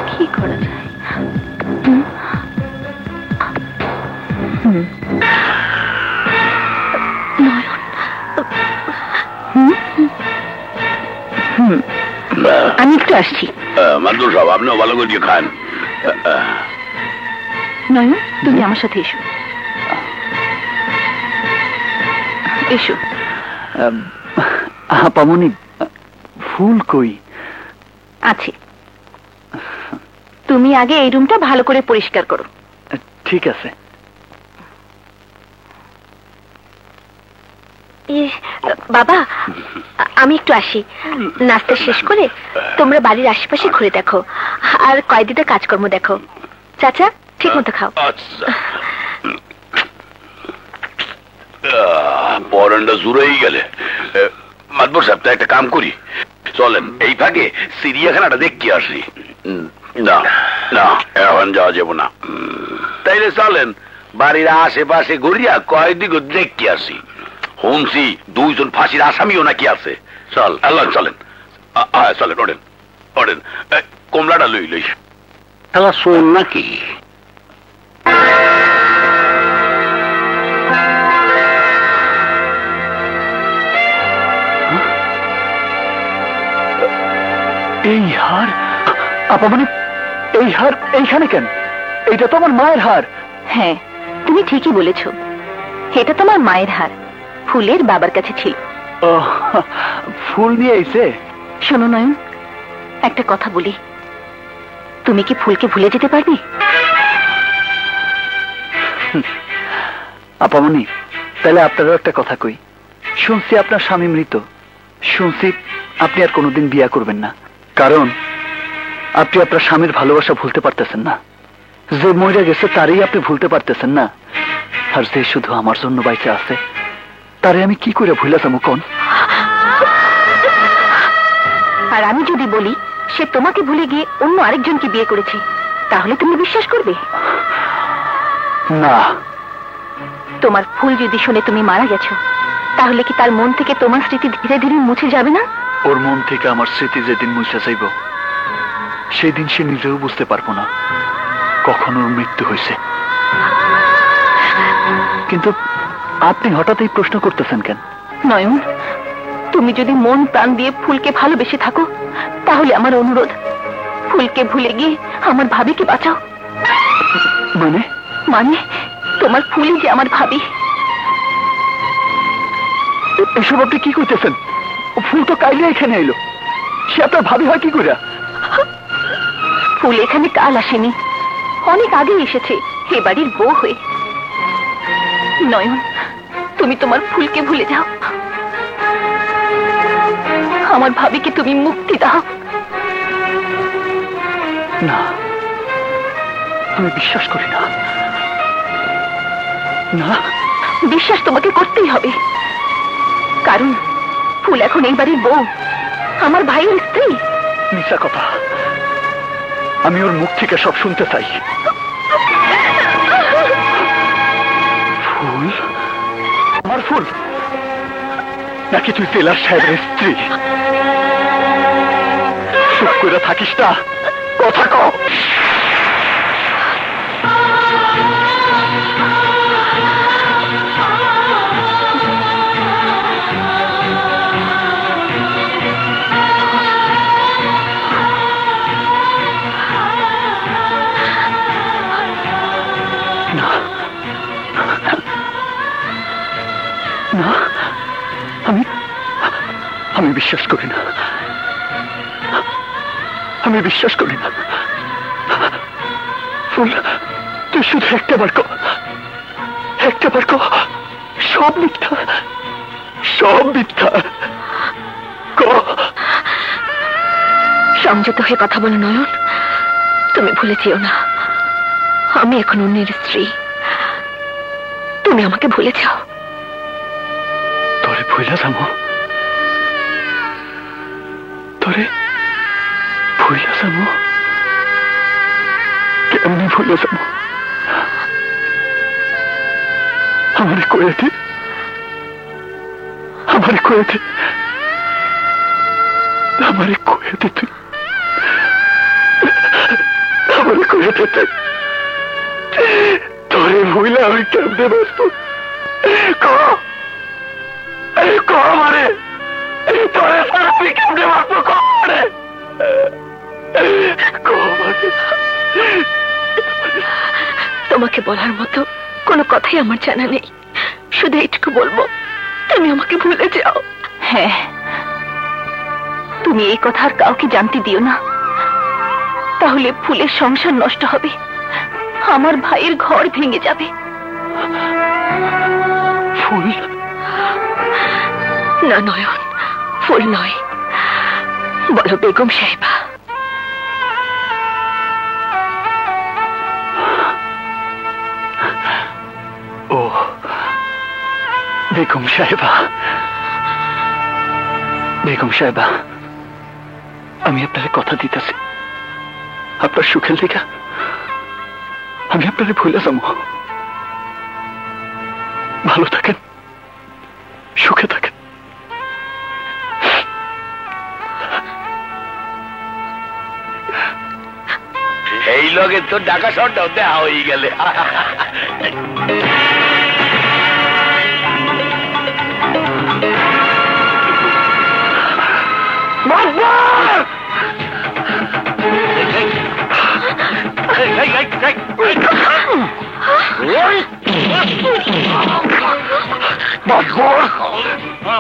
Speaker 3: কি করা যায়? আমি একটু আসছি।
Speaker 5: মাদুর সাহেব, আপনিও ভালো করে খান।
Speaker 3: নয়ন, তুমি আমার সাথে এসো। এসো।
Speaker 4: আপামনি, ফুল কই?
Speaker 3: আছে, তুমি আগে এই রুমটা ভালো করে পরিষ্কার করো।
Speaker 4: ঠিক আছে।
Speaker 3: বাবা, আমি একটু আসি। নাস্তা শেষ করে তোমরা বাড়ির আশেপাশে ঘুরে দেখো, আর কয়েকদিনের কাজকর্ম দেখো। চাচা, ঠিক মতো খাও।
Speaker 5: পরানটা জুড়েই গেলে। মাদবর সাহেব, একটা কাম করি, চলেন এই ফাঁকে চিড়িয়াখানাটা দেখি আসি। না না, এখন যাওয়া যাব না। তাইলে চলেন বাড়ির আশেপাশে ঘুরিয়া কয়েকদিকে দেখি আসি। শুনছি 2 জন ফাঁসির আসামিও নাকি আছে। চল আল্লাহ, চলেন চলেন, ওড়েন ওড়েন। কমলাটা লই লই। তাহলে শোন নাকি?
Speaker 4: এই হার? আপামনি, এই হার এইখানে কেন? এইটা তো আমার মায়ের হার।
Speaker 3: হ্যাঁ, তুমি ঠিকই বলেছ, এটা তোমার মায়ের হার, ফুলের বাবার কাছে ছিল।
Speaker 4: ফুল নিয়ে আইছে?
Speaker 3: শোনো নয়ন, একটা কথা বলি, তুমি কি ফুলকে ভুলে যেতে পারবে?
Speaker 4: আপামনি, তাহলে আপনারও একটা কথা কই। শুনছি আপনার স্বামী মৃত, শুনছি আপনি আর কোনোদিন বিয়া করবেন না, কারণ আপনি আপনার স্বামীর ভালোবাসা ভুলতে পারতেছেন না। যে মরে গেছে তারই আপনি ভুলতে পারতেছেন না, আর যে শুধু আমার জন্য বাইচে আছে তারে আমি কি করে ভুলে যাবো কোন?
Speaker 3: আর আমি যদি বলি সে তোমাকে ভুলে গিয়ে অন্য আরেকজনকে বিয়ে করেছে, তাহলে তুমি বিশ্বাস করবে?
Speaker 4: না।
Speaker 3: তোমার ফুল যদি শুনে তুমি মারা গেছো, তাহলে কি তার মন থেকে তোমার স্মৃতি ধীরে ধীরে মুছে যাবে না?
Speaker 4: ওর মন থেকে আমার স্মৃতি যেদিন মুছে যাইব, সেই দিন সে নিজেও বুঝতে পারবো না কখন ওর মৃত্যু হয়েছে। কিন্তু আপনি হঠাৎ এই প্রশ্ন করতেছেন কেন?
Speaker 3: নয়ন, তুমি যদি মন প্রাণ দিয়ে ফুলকে ভালোবেসে থাকো, তাহলে আমার অনুরোধ, ফুলকে ভুলে গিয়ে আমার ভাবিকে বাঁচাও।
Speaker 4: মানে?
Speaker 3: মানে তোমার ফুলই যে আমার ভাবি।
Speaker 4: এসব আপনি কি করতেছেন? ফুল তো কাইলে এখানে এলো, সে আপনার ভাবি হয় কি করে?
Speaker 3: ফুল এখানে কাল আসেনি, অনেক আগে এসেছে এ বাড়ির বউ হয়ে। নয়ন, তুমি তোমার ফুলকে ভুলে যাও, আমার ভাবিকে তুমি মুক্তি দাও।
Speaker 4: না, আমি বিশ্বাস করি না। না,
Speaker 3: বিশ্বাস তোমাকে করতেই হবে, কারণ ফুল এখন এই বাড়ির বউ, আমার ভাইয়ের স্ত্রী।
Speaker 4: মিথ্যা কথা, আমি ওর মুখ থেকে সব শুনতে চাই। ফুল? আমার ফুল নাকি তুই জেলার সাহেবের স্ত্রী? চুপ করে থাকিস না, কথা কও। না, আমি বিশ্বাস করি না, আমি বিশ্বাস করি না। ফুল, তুই শুধু একটা বার কর, সব মিথ্যা, সব মিথ্যা।
Speaker 3: সংযত হয়ে কথা বলো নয়ন, তুমি ভুলে যেও না, আমি এখন অন্যের স্ত্রী, তুমি আমাকে ভুলে যাও।
Speaker 4: তোরে ভুলে যাবো? তোরে ভুলে যাবো? কেমনি ভুলে যাবো? আমারে কয়ে দে, আমারে কয়ে দে, আমারে কয়ে দে তুই, আমারে কয়ে দে তুই। তোরে ভুলে আমি কেমনে বাঁচবো? আমারে তোরে সারা তুই কেমনে বাঁচবো?
Speaker 3: তোমাকে বলার মতো কোনো কথাই আমার জানা নেই, শুধু এইটুকু বলবো, তুমি আমাকে ভুলে যাও। হ্যাঁ, তুমি এই কথা আর কাউকে জানতে দিও না, তাহলে ফুলের সংসার নষ্ট হবে, আমার ভাইয়ের ঘর ভেঙে যাবে।
Speaker 4: ফুল
Speaker 3: না নয়ন, ফুল নয়, বলো বেগম সাহেবা।
Speaker 4: ও বেগম সাহেবা, বেগম সাহেবা, আমি আপনার কথা দিতেছি, আপনার সুখের লেখা আমি আপনারে ভুলে যাবো। ভালো থাকেন, সুখে থাকেন।
Speaker 1: এই লগে তো ঢাকা শহরটাও দেওয়া হয়ে গেলে।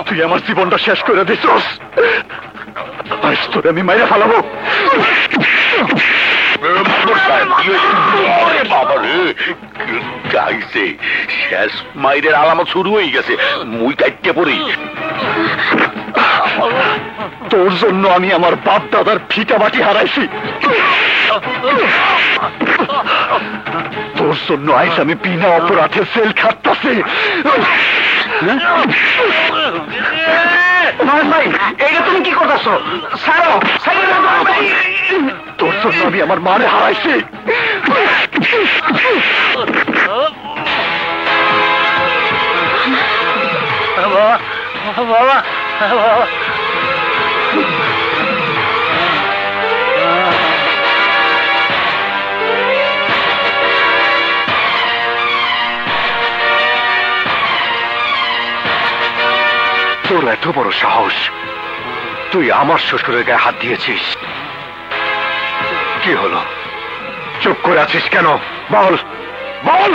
Speaker 4: তুই আমার জীবনটা শেষ করে দিছস, আজ তোরে আমি মাইরা ফেলাবো।
Speaker 1: শেষ মাইরের আলামত শুরু হয়ে গেছে, মুই কাটতে পড়ি।
Speaker 4: তোর জন্য আমি আমার বাপ দাদার ফিটা বাটি হারাইছি, তোর জন্য আইস আমি বিনা অপরাধে সেল খাটতাছি। তুমি কি করতেছো? তোর জন্য আমি আমার মারে হারাইছি। বাবা বাবা বাবা, তোর এত বড় সাহস, তুই আমার শ্বশুরের গায়ে হাত দিয়েছিস। কি হলো, চুপ করে আছিস কেন? বল বল।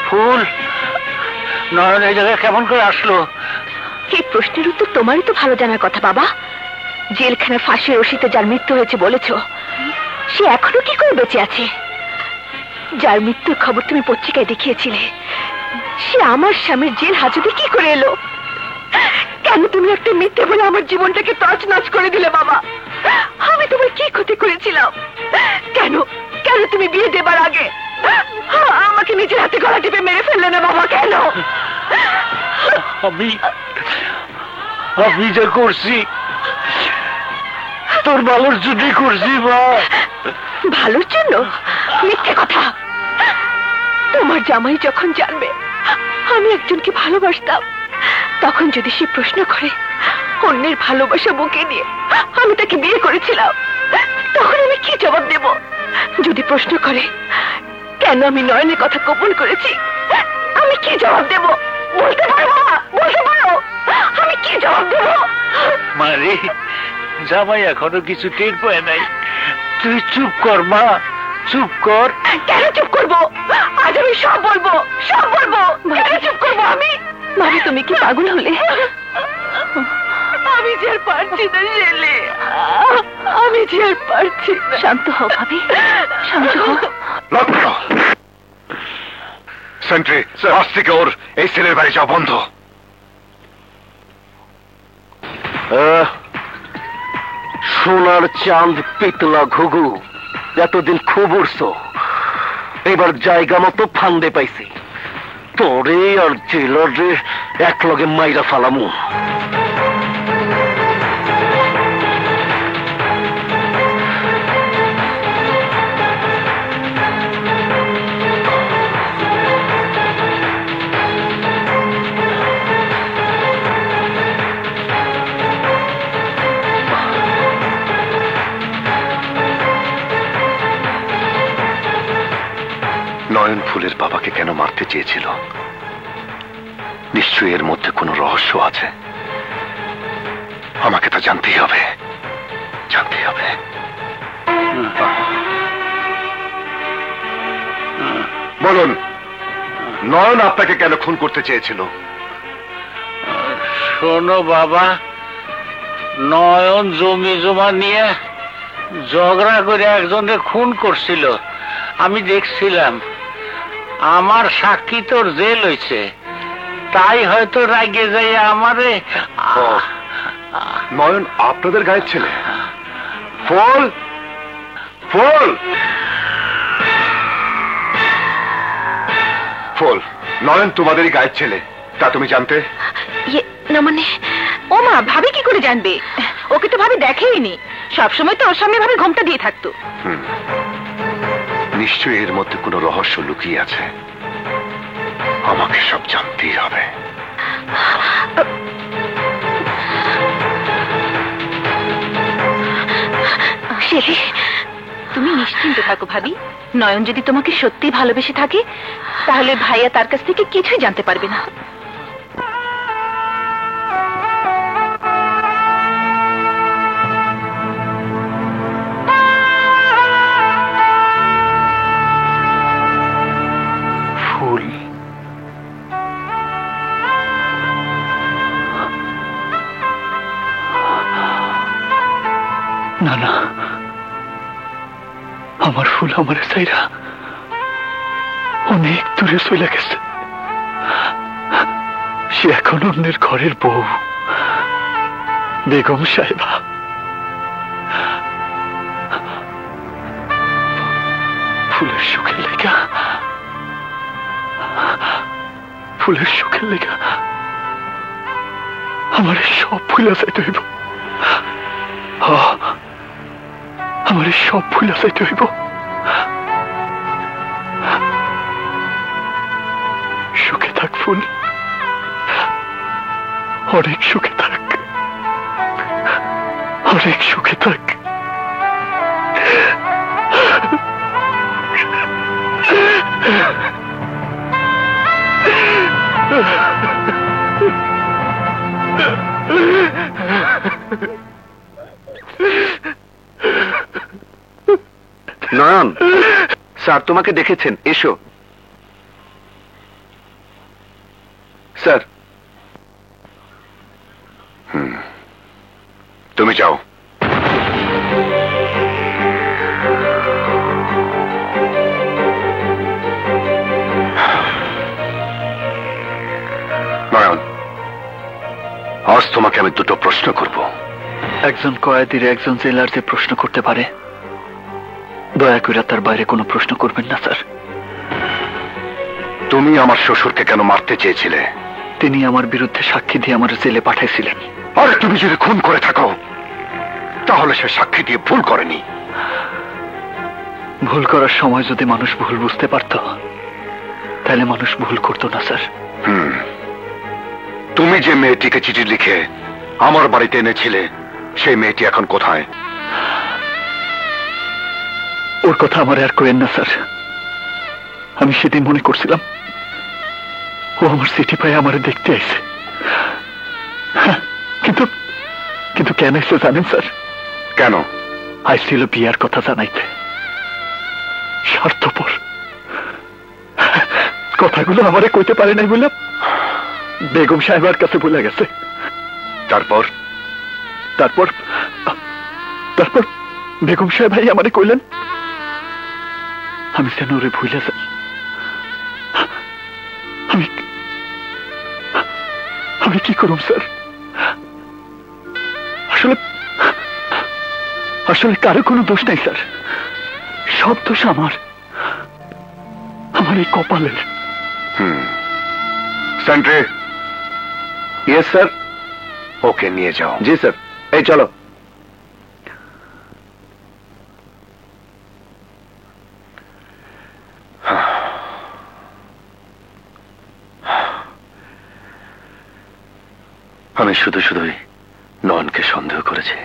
Speaker 4: ফুল, নয়ন এই জায়গায় কেমন করে আসলো?
Speaker 3: এই প্রশ্নের উত্তর তোমারই তো ভালো জানার কথা বাবা। জেলখানায় ফাঁসির রশিতে যার মৃত্যু হয়েছে বলেছ, সে এখনো কি করে বেঁচে আছে? যার মৃত্যুর খবর তুমি পত্রিকায় দেখিয়েছিলে, সে আমার স্বামীর জেল হাজতে কি করে এলো? কেন তুমি একটা মিথ্যে বলে আমার জীবনটাকে তছনছ করে দিলে বাবা? আমি তোমার কি ক্ষতি করেছিলাম? কেন কেন তুমি বিয়ে দেবার আগে আমাকে নিজের হাতে গলা টিপে মেরে ফেললে না বাবা? কেন?
Speaker 4: আমি যা করছি তোর ভালোর জন্যই করছি মা।
Speaker 3: ভালোর জন্য? মিথ্যে কথা। তোমার জামাই যখন জানবে আমি একজনকে ভালোবাসতাম, তখন যদি সে প্রশ্ন করে অন্যের ভালোবাসা বুকে নিয়ে আমি তাকে বিয়ে করেছিলাম, তখন আমি কি জবাব দেব? যদি প্রশ্ন করে কেন আমি নয়নের কথা গোপন করেছি, আমি কি জবাব দেব? বলতে পারো বাবা, বলতে পারো? আমি কি জবাব দেব?
Speaker 4: মারে, জামাই এখনো কিছু টের পায় নাই, তুই চুপ কর মা, চুপ কর।
Speaker 3: কেন চুপ করবো? আজ আমি সব বলবো, সব বলবো। কেন চুপ করবো আমি? মানে তুমি কি পাগল হলে? আমি যে আর
Speaker 2: পারছি না ছেলে, আমি যে আর পারছি না।
Speaker 3: শান্ত হও ভাবি, শান্ত হও।
Speaker 1: সেন্ট্রি, আজ থেকে ওর এই ছেলের বাড়ি যাওয়া বন্ধ। সোনার চাঁদ পিতলা ঘুঘু, এতদিন খুব উড়ছো, এবার জায়গা মতো ফান্দে পাইছি। তোরে আর জেলারে এক লগে মাইরা ফালামু। নয়ন ফুলের বাবাকে কেন মারতে চেয়েছিল? নিশ্চয়ই এর মধ্যে কোনো রহস্য আছে। আমাকে তা জানতেই হবে, জানতেই হবে। বলুন, নয়ন আপনাকে কেন খুন করতে চেয়েছিল?
Speaker 5: শোনো বাবা, নয়ন জমি জমা নিয়ে ঝগড়া করে একজনকে খুন করছিল, আমি দেখছিলাম। আমার সাক্ষী তোর জেল হয়েছে, তাই হয়তো রাগে যাই আমারে।
Speaker 1: নয়ন আপনাদের গায়ের ছেলে? ফুল, ফুল, ফুল, নয়ন তোমাদেরই গায়ের ছেলে, তা তুমি জানতে?
Speaker 3: না মানে, ও মা, ভাবি কি করে জানবে? ওকে তো ভাবি দেখেইনি, সবসময় তো ওর সামনে ভাবি ঘোমটা দিয়ে থাকতো।
Speaker 1: নিশ্চয়ই এর মধ্যে কোনো রহস্য লুকিয়ে আছে, আমাকে সব জানতেই হবে।
Speaker 3: তুমি নিশ্চিন্ত থাকো ভাবি, নয়ন যদি তোমাকে সত্যি ভালোবেসে থাকে তাহলে ভাইয়া তার কাছ থেকে কিছুই জানতে পারবে না।
Speaker 4: ফুল, না না, আমার ফুল আমার চাইরা অনেক দূরে চলে গেছে। সে এখন অন্যের ঘরের বউ, বেগম সাহেবা। ফুলের সুখের লেগা, ফুলের সুখের লেগা আমার সব ফুল যাইতে হইব। আমার সব ফুল যাইতে হইব। সুখে থাক ফুল, অনেক সুখে থাক, অনেক সুখে থাক।
Speaker 1: নয়ন, স্যার তোমাকে দেখেছেন, এসো। স্যার, তুমি যাও। নয়ন, আজ তোমাকে আমি দুটো প্রশ্ন করব।
Speaker 4: একজন কয়েদির একজন জেলার যে প্রশ্ন করতে পারে, দয়া করে তার বাইরে কোনো প্রশ্ন করবেন না স্যার।
Speaker 1: তুমি আমার শ্বশুরকে কেন মারতে চেয়েছিলে?
Speaker 4: তিনি আমার বিরুদ্ধে সাক্ষী দিয়ে আমার জেলে পাঠাইছিলেন।
Speaker 1: আরে তুমি যদি খুন করে থাকো তাহলে সে সাক্ষী দিয়ে ভুল করেনি।
Speaker 4: ভুল করার সময় যদি মানুষ ভুল বুঝতে পারত তাহলে মানুষ ভুল করতো না স্যার।
Speaker 1: তুমি যে মেয়েটিকে চিঠি লিখে আমার বাড়িতে এনেছিলে, সেই মেয়েটি এখন কোথায়?
Speaker 4: ওর কথা আমার আর কইেন না স্যার। আমি সেদিন মনে করছিলাম ও আমার চিঠি পায় আমারে দেখতে আইছে, কিন্তু কিন্তু কেন আইছে জানেন স্যার?
Speaker 1: কেন?
Speaker 4: আইছিল বিয়ার কথা জানাইতে। স্বার্থপর, কথাগুলো আমারে কইতে পারে নাই বললাম বেগম সাহেবার কাছে বলে গেছে।
Speaker 1: তারপর তারপর তারপর বেগম সাহেব ভাই আমারে কইলেন আমি যেন ওরে ভুলে যাই। আমি আমি কি করব স্যার? আসলে আসলে কারো কোনো দোষ নাই স্যার, সব দোষ আমার এই কপালের।
Speaker 8: সেন্ট্রি। Yes sir. ওকে নিয়ে যাও। জি স্যার। এই চলো। আমি শুধুই নয়নকে সন্দেহ করেছি।